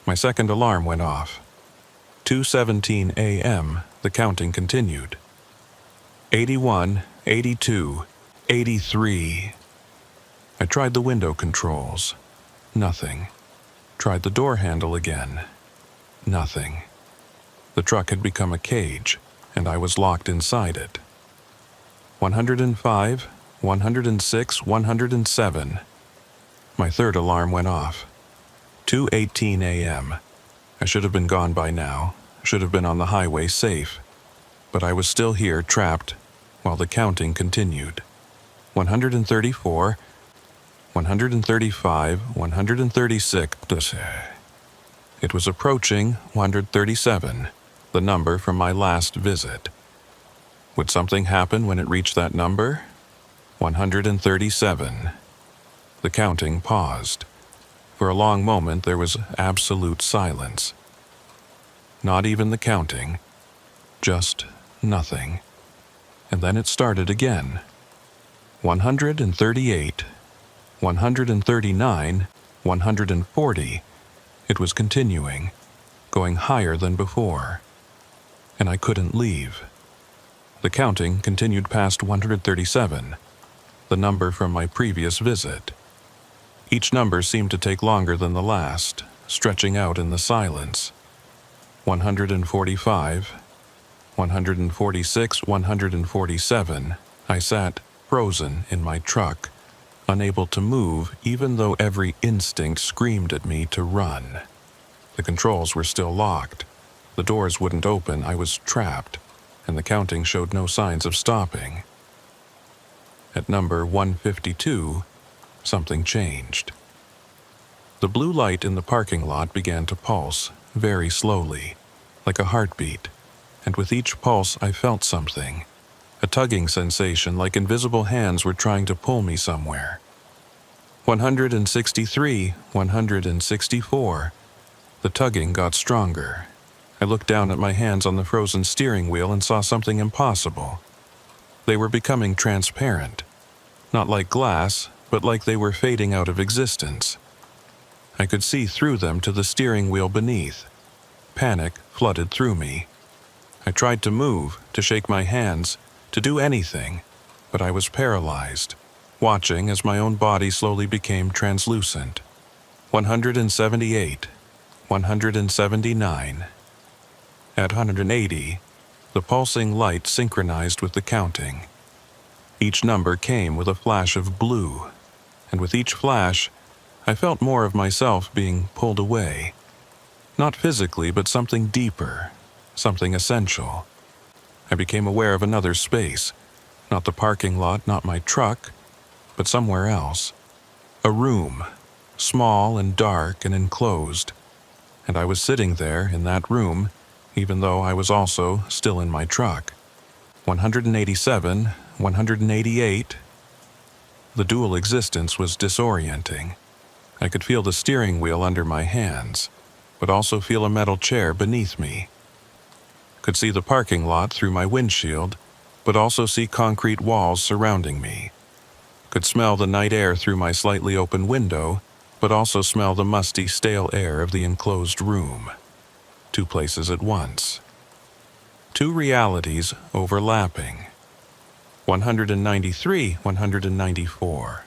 My second alarm went off. 2:17 a.m. The counting continued. 81, 82, 83. I tried the window controls. Nothing. Tried the door handle again. Nothing. The truck had become a cage, and I was locked inside it. 105, 106, 107. My third alarm went off. 2:18 a.m. I should have been gone by now, should have been on the highway safe. But I was still here trapped while the counting continued. 134, 135, 136. It was approaching 137, the number from my last visit. Would something happen when it reached that number? 137. The counting paused. For a long moment there was absolute silence. Not even the counting. Just nothing. And then it started again. 138, 139, 140. It was continuing, going higher than before. And I couldn't leave. The counting continued past 137, the number from my previous visit. Each number seemed to take longer than the last, stretching out in the silence. 145, 146, 147. I sat frozen in my truck, unable to move even though every instinct screamed at me to run. The controls were still locked. The doors wouldn't open. I was trapped, and the counting showed no signs of stopping. At number 152, something changed. The blue light in the parking lot began to pulse, very slowly, like a heartbeat, and with each pulse I felt something, a tugging sensation like invisible hands were trying to pull me somewhere. 163, 164. The tugging got stronger. I looked down at my hands on the frozen steering wheel and saw something impossible. They were becoming transparent, not like glass, but like they were fading out of existence. I could see through them to the steering wheel beneath. Panic flooded through me. I tried to move, to shake my hands, to do anything, but I was paralyzed, watching as my own body slowly became translucent. 178, 179. At 180, the pulsing light synchronized with the counting. Each number came with a flash of blue, and with each flash, I felt more of myself being pulled away. Not physically, but something deeper, something essential. I became aware of another space, not the parking lot, not my truck, but somewhere else. A room, small and dark and enclosed, and I was sitting there in that room, even though I was also still in my truck. 187, 188. The dual existence was disorienting. I could feel the steering wheel under my hands, but also feel a metal chair beneath me. Could see the parking lot through my windshield, but also see concrete walls surrounding me. Could smell the night air through my slightly open window, but also smell the musty, stale air of the enclosed room. Two places at once. Two realities overlapping. 193, 194.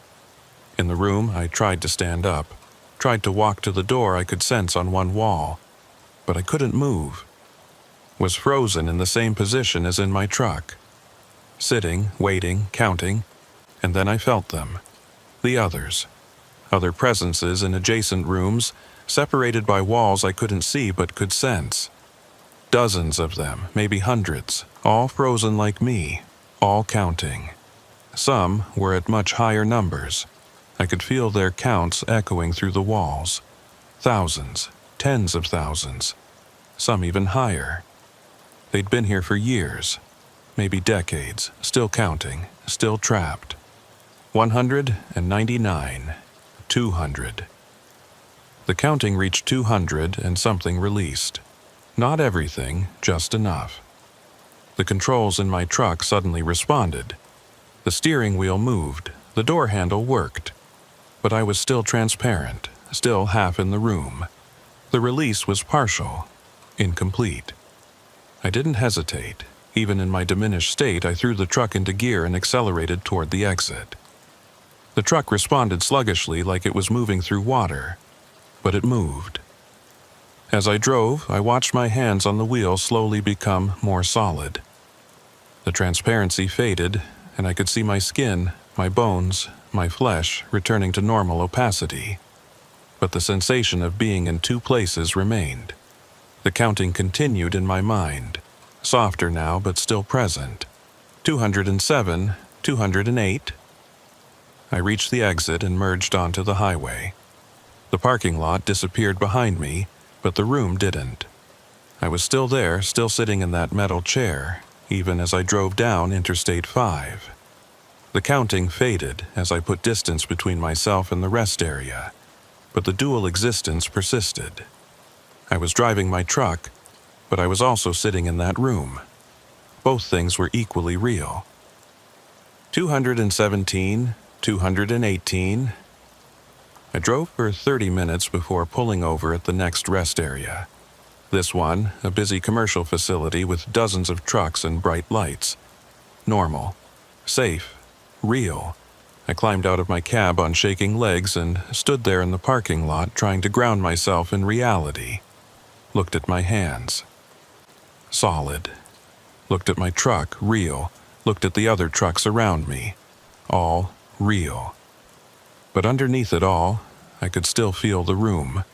In the room, I tried to stand up, tried to walk to the door I could sense on one wall, but I couldn't move. Was frozen in the same position as in my truck. Sitting, waiting, counting, and then I felt them. The others. Other presences in adjacent rooms, separated by walls I couldn't see but could sense. Dozens of them, maybe hundreds, all frozen like me, all counting. Some were at much higher numbers. I could feel their counts echoing through the walls. Thousands, tens of thousands, some even higher. They'd been here for years, maybe decades, still counting, still trapped. 199, 200. The counting reached 200 and something released. Not everything, just enough. The controls in my truck suddenly responded. The steering wheel moved, the door handle worked. But I was still transparent, still half in the room. The release was partial, incomplete. I didn't hesitate. Even in my diminished state, I threw the truck into gear and accelerated toward the exit. The truck responded sluggishly like it was moving through water, but it moved. As I drove, I watched my hands on the wheel slowly become more solid. The transparency faded, and I could see my skin, my bones, my flesh returning to normal opacity. But the sensation of being in two places remained. The counting continued in my mind, softer now but still present. 207, 208. I reached the exit and merged onto the highway. The parking lot disappeared behind me, but the room didn't. I was still there, still sitting in that metal chair, even as I drove down Interstate 5. The counting faded as I put distance between myself and the rest area, but the dual existence persisted. I was driving my truck, but I was also sitting in that room. Both things were equally real. 217, 218. I drove for 30 minutes before pulling over at the next rest area. This one, a busy commercial facility with dozens of trucks and bright lights. Normal, safe, real. I climbed out of my cab on shaking legs and stood there in the parking lot trying to ground myself in reality. Looked at my hands. Solid. Looked at my truck, real. Looked at the other trucks around me. All real. But underneath it all, I could still feel the room.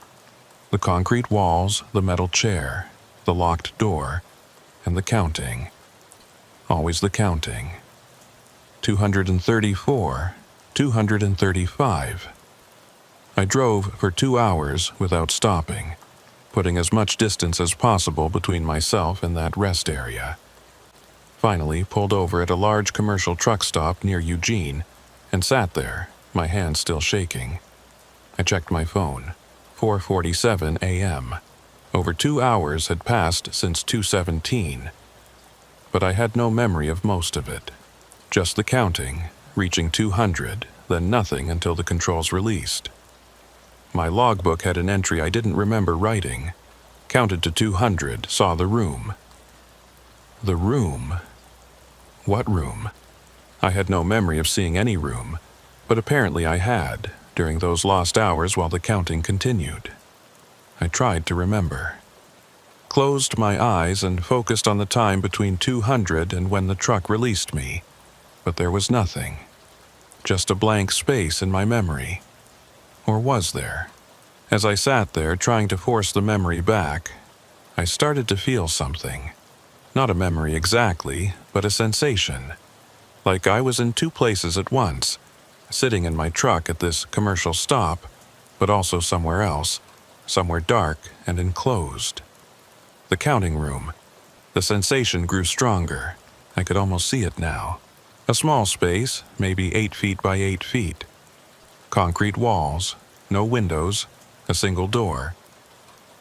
The concrete walls, the metal chair, the locked door, and the counting. Always the counting. 234, 235. I drove for 2 hours without stopping, putting as much distance as possible between myself and that rest area. Finally pulled over at a large commercial truck stop near Eugene and sat there, my hands still shaking. I checked my phone. 4:47 a.m. Over 2 hours had passed since 2:17. But I had no memory of most of it. Just the counting, reaching 200, then nothing until the controls released. My logbook had an entry I didn't remember writing. Counted to 200, saw the room. The room? What room? I had no memory of seeing any room, but apparently I had, during those lost hours while the counting continued. I tried to remember. Closed my eyes and focused on the time between 200 and when the truck released me, but there was nothing. Just a blank space in my memory. Or was there? As I sat there trying to force the memory back, I started to feel something. Not a memory exactly, but a sensation. Like I was in two places at once, sitting in my truck at this commercial stop, but also somewhere else, somewhere dark and enclosed. The counting room. The sensation grew stronger. I could almost see it now. A small space, maybe 8 feet by 8 feet. Concrete walls, no windows, a single door.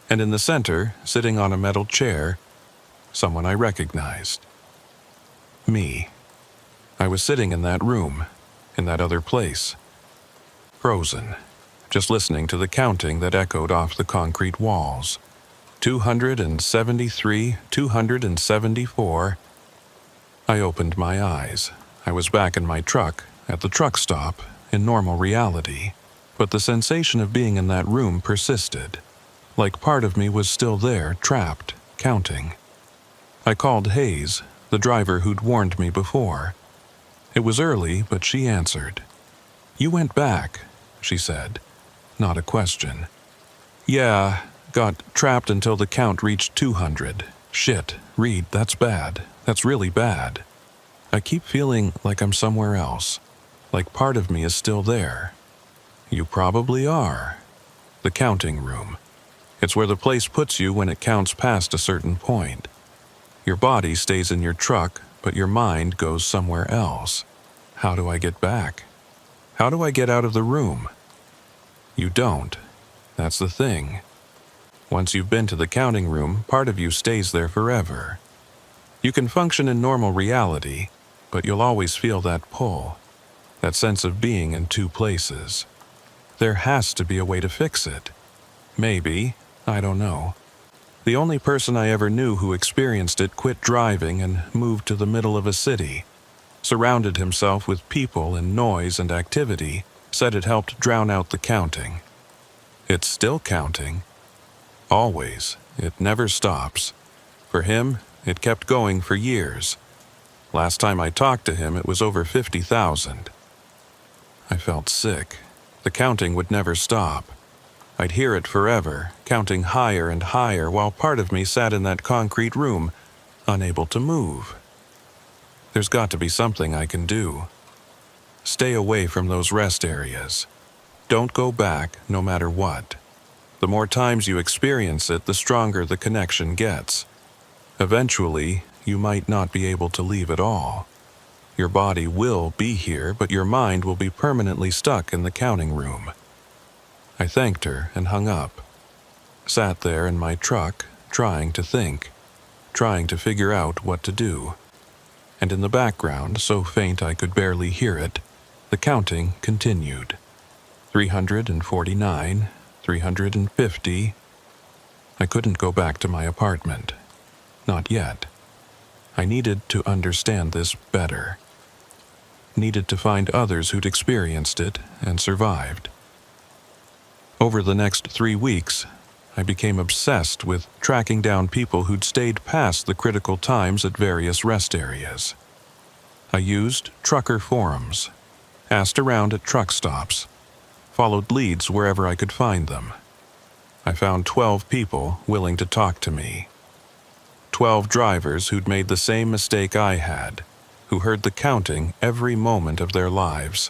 And in the center, sitting on a metal chair, someone I recognized. Me. I was sitting in that room, in that other place. Frozen, just listening to the counting that echoed off the concrete walls. 273, 274. I opened my eyes. I was back in my truck, at the truck stop, in normal reality. But the sensation of being in that room persisted. Like part of me was still there, trapped, counting. I called Hayes, the driver who'd warned me before. It was early, but she answered. "You went back," she said. Not a question. "Yeah, got trapped until the count reached 200. Shit, Reed, that's bad. That's really bad. I keep feeling like I'm somewhere else. Like part of me is still there." "You probably are." The counting room. It's where the place puts you when it counts past a certain point. Your body stays in your truck, but your mind goes somewhere else. How do I get back? How do I get out of the room? You don't. That's the thing. Once you've been to the counting room, part of you stays there forever. You can function in normal reality, but you'll always feel that pull, that sense of being in two places. There has to be a way to fix it. Maybe, I don't know. The only person I ever knew who experienced it quit driving and moved to the middle of a city, surrounded himself with people and noise and activity, said it helped drown out the counting. It's still counting. Always. It never stops. For him, it kept going for years. Last time I talked to him, it was over 50,000. I felt sick. The counting would never stop. I'd hear it forever, counting higher and higher while part of me sat in that concrete room, unable to move. There's got to be something I can do. Stay away from those rest areas. Don't go back, no matter what. The more times you experience it, the stronger the connection gets. Eventually, you might not be able to leave at all. Your body will be here, but your mind will be permanently stuck in the counting room. I thanked her and hung up. Sat there in my truck, trying to think, trying to figure out what to do. And in the background, so faint I could barely hear it, the counting continued. 349, 350. I couldn't go back to my apartment. Not yet. I needed to understand this better. Needed to find others who'd experienced it and survived. Over the next 3 weeks, I became obsessed with tracking down people who'd stayed past the critical times at various rest areas. I used trucker forums, asked around at truck stops, followed leads wherever I could find them. I found 12 people willing to talk to me. 12 drivers who'd made the same mistake I had, who heard the counting every moment of their lives.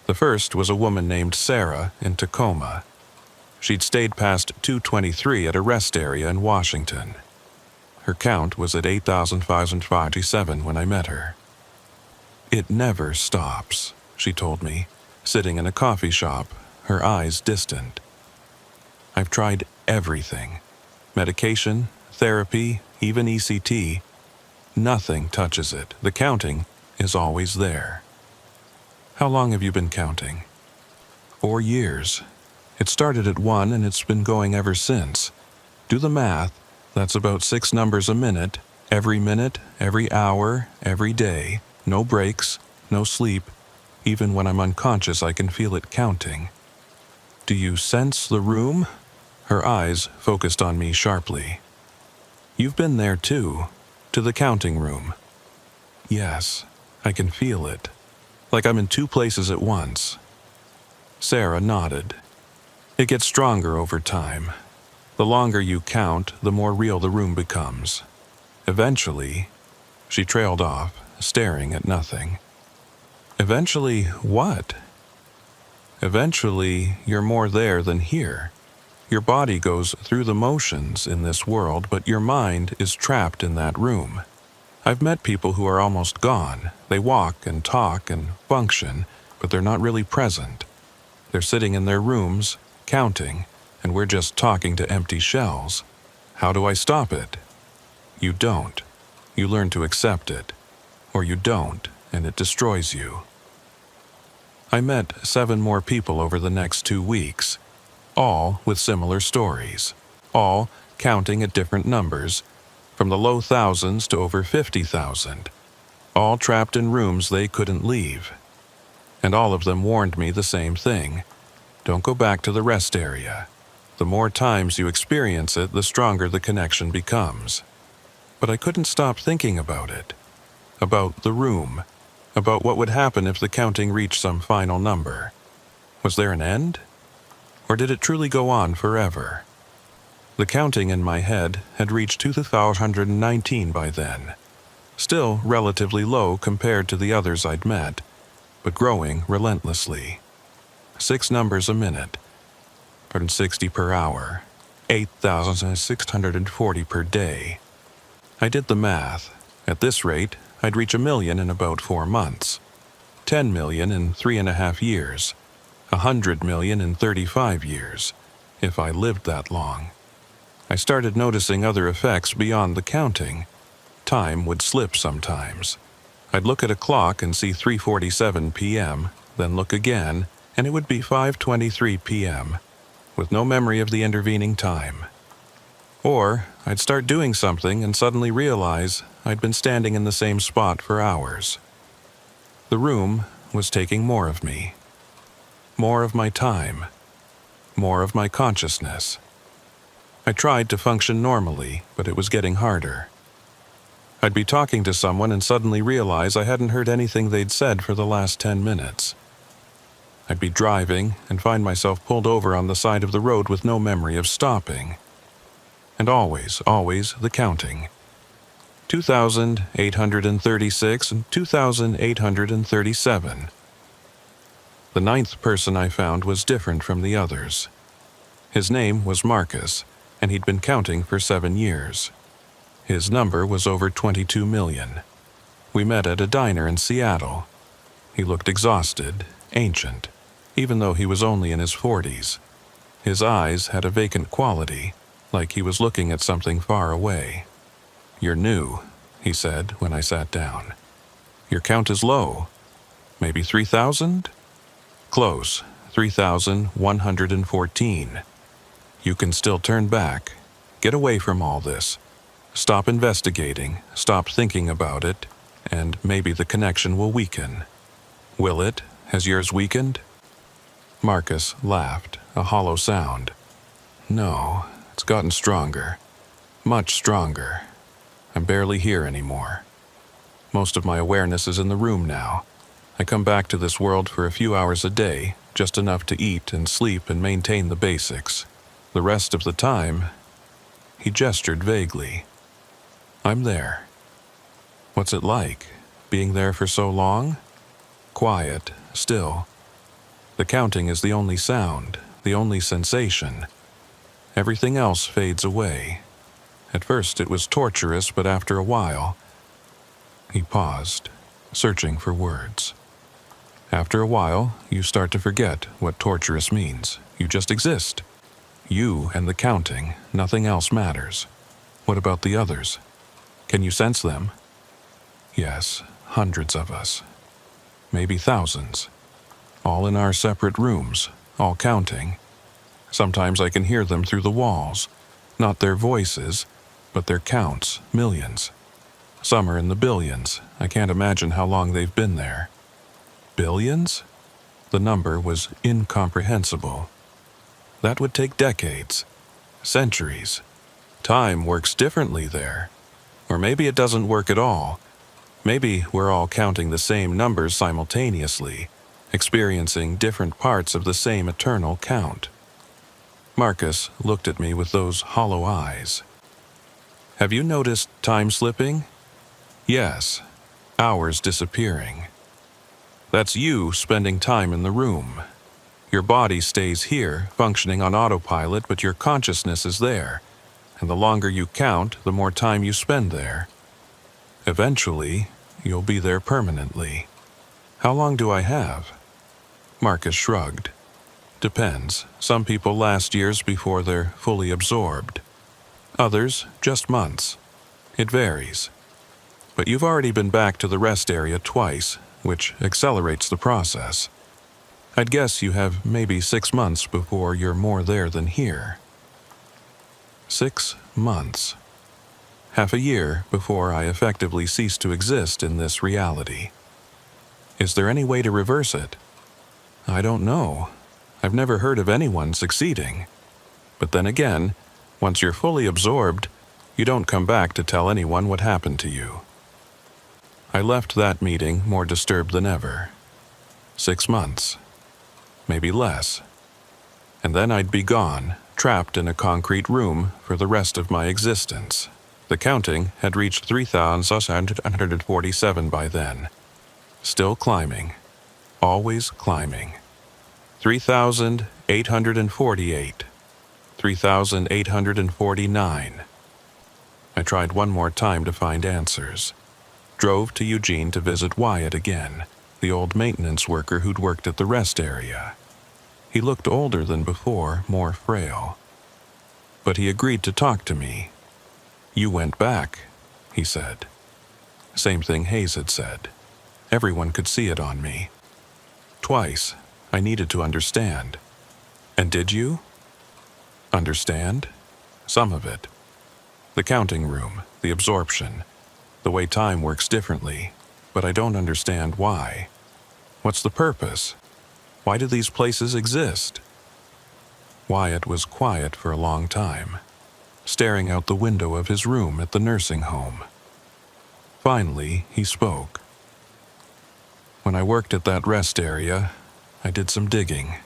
The first was a woman named Sarah in Tacoma. She'd stayed past 2:23 at a rest area in Washington. Her count was at 8,557 when I met her. "It never stops," she told me, sitting in a coffee shop, her eyes distant. "I've tried everything. Medication, therapy, even ECT. Nothing touches it. The counting is always there." "How long have you been counting?" 4 years. It started at 1 and it's been going ever since. Do the math. That's about 6 numbers a minute, every hour, every day. No breaks, no sleep. Even when I'm unconscious, I can feel it counting. "Do you sense the room?" Her eyes focused on me sharply. "You've been there too, to the counting room." "Yes, I can feel it. Like I'm in 2 places at once." Sarah nodded. "It gets stronger over time. The longer you count, the more real the room becomes. Eventually," she trailed off, staring at nothing. "Eventually what?" "Eventually, you're more there than here. Your body goes through the motions in this world, but your mind is trapped in that room. I've met people who are almost gone. They walk and talk and function, but they're not really present. They're sitting in their rooms, counting, and we're just talking to empty shells. How do I stop it?" "You don't. You learn to accept it. Or you don't, and it destroys you." I met 7 more people over the next 2 weeks, all with similar stories, all counting at different numbers, from the low thousands to over 50,000, all trapped in rooms they couldn't leave. And all of them warned me the same thing: don't go back to the rest area. The more times you experience it, the stronger the connection becomes. But I couldn't stop thinking about it, about the room, about what would happen if the counting reached some final number. Was there an end? Or did it truly go on forever? The counting in my head had reached 2,119 by then, still relatively low compared to the others I'd met, but growing relentlessly. 6 numbers a minute, 160 per hour, 8,640 per day. I did the math. At this rate, I'd reach 1 million in about 4 months, 10 million in 3.5 years, 100 million in 35 years, if I lived that long. I started noticing other effects beyond the counting. Time would slip sometimes. I'd look at a clock and see 3:47 p.m., then look again, and it would be 5:23 p.m., with no memory of the intervening time. Or I'd start doing something and suddenly realize I'd been standing in the same spot for hours. The room was taking more of me, more of my time, more of my consciousness. I tried to function normally, but it was getting harder. I'd be talking to someone and suddenly realize I hadn't heard anything they'd said for the last 10 minutes. I'd be driving and find myself pulled over on the side of the road with no memory of stopping. And always the counting. 2,836 and 2,837. The 9th person I found was different from the others. His name was Marcus, and he'd been counting for 7 years. His number was over 22 million. We met at a diner in Seattle. He looked exhausted, ancient, even though he was only in his 40s. His eyes had a vacant quality, like he was looking at something far away. "You're new," he said when I sat down. "Your count is low. Maybe 3,000? Close, 3,114. You can still turn back. Get away from all this. Stop investigating, stop thinking about it, and maybe the connection will weaken." "Will it? Has yours weakened?" Marcus laughed, a hollow sound. "No, it's gotten stronger. Much stronger. I'm barely here anymore. Most of my awareness is in the room now. I come back to this world for a few hours a day, just enough to eat and sleep and maintain the basics. The rest of the time," he gestured vaguely, "I'm there." "What's it like, being there for so long?" "Quiet, still. The counting is the only sound, the only sensation. Everything else fades away. At first it was torturous, but after a while... He paused, searching for words. After a while, you start to forget what torturous means. You just exist. You and the counting, nothing else matters. What about the others? Can you sense them? Yes, hundreds of us. Maybe thousands. All in our separate rooms, all counting. Sometimes I can hear them through the walls. Not their voices, but their counts, millions. Some are in the billions. I can't imagine how long they've been there. Billions? The number was incomprehensible. That would take decades, centuries. Time works differently there. Or maybe it doesn't work at all. Maybe we're all counting the same numbers simultaneously, experiencing different parts of the same eternal count. Marcus looked at me with those hollow eyes. Have you noticed time slipping? Yes, hours disappearing. That's you spending time in the room. Your body stays here, functioning on autopilot, but your consciousness is there, and the longer you count, the more time you spend there. Eventually, you'll be there permanently. How long do I have? Marcus shrugged. Depends. Some people last years before they're fully absorbed. Others, just months. It varies. But you've already been back to the rest area twice, which accelerates the process. I'd guess you have maybe 6 months before you're more there than here. 6 months. Half a year before I effectively cease to exist in this reality. Is there any way to reverse it? I don't know. I've never heard of anyone succeeding. But then again, once you're fully absorbed, you don't come back to tell anyone what happened to you. I left that meeting more disturbed than ever. 6 months. Maybe less. And then I'd be gone, trapped in a concrete room for the rest of my existence. The counting had reached 3,647 by then. Still climbing. Always climbing. 3,848. 3,849. I tried one more time to find answers. Drove to Eugene to visit Wyatt again, the old maintenance worker who'd worked at the rest area. He looked older than before, more frail. But he agreed to talk to me. You went back, he said. Same thing Hayes had said. Everyone could see it on me. Twice, I needed to understand. And did you? Understand? Some of it. The counting room, the absorption, the way time works differently, but I don't understand why. What's the purpose? Why do these places exist? Wyatt was quiet for a long time, staring out the window of his room at the nursing home. Finally, he spoke. When I worked at that rest area, I did some digging.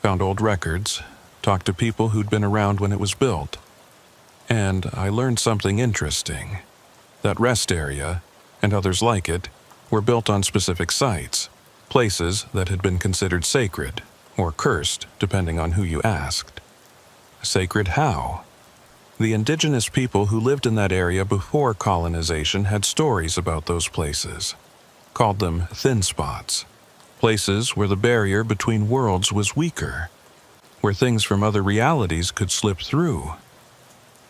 Found old records, talked to people who'd been around when it was built. And I learned something interesting. That rest area, and others like it, were built on specific sites, places that had been considered sacred, or cursed, depending on who you asked. Sacred how? The indigenous people who lived in that area before colonization had stories about those places. Called them thin spots. Places where the barrier between worlds was weaker. Where things from other realities could slip through.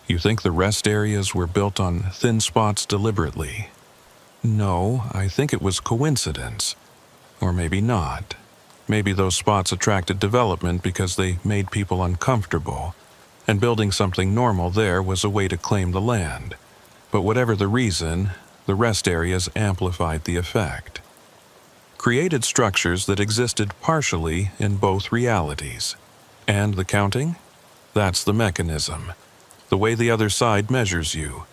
You think the rest areas were built on thin spots deliberately? No, I think it was coincidence. Or maybe not. Maybe those spots attracted development because they made people uncomfortable, and building something normal there was a way to claim the land. But whatever the reason, the rest areas amplified the effect. Created structures that existed partially in both realities. And the counting? That's the mechanism. The way the other side measures you,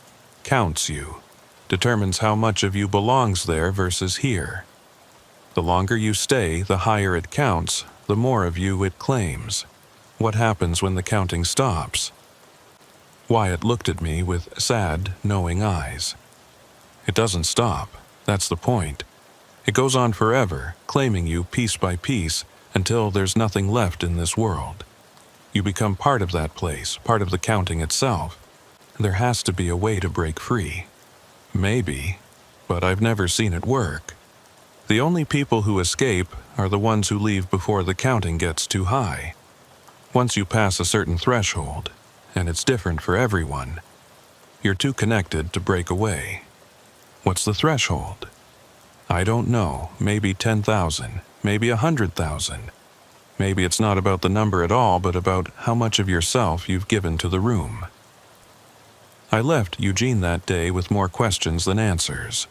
counts you, determines how much of you belongs there versus here. The longer you stay, the higher it counts, the more of you it claims. What happens when the counting stops? Wyatt looked at me with sad, knowing eyes. It doesn't stop. That's the point. It goes on forever, claiming you piece by piece, until there's nothing left in this world. You become part of that place, part of the counting itself. There has to be a way to break free. Maybe, but I've never seen it work. The only people who escape are the ones who leave before the counting gets too high. Once you pass a certain threshold, and it's different for everyone, you're too connected to break away. What's the threshold? I don't know, maybe 10,000, maybe 100,000. Maybe it's not about the number at all, but about how much of yourself you've given to the room. I left Eugene that day with more questions than answers.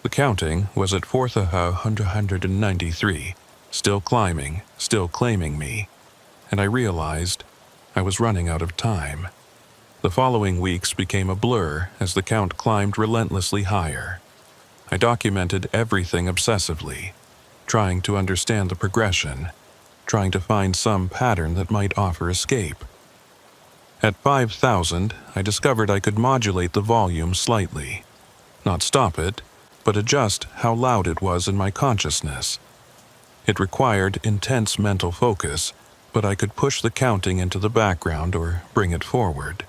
The counting was at 493, still climbing, still claiming me, and I realized I was running out of time. The following weeks became a blur as the count climbed relentlessly higher. I documented everything obsessively, trying to understand the progression, trying to find some pattern that might offer escape. At 5,000, I discovered I could modulate the volume slightly. Not stop it, but adjust how loud it was in my consciousness. It required intense mental focus, but I could push the counting into the background or bring it forward.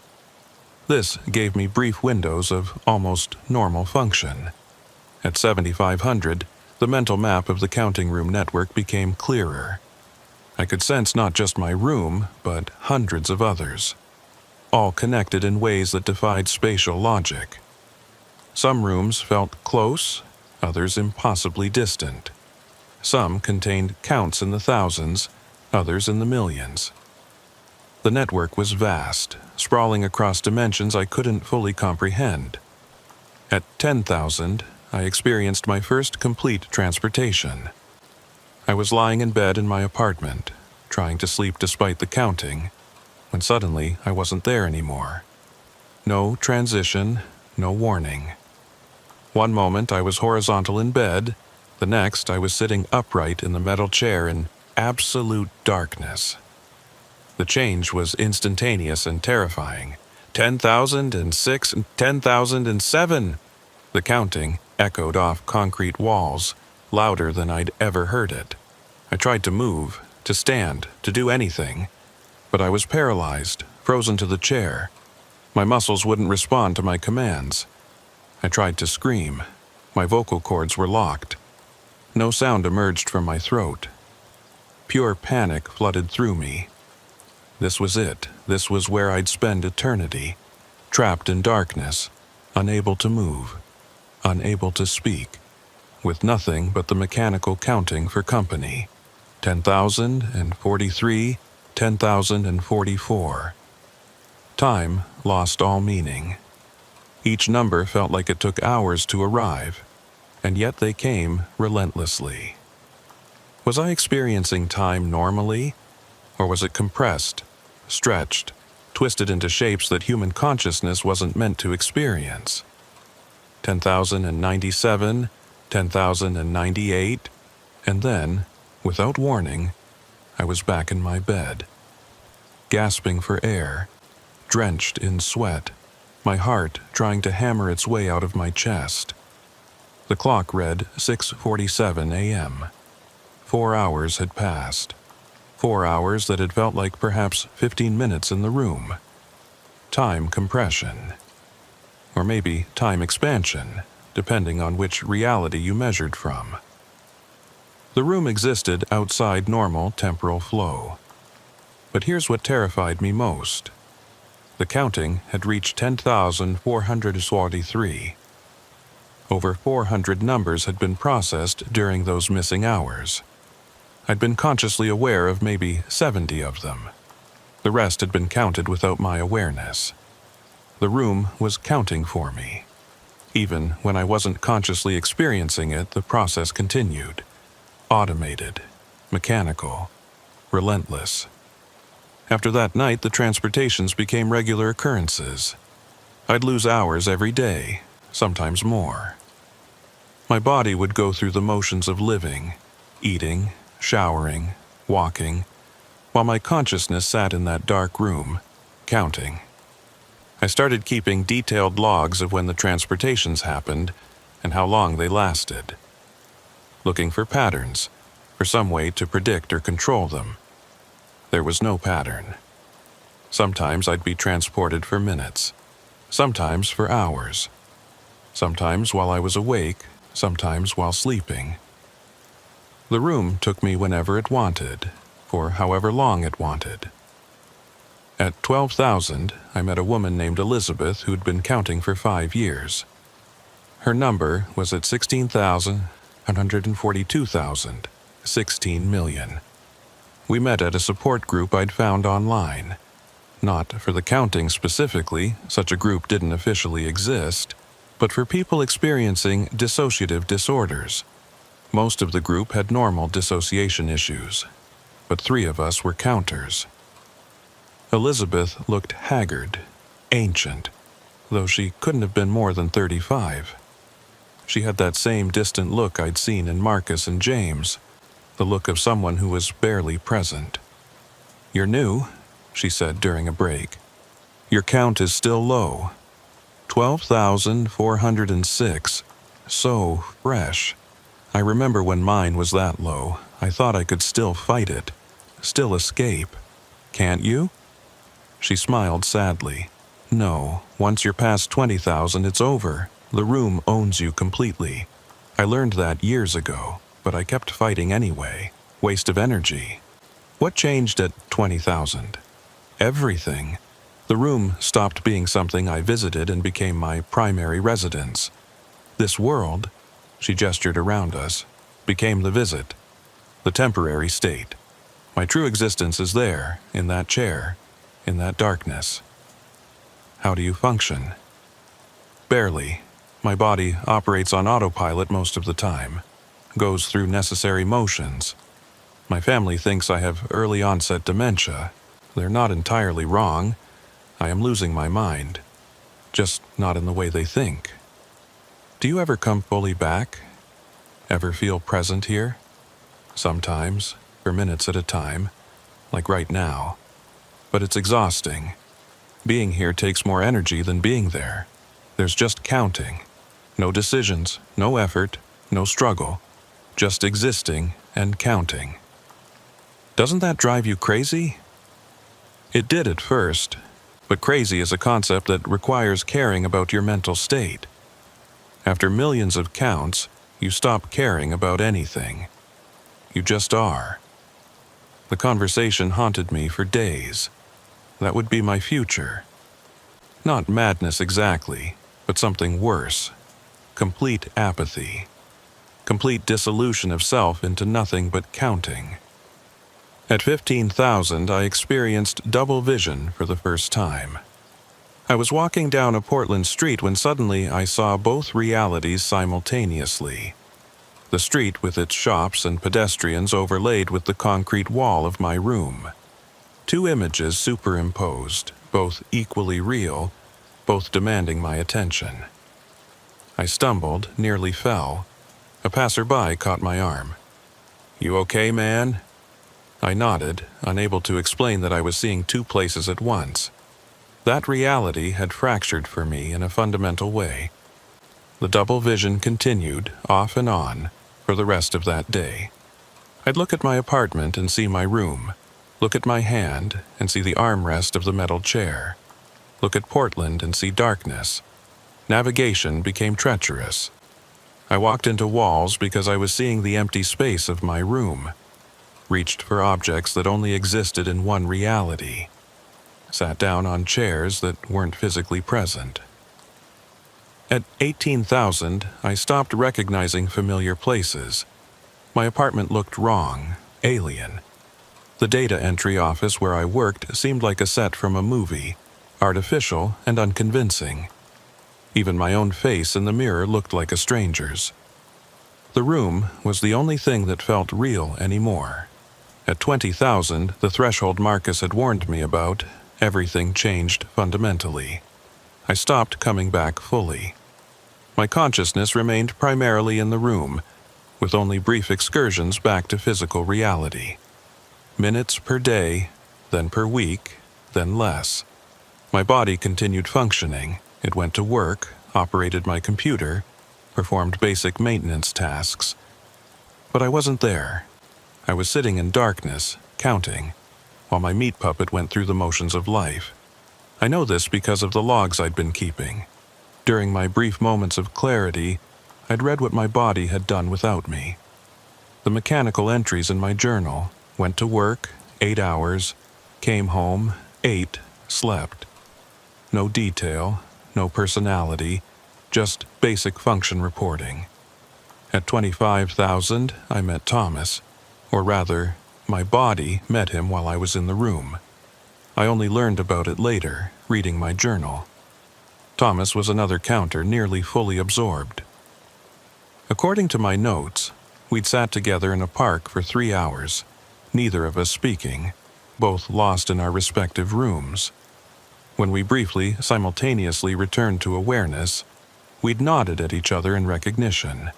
This gave me brief windows of almost normal function. At 7,500, the mental map of the counting room network became clearer. I could sense not just my room, but hundreds of others, all connected in ways that defied spatial logic. Some rooms felt close, others impossibly distant. Some contained counts in the thousands, others in the millions. The network was vast, sprawling across dimensions I couldn't fully comprehend. At 10,000, I experienced my first complete transportation. I was lying in bed in my apartment, trying to sleep despite the counting, when suddenly I wasn't there anymore. No transition, no warning. One moment I was horizontal in bed, the next I was sitting upright in the metal chair in absolute darkness. The change was instantaneous and terrifying. 10,006 and 10,007. The counting echoed off concrete walls, louder than I'd ever heard it. I tried to move, to stand, to do anything, but I was paralyzed, frozen to the chair. My muscles wouldn't respond to my commands. I tried to scream. My vocal cords were locked. No sound emerged from my throat. Pure panic flooded through me. This was it. This was where I'd spend eternity, trapped in darkness, unable to move, unable to speak, with nothing but the mechanical counting for company. 10,043, 10,044. Time lost all meaning. Each number felt like it took hours to arrive, and yet they came relentlessly. Was I experiencing time normally, or was it compressed, stretched, twisted into shapes that human consciousness wasn't meant to experience? 10,097, 10,098, and then, without warning, I was back in my bed, gasping for air, drenched in sweat, my heart trying to hammer its way out of my chest. The clock read 6:47 a.m. 4 hours had passed. 4 hours that had felt like perhaps 15 minutes in the room. Time compression. Or maybe time expansion, depending on which reality you measured from. The room existed outside normal temporal flow. But here's what terrified me most. The counting had reached 10,443. Over 400 numbers had been processed during those missing hours. I'd been consciously aware of maybe 70 of them. The rest had been counted without my awareness. The room was counting for me. Even when I wasn't consciously experiencing it, the process continued. Automated, mechanical, relentless. After that night, the transportations became regular occurrences. I'd lose hours every day, sometimes more. My body would go through the motions of living, eating, showering, walking, while my consciousness sat in that dark room, counting. I started keeping detailed logs of when the transportations happened and how long they lasted. Looking for patterns, for some way to predict or control them. There was no pattern. Sometimes I'd be transported for minutes, sometimes for hours, sometimes while I was awake, sometimes while sleeping. The room took me whenever it wanted, for however long it wanted. At 12,000, I met a woman named Elizabeth who'd been counting for 5 years. Her number was at 16,142,000, 16 million. We met at a support group I'd found online. Not for the counting specifically, such a group didn't officially exist, but for people experiencing dissociative disorders. Most of the group had normal dissociation issues, but 3 of us were counters. Elizabeth looked haggard, ancient, though she couldn't have been more than 35. She had that same distant look I'd seen in Marcus and James, the look of someone who was barely present. "You're new," she said during a break. "Your count is still low. 12,406. So fresh. I remember when mine was that low. I thought I could still fight it, still escape. Can't you?" She smiled sadly. "No, once you're past 20,000, it's over. The room owns you completely. I learned that years ago, but I kept fighting anyway. Waste of energy." "What changed at 20,000? "Everything. The room stopped being something I visited and became my primary residence. This world," she gestured around us, "became the visit, the temporary state. My true existence is there, in that chair, in that darkness." "How do you function?" "Barely. My body operates on autopilot most of the time, goes through necessary motions. My family thinks I have early onset dementia. They're not entirely wrong. I am losing my mind, just not in the way they think." "Do you ever come fully back? Ever feel present here?" "Sometimes, for minutes at a time, like right now. But it's exhausting. Being here takes more energy than being there. There's just counting. No decisions, no effort, no struggle. Just existing and counting." "Doesn't that drive you crazy?" "It did at first, but crazy is a concept that requires caring about your mental state. After millions of counts, you stop caring about anything. You just are." The conversation haunted me for days. That would be my future. Not madness exactly, but something worse. Complete apathy. Complete dissolution of self into nothing but counting. At 15,000, I experienced double vision for the first time. I was walking down a Portland street when suddenly I saw both realities simultaneously. The street with its shops and pedestrians overlaid with the concrete wall of my room. 2 images superimposed, both equally real, both demanding my attention. I stumbled, nearly fell. A passerby caught my arm. "You okay, man?" I nodded, unable to explain that I was seeing 2 places at once. That reality had fractured for me in a fundamental way. The double vision continued, off and on, for the rest of that day. I'd look at my apartment and see my room, look at my hand and see the armrest of the metal chair, look at Portland and see darkness. Navigation became treacherous. I walked into walls because I was seeing the empty space of my room, reached for objects that only existed in one reality, sat down on chairs that weren't physically present. At 18,000, I stopped recognizing familiar places. My apartment looked wrong, alien. The data entry office where I worked seemed like a set from a movie, artificial and unconvincing. Even my own face in the mirror looked like a stranger's. The room was the only thing that felt real anymore. At 20,000, the threshold Marcus had warned me about, everything changed fundamentally. I stopped coming back fully. My consciousness remained primarily in the room, with only brief excursions back to physical reality. Minutes per day, then per week, then less. My body continued functioning. It went to work, operated my computer, performed basic maintenance tasks. But I wasn't there. I was sitting in darkness, counting, while my meat puppet went through the motions of life. I know this because of the logs I'd been keeping. During my brief moments of clarity, I'd read what my body had done without me. The mechanical entries in my journal: went to work, 8 hours, came home, ate, slept. No detail, no personality, just basic function reporting. At 25,000, I met Thomas, or rather, my body met him while I was in the room. I only learned about it later, reading my journal. Thomas was another counter, nearly fully absorbed. According to my notes, we'd sat together in a park for 3 hours, neither of us speaking, both lost in our respective rooms. When we briefly, simultaneously returned to awareness, we'd nodded at each other in recognition.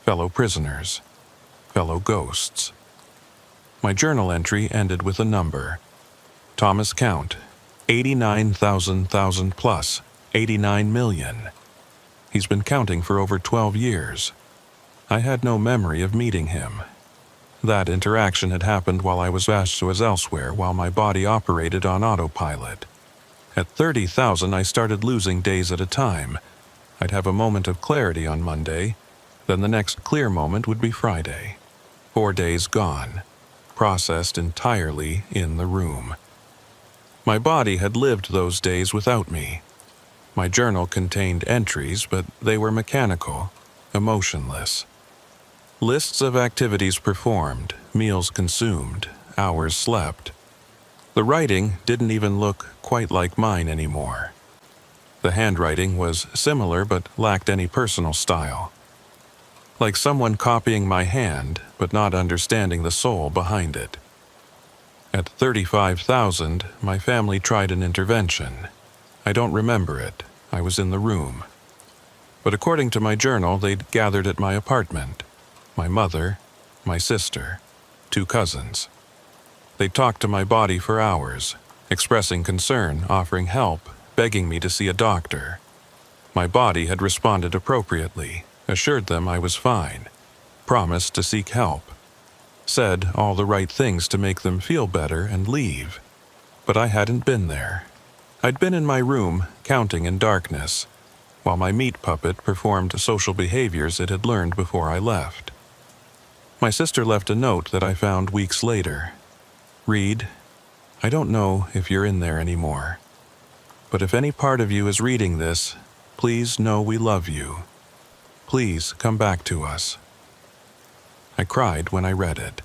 Fellow prisoners, fellow ghosts. My journal entry ended with a number. Thomas count, 89,000 plus, 89 million. He's been counting for over 12 years. I had no memory of meeting him. That interaction had happened while I was elsewhere, while my body operated on autopilot. At 30,000, I started losing days at a time. I'd have a moment of clarity on Monday, then the next clear moment would be Friday. 4 days gone, processed entirely in the room. My body had lived those days without me. My journal contained entries, but they were mechanical, emotionless. Lists of activities performed, meals consumed, hours slept. The writing didn't even look quite like mine anymore. The handwriting was similar but lacked any personal style. Like someone copying my hand, but not understanding the soul behind it. At 35,000, my family tried an intervention. I don't remember it. I was in the room. But according to my journal, they'd gathered at my apartment. My mother, my sister, 2 cousins. They talked to my body for hours, expressing concern, offering help, begging me to see a doctor. My body had responded appropriately, assured them I was fine, promised to seek help, said all the right things to make them feel better and leave. But I hadn't been there. I'd been in my room, counting in darkness, while my meat puppet performed social behaviors it had learned before I left. My sister left a note that I found weeks later. Read, I don't know if you're in there anymore, but if any part of you is reading this, please know we love you. Please come back to us. I cried when I read it.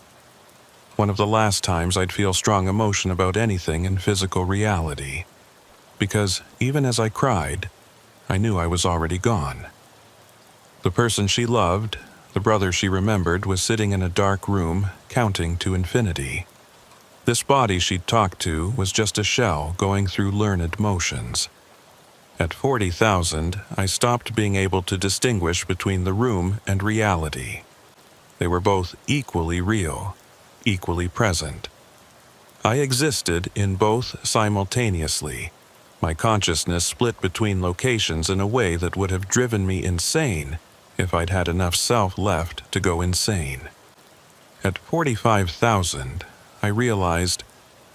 One of the last times I'd feel strong emotion about anything in physical reality, because even as I cried, I knew I was already gone. The person she loved, the brother she remembered, was sitting in a dark room, counting to infinity. This body she'd talked to was just a shell going through learned motions. At 40,000, I stopped being able to distinguish between the room and reality. They were both equally real, equally present. I existed in both simultaneously. My consciousness split between locations in a way that would have driven me insane if I'd had enough self left to go insane. At 45,000, I realized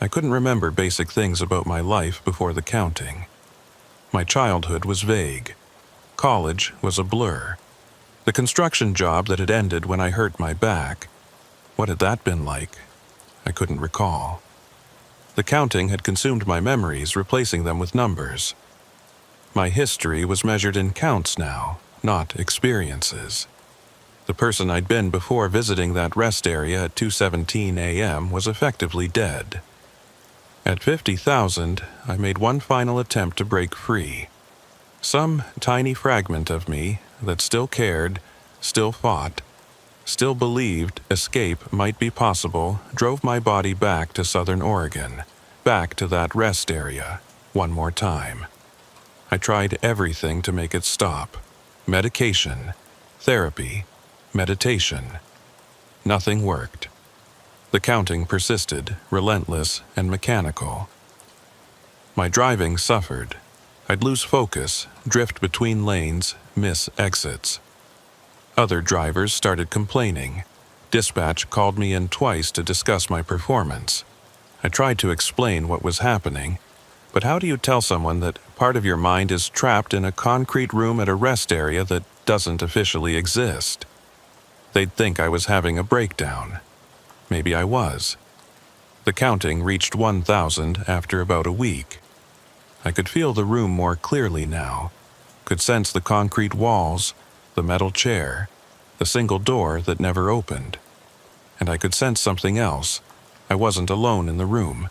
I couldn't remember basic things about my life before the counting. My childhood was vague. College was a blur. The construction job that had ended when I hurt my back, what had that been like? I couldn't recall. The counting had consumed my memories, replacing them with numbers. My history was measured in counts now, not experiences. The person I'd been before visiting that rest area at 2:17 a.m. was effectively dead. At 50,000, I made one final attempt to break free. Some tiny fragment of me that still cared, still fought, still believed escape might be possible, drove my body back to Southern Oregon, back to that rest area, one more time. I tried everything to make it stop. Medication, therapy, meditation. Nothing worked. The counting persisted, relentless and mechanical. My driving suffered. I'd lose focus, drift between lanes, miss exits. Other drivers started complaining. Dispatch called me in twice to discuss my performance. I tried to explain what was happening, but how do you tell someone that part of your mind is trapped in a concrete room at a rest area that doesn't officially exist? They'd think I was having a breakdown. Maybe I was. The counting reached 1,000 after about a week. I could feel the room more clearly now, could sense the concrete walls, the metal chair, the single door that never opened. And I could sense something else. I wasn't alone in the room.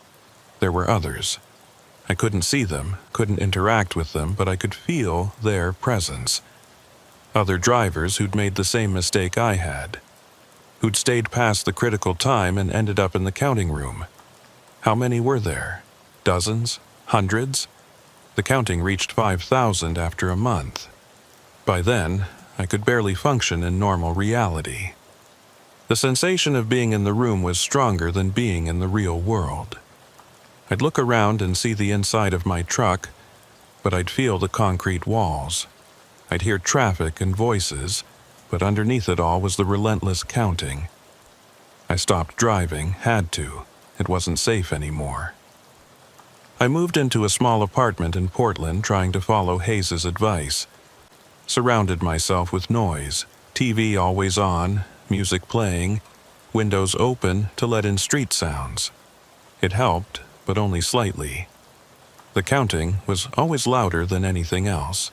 There were others. I couldn't see them, couldn't interact with them, but I could feel their presence. Other drivers who'd made the same mistake I had, who'd stayed past the critical time and ended up in the counting room. How many were there? Dozens? Hundreds? The counting reached 5,000 after a month. By then, I could barely function in normal reality. The sensation of being in the room was stronger than being in the real world. I'd look around and see the inside of my truck, but I'd feel the concrete walls. I'd hear traffic and voices, but underneath it all was the relentless counting. I stopped driving, had to. It wasn't safe anymore. I moved into a small apartment in Portland trying to follow Hayes's advice. Surrounded myself with noise, TV always on, music playing, windows open to let in street sounds. It helped, but only slightly. The counting was always louder than anything else.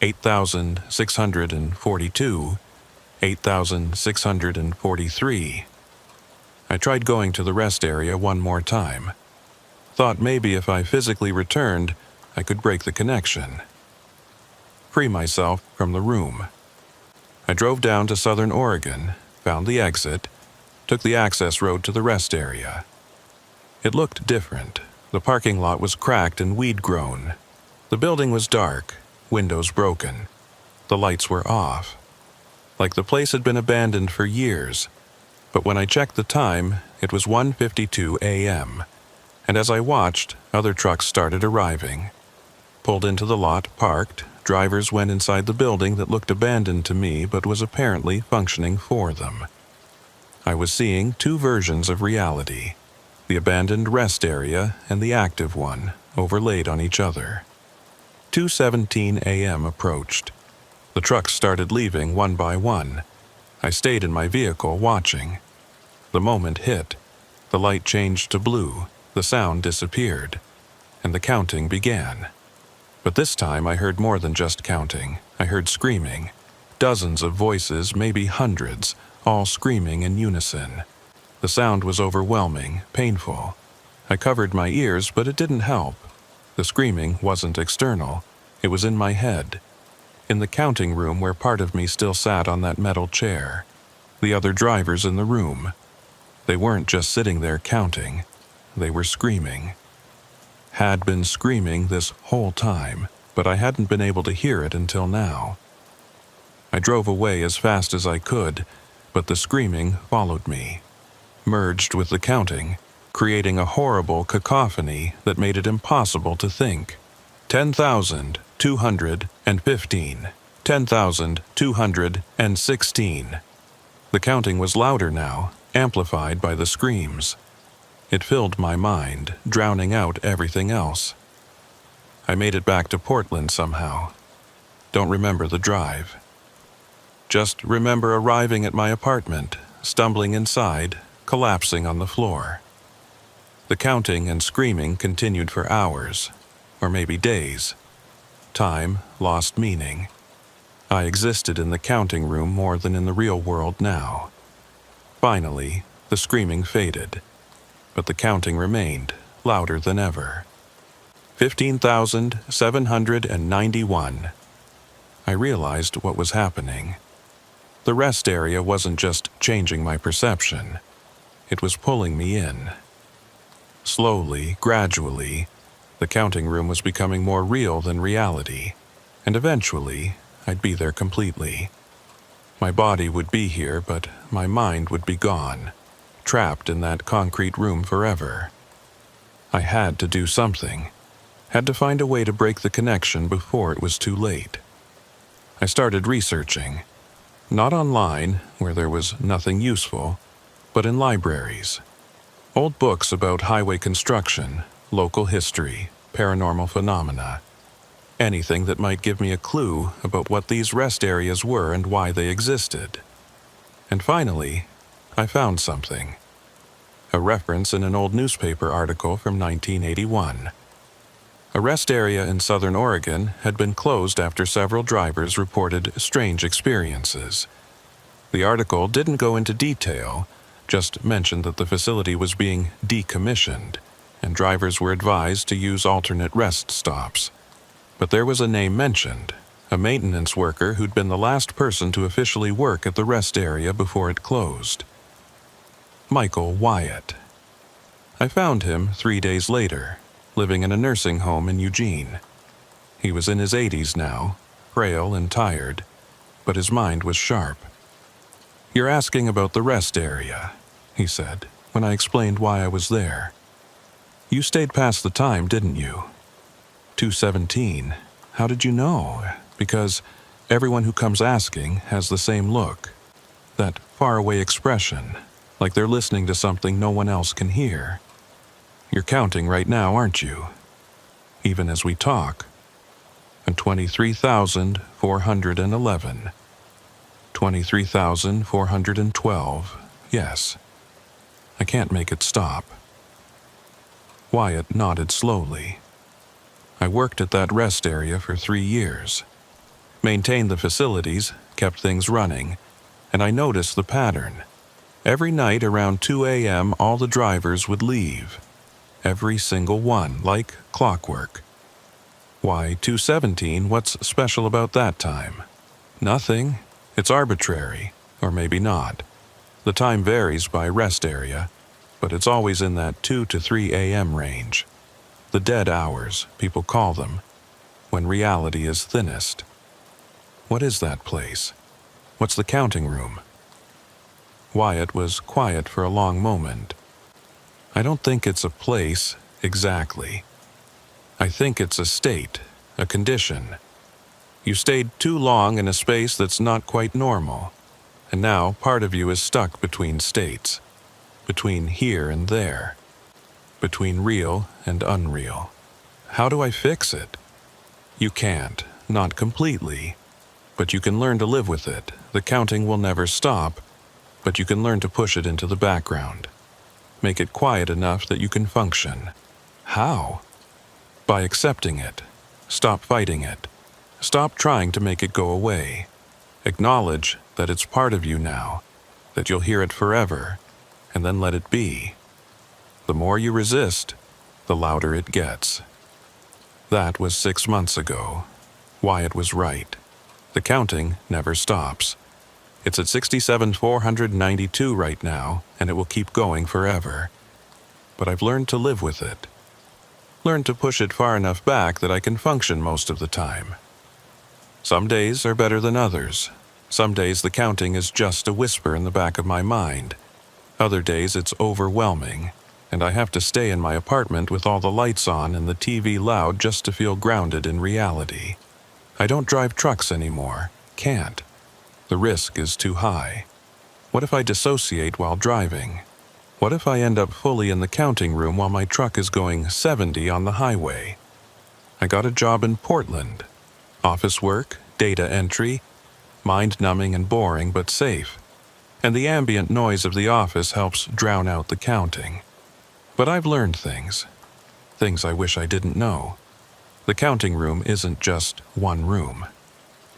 8,642, 8,643. I tried going to the rest area one more time. Thought maybe if I physically returned, I could break the connection. Free myself from the room. I drove down to Southern Oregon, found the exit, took the access road to the rest area. It looked different. The parking lot was cracked and weed-grown. The building was dark, windows broken. The lights were off. Like the place had been abandoned for years. But when I checked the time, it was 1:52 a.m., and as I watched, other trucks started arriving. Pulled into the lot, parked, drivers went inside the building that looked abandoned to me but was apparently functioning for them. I was seeing two versions of reality, the abandoned rest area and the active one, overlaid on each other. 2:17 a.m. approached. The trucks started leaving one by one. I stayed in my vehicle watching. The moment hit. The light changed to blue, the sound disappeared, and the counting began. But this time I heard more than just counting. I heard screaming. Dozens of voices, maybe hundreds, all screaming in unison. The sound was overwhelming, painful. I covered my ears, but it didn't help. The screaming wasn't external. It was in my head. In the counting room where part of me still sat on that metal chair. The other drivers in the room. They weren't just sitting there counting. They were screaming. Had been screaming this whole time, but I hadn't been able to hear it until now. I drove away as fast as I could, but the screaming followed me. Merged with the counting, creating a horrible cacophony that made it impossible to think. 10,215. 10,216. The counting was louder now, amplified by the screams. It filled my mind, drowning out everything else. I made it back to Portland somehow. Don't remember the drive. Just remember arriving at my apartment, stumbling inside, collapsing on the floor. The counting and screaming continued for hours, or maybe days. Time lost meaning. I existed in the counting room more than in the real world now. Finally, the screaming faded, but the counting remained, louder than ever. 15,791. I realized what was happening. The rest area wasn't just changing my perception. It was pulling me in. Slowly, gradually, the counting room was becoming more real than reality, and eventually, I'd be there completely. My body would be here, but my mind would be gone, trapped in that concrete room forever. I had to do something, had to find a way to break the connection before it was too late. I started researching. Not online, where there was nothing useful, but in libraries. Old books about highway construction, local history, paranormal phenomena. Anything that might give me a clue about what these rest areas were and why they existed. And finally, I found something. A reference in an old newspaper article from 1981. A rest area in southern Oregon had been closed after several drivers reported strange experiences. The article didn't go into detail, just mentioned that the facility was being decommissioned, and drivers were advised to use alternate rest stops. But there was a name mentioned, a maintenance worker who'd been the last person to officially work at the rest area before it closed. Michael Wyatt. I found him 3 days later, living in a nursing home in Eugene. He was in his 80s now, frail and tired, but his mind was sharp. "You're asking about the rest area," he said, when I explained why I was there. "You stayed past the time, didn't you?" 2:17. How did you know? Because everyone who comes asking has the same look. That faraway expression, like they're listening to something no one else can hear. You're counting right now, aren't you? Even as we talk. And 23,411. 23,412, yes. I can't make it stop. Wyatt nodded slowly. I worked at that rest area for 3 years. Maintained the facilities, kept things running, and I noticed the pattern. Every night around 2 a.m. all the drivers would leave. Every single one, like clockwork. Why 2:17? What's special about that time? Nothing. It's arbitrary, or maybe not. The time varies by rest area, but it's always in that 2 to 3 a.m. range. The dead hours, people call them, when reality is thinnest. What is that place? What's the counting room? Wyatt was quiet for a long moment. I don't think it's a place, exactly. I think it's a state, a condition. You stayed too long in a space that's not quite normal, and now part of you is stuck between states, between here and there, between real and unreal. How do I fix it? You can't, not completely, but you can learn to live with it. The counting will never stop, but you can learn to push it into the background. Make it quiet enough that you can function. How? By accepting it. Stop fighting it. Stop trying to make it go away. Acknowledge that it's part of you now, that you'll hear it forever, and then let it be. The more you resist, the louder it gets. That was 6 months ago. Wyatt was right. The counting never stops. It's at 67,492 right now, and it will keep going forever. But I've learned to live with it. Learned to push it far enough back that I can function most of the time. Some days are better than others. Some days the counting is just a whisper in the back of my mind. Other days it's overwhelming, and I have to stay in my apartment with all the lights on and the TV loud just to feel grounded in reality. I don't drive trucks anymore. Can't. The risk is too high. What if I dissociate while driving? What if I end up fully in the counting room while my truck is going 70 on the highway? I got a job in Portland. Office work, data entry, mind-numbing and boring but safe. And the ambient noise of the office helps drown out the counting. But I've learned things I wish I didn't know. The counting room isn't just one room.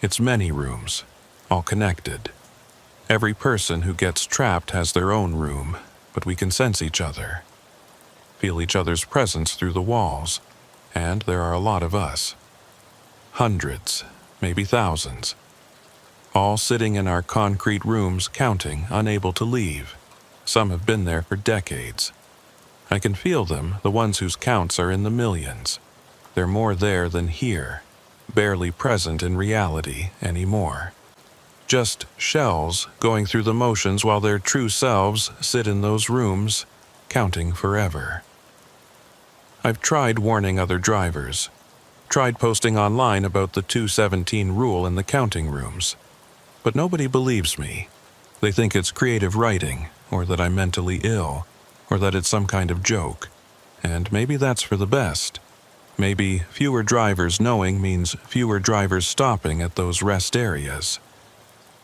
It's many rooms, all connected. Every person who gets trapped has their own room, but we can sense each other, feel each other's presence through the walls, and there are a lot of us. Hundreds, maybe thousands, all sitting in our concrete rooms counting, unable to leave. Some have been there for decades. I can feel them, the ones whose counts are in the millions. They're more there than here, barely present in reality anymore. Just shells going through the motions while their true selves sit in those rooms, counting forever. I've tried warning other drivers, tried posting online about the 2:17 rule in the counting rooms, But nobody believes me. They think it's creative writing, or that I'm mentally ill, or that it's some kind of joke. And maybe that's for the best. Maybe fewer drivers knowing means fewer drivers stopping at those rest areas.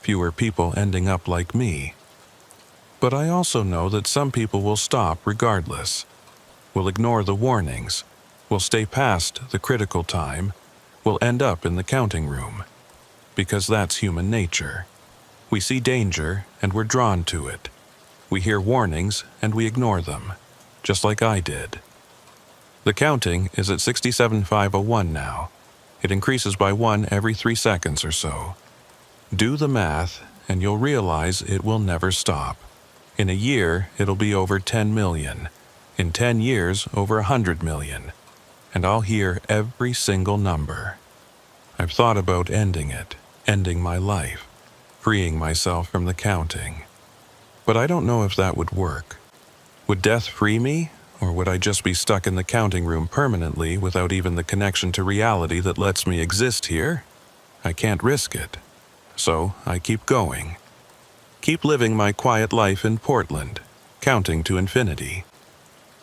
Fewer people ending up like me. But I also know that some people will stop regardless, will ignore the warnings, will stay past the critical time, will end up in the counting room. Because that's human nature. We see danger and we're drawn to it. We hear warnings and we ignore them, just like I did. The counting is at 67,501 now. It increases by 1 every 3 seconds or so. Do the math and you'll realize it will never stop. In a year, it'll be over 10 million. In 10 years, over 100 million. And I'll hear every single number. I've thought about ending it, ending my life, freeing myself from the counting. But I don't know if that would work. Would death free me, or would I just be stuck in the counting room permanently without even the connection to reality that lets me exist here? I can't risk it. So I keep going. Keep living my quiet life in Portland, counting to infinity.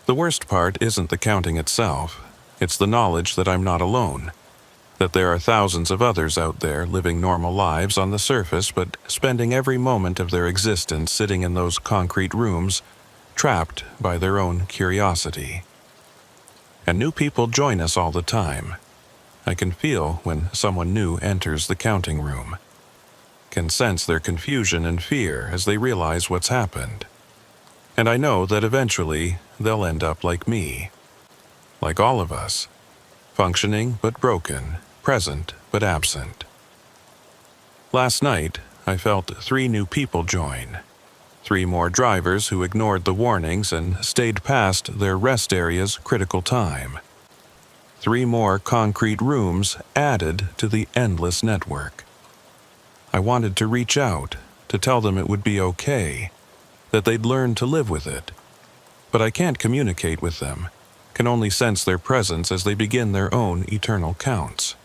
The worst part isn't the counting itself. It's the knowledge that I'm not alone. That there are thousands of others out there living normal lives on the surface but spending every moment of their existence sitting in those concrete rooms, trapped by their own curiosity. And new people join us all the time. I can feel when someone new enters the counting room. Can sense their confusion and fear as they realize what's happened. And I know that eventually they'll end up like me. Like all of us. Functioning but broken. Present but absent. Last night, I felt 3 new people join. 3 more drivers who ignored the warnings and stayed past their rest area's critical time. 3 more concrete rooms added to the endless network. I wanted to reach out, to tell them it would be okay, that they'd learn to live with it. But I can't communicate with them, can only sense their presence as they begin their own eternal counts.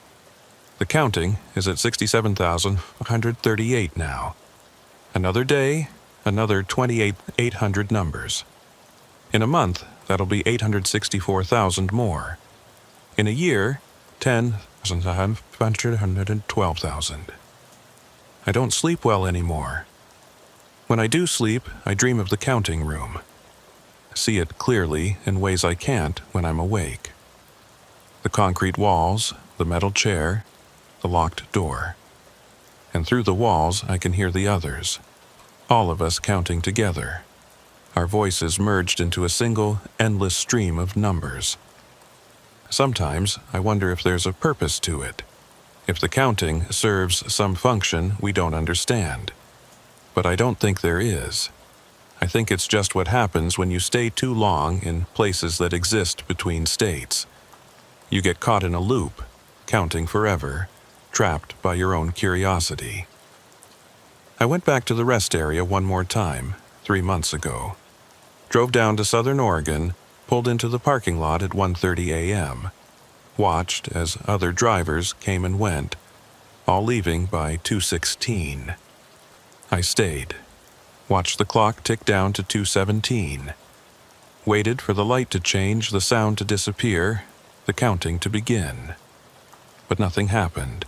The counting is at 67,138 now. Another day, another 28,800 numbers. In a month, that'll be 864,000 more. In a year, 10,112,000. I don't sleep well anymore. When I do sleep, I dream of the counting room. See it clearly in ways I can't when I'm awake. The concrete walls, the metal chair, the locked door. And through the walls, I can hear the others. All of us counting together. Our voices merged into a single, endless stream of numbers. Sometimes I wonder if there's a purpose to it. If the counting serves some function we don't understand. But I don't think there is. I think it's just what happens when you stay too long in places that exist between states. You get caught in a loop, counting forever, trapped by your own curiosity. I went back to the rest area one more time, 3 months ago. Drove down to Southern Oregon, pulled into the parking lot at 1:30 a.m. Watched as other drivers came and went, all leaving by 2:16. I stayed. Watched the clock tick down to 2:17. Waited for the light to change, the sound to disappear, the counting to begin. But nothing happened.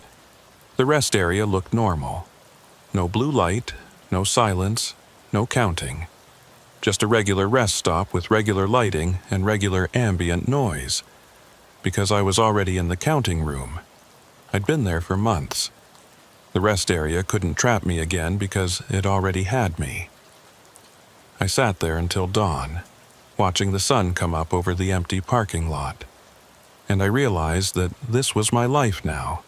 The rest area looked normal. No blue light, no silence, no counting. Just a regular rest stop with regular lighting and regular ambient noise. Because I was already in the counting room. I'd been there for months. The rest area couldn't trap me again because it already had me. I sat there until dawn, watching the sun come up over the empty parking lot. And I realized that this was my life now.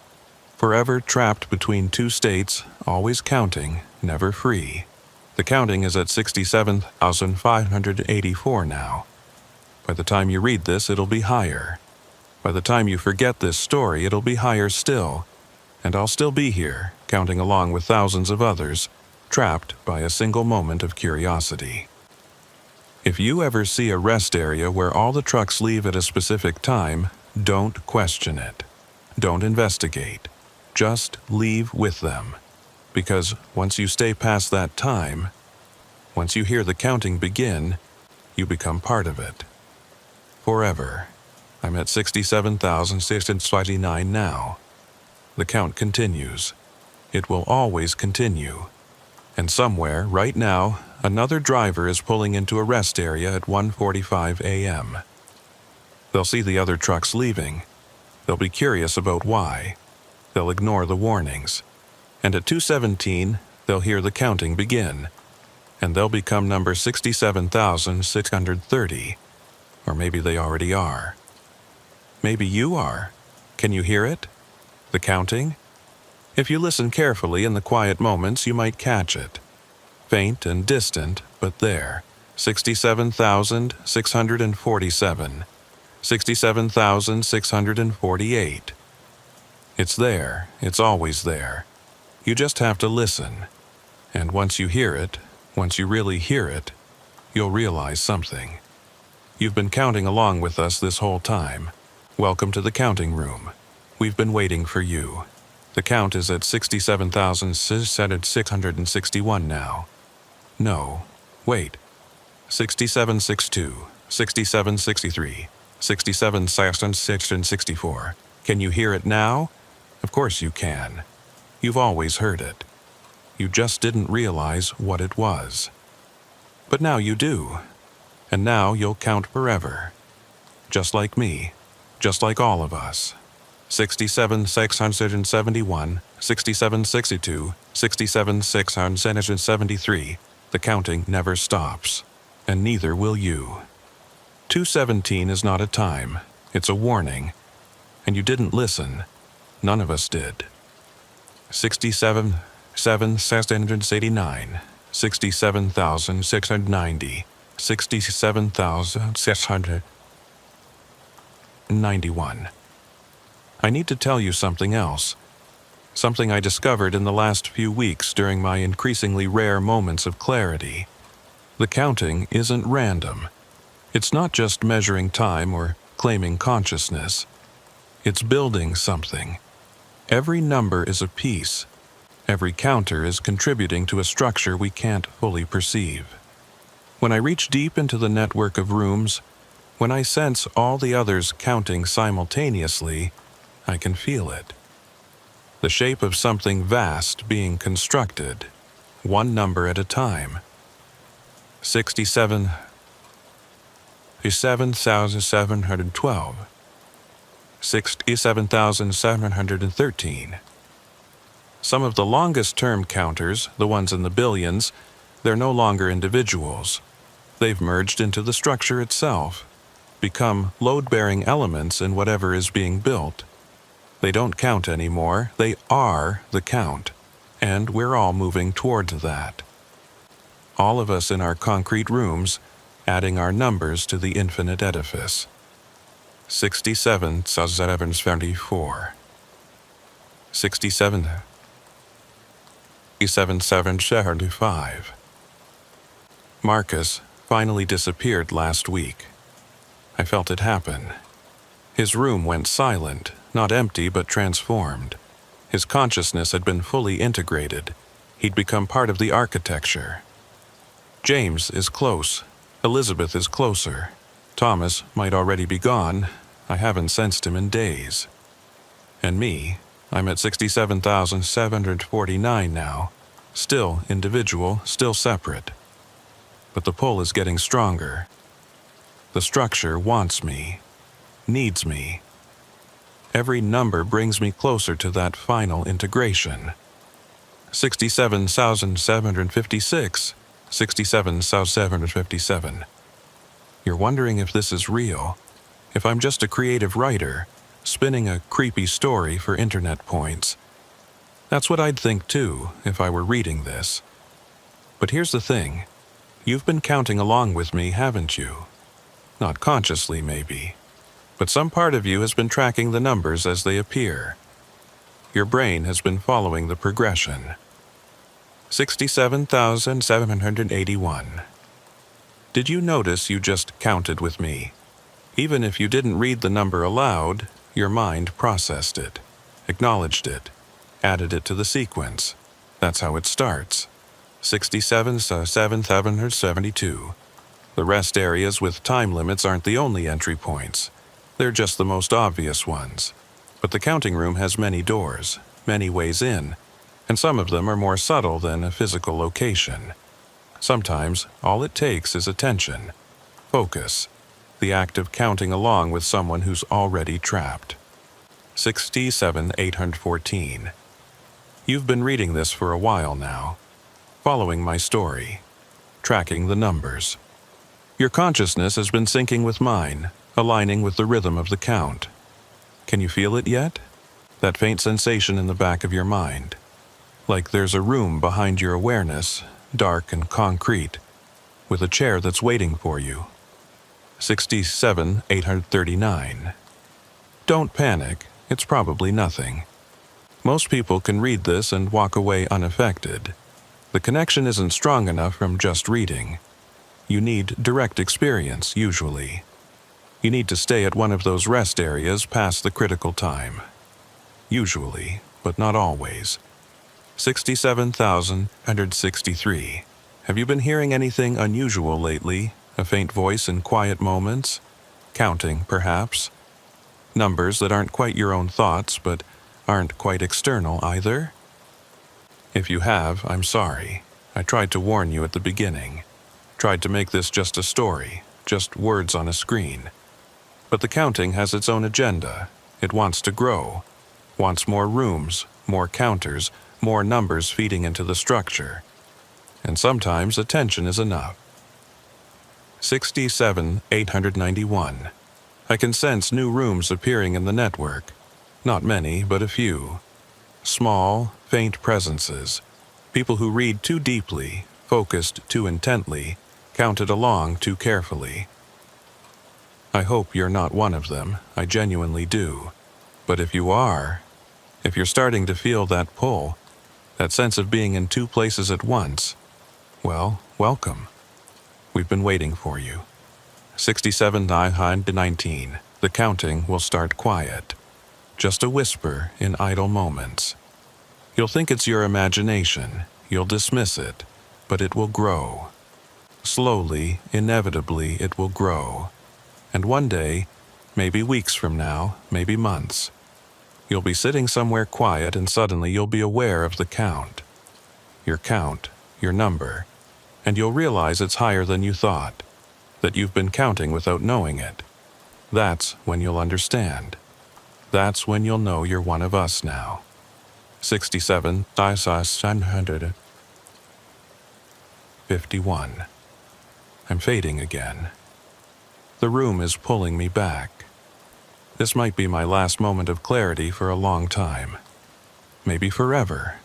Forever trapped between 2 states, always counting, never free. The counting is at 67,584 now. By the time you read this, it'll be higher. By the time you forget this story, it'll be higher still. And I'll still be here, counting along with thousands of others, trapped by a single moment of curiosity. If you ever see a rest area where all the trucks leave at a specific time, don't question it. Don't investigate. Just leave with them. Because once you stay past that time, once you hear the counting begin, you become part of it. Forever. I'm at 67,629 now. The count continues. It will always continue. And somewhere, right now, another driver is pulling into a rest area at 1:45 a.m. They'll see the other trucks leaving. They'll be curious about why. They'll ignore the warnings. And at 2:17, they'll hear the counting begin. And they'll become number 67,630. Or maybe they already are. Maybe you are. Can you hear it? The counting? If you listen carefully in the quiet moments, you might catch it. Faint and distant, but there. 67,647. 67,648. It's there. It's always there. You just have to listen. And once you hear it, once you really hear it, you'll realize something. You've been counting along with us this whole time. Welcome to the counting room. We've been waiting for you. The count is at 67,661 now. No, wait. 6762, 6763, 67,664. Can you hear it now? Of course you can. You've always heard it. You just didn't realize what it was. But now you do. And now you'll count forever. Just like me. Just like all of us. 67,671, 6762, 67,673. The counting never stops. And neither will you. 2:17 is not a time. It's a warning. And you didn't listen. None of us did. 67,689, 67,690, 67,691. I need to tell you something else. Something I discovered in the last few weeks during my increasingly rare moments of clarity. The counting isn't random. It's not just measuring time or claiming consciousness. It's building something. Every number is a piece. Every counter is contributing to a structure we can't fully perceive. When I reach deep into the network of rooms, when I sense all the others counting simultaneously, I can feel it. The shape of something vast being constructed, one number at a time. 67,712. 67,713. Some of the longest-term counters, the ones in the billions, they're no longer individuals. They've merged into the structure itself, become load-bearing elements in whatever is being built. They don't count anymore, they are the count, and we're all moving toward that. All of us in our concrete rooms, adding our numbers to the infinite edifice. 67,774. 67,775. Marcus finally disappeared last week. I felt it happen. His room went silent, not empty but transformed. His consciousness had been fully integrated. He'd become part of the architecture. James is close. Elizabeth is closer. Thomas might already be gone. I haven't sensed him in days. And me, I'm at 67,749 now. Still individual, still separate. But the pull is getting stronger. The structure wants me, needs me. Every number brings me closer to that final integration. 67,756, 67,757. You're wondering if this is real, if I'm just a creative writer, spinning a creepy story for internet points. That's what I'd think too, if I were reading this. But here's the thing. You've been counting along with me, haven't you? Not consciously, maybe. But some part of you has been tracking the numbers as they appear. Your brain has been following the progression. 67,781. Did you notice you just counted with me? Even if you didn't read the number aloud, your mind processed it, acknowledged it, added it to the sequence. That's how it starts. 67,772. The rest areas with time limits aren't the only entry points. They're just the most obvious ones. But the counting room has many doors, many ways in, and some of them are more subtle than a physical location. Sometimes all it takes is attention, focus, the act of counting along with someone who's already trapped. 67,814. You've been reading this for a while now, following my story, tracking the numbers. Your consciousness has been syncing with mine, aligning with the rhythm of the count. Can you feel it yet? That faint sensation in the back of your mind. Like there's a room behind your awareness, dark and concrete, with a chair that's waiting for you. 67,839. Don't panic, it's probably nothing. Most people can read this and walk away unaffected. The connection isn't strong enough from just reading. You need direct experience, usually. You need to stay at one of those rest areas past the critical time. Usually, but not always. 67,163. Have you been hearing anything unusual lately? A faint voice in quiet moments? Counting, perhaps? Numbers that aren't quite your own thoughts, but aren't quite external either? If you have, I'm sorry. I tried to warn you at the beginning. Tried to make this just a story, just words on a screen. But the counting has its own agenda. It wants to grow. Wants more rooms, more counters, more numbers feeding into the structure. And sometimes attention is enough. 67,891. I can sense new rooms appearing in the network. Not many, but a few. Small, faint presences. People who read too deeply, focused too intently, counted along too carefully. I hope you're not one of them, I genuinely do. But if you are, if you're starting to feel that pull, that sense of being in two places at once, well, welcome. We've been waiting for you. 67,919. The counting will start quiet. Just a whisper in idle moments. You'll think it's your imagination. You'll dismiss it, but it will grow. Slowly, inevitably, it will grow. And one day, maybe weeks from now, maybe months, you'll be sitting somewhere quiet and suddenly you'll be aware of the count. Your count, your number. And you'll realize it's higher than you thought, that you've been counting without knowing it. That's when you'll understand. That's when you'll know you're one of us now. 67,951. I'm fading again. The room is pulling me back. This might be my last moment of clarity for a long time. Maybe forever.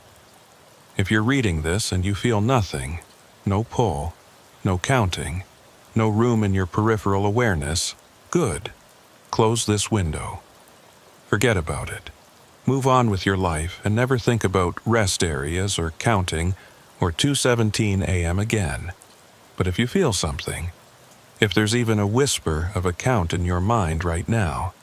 If you're reading this and you feel nothing, no pull, no counting, no room in your peripheral awareness, good. Close this window. Forget about it. Move on with your life and never think about rest areas or counting or 2:17 a.m. again. But if you feel something, if there's even a whisper of a count in your mind right now,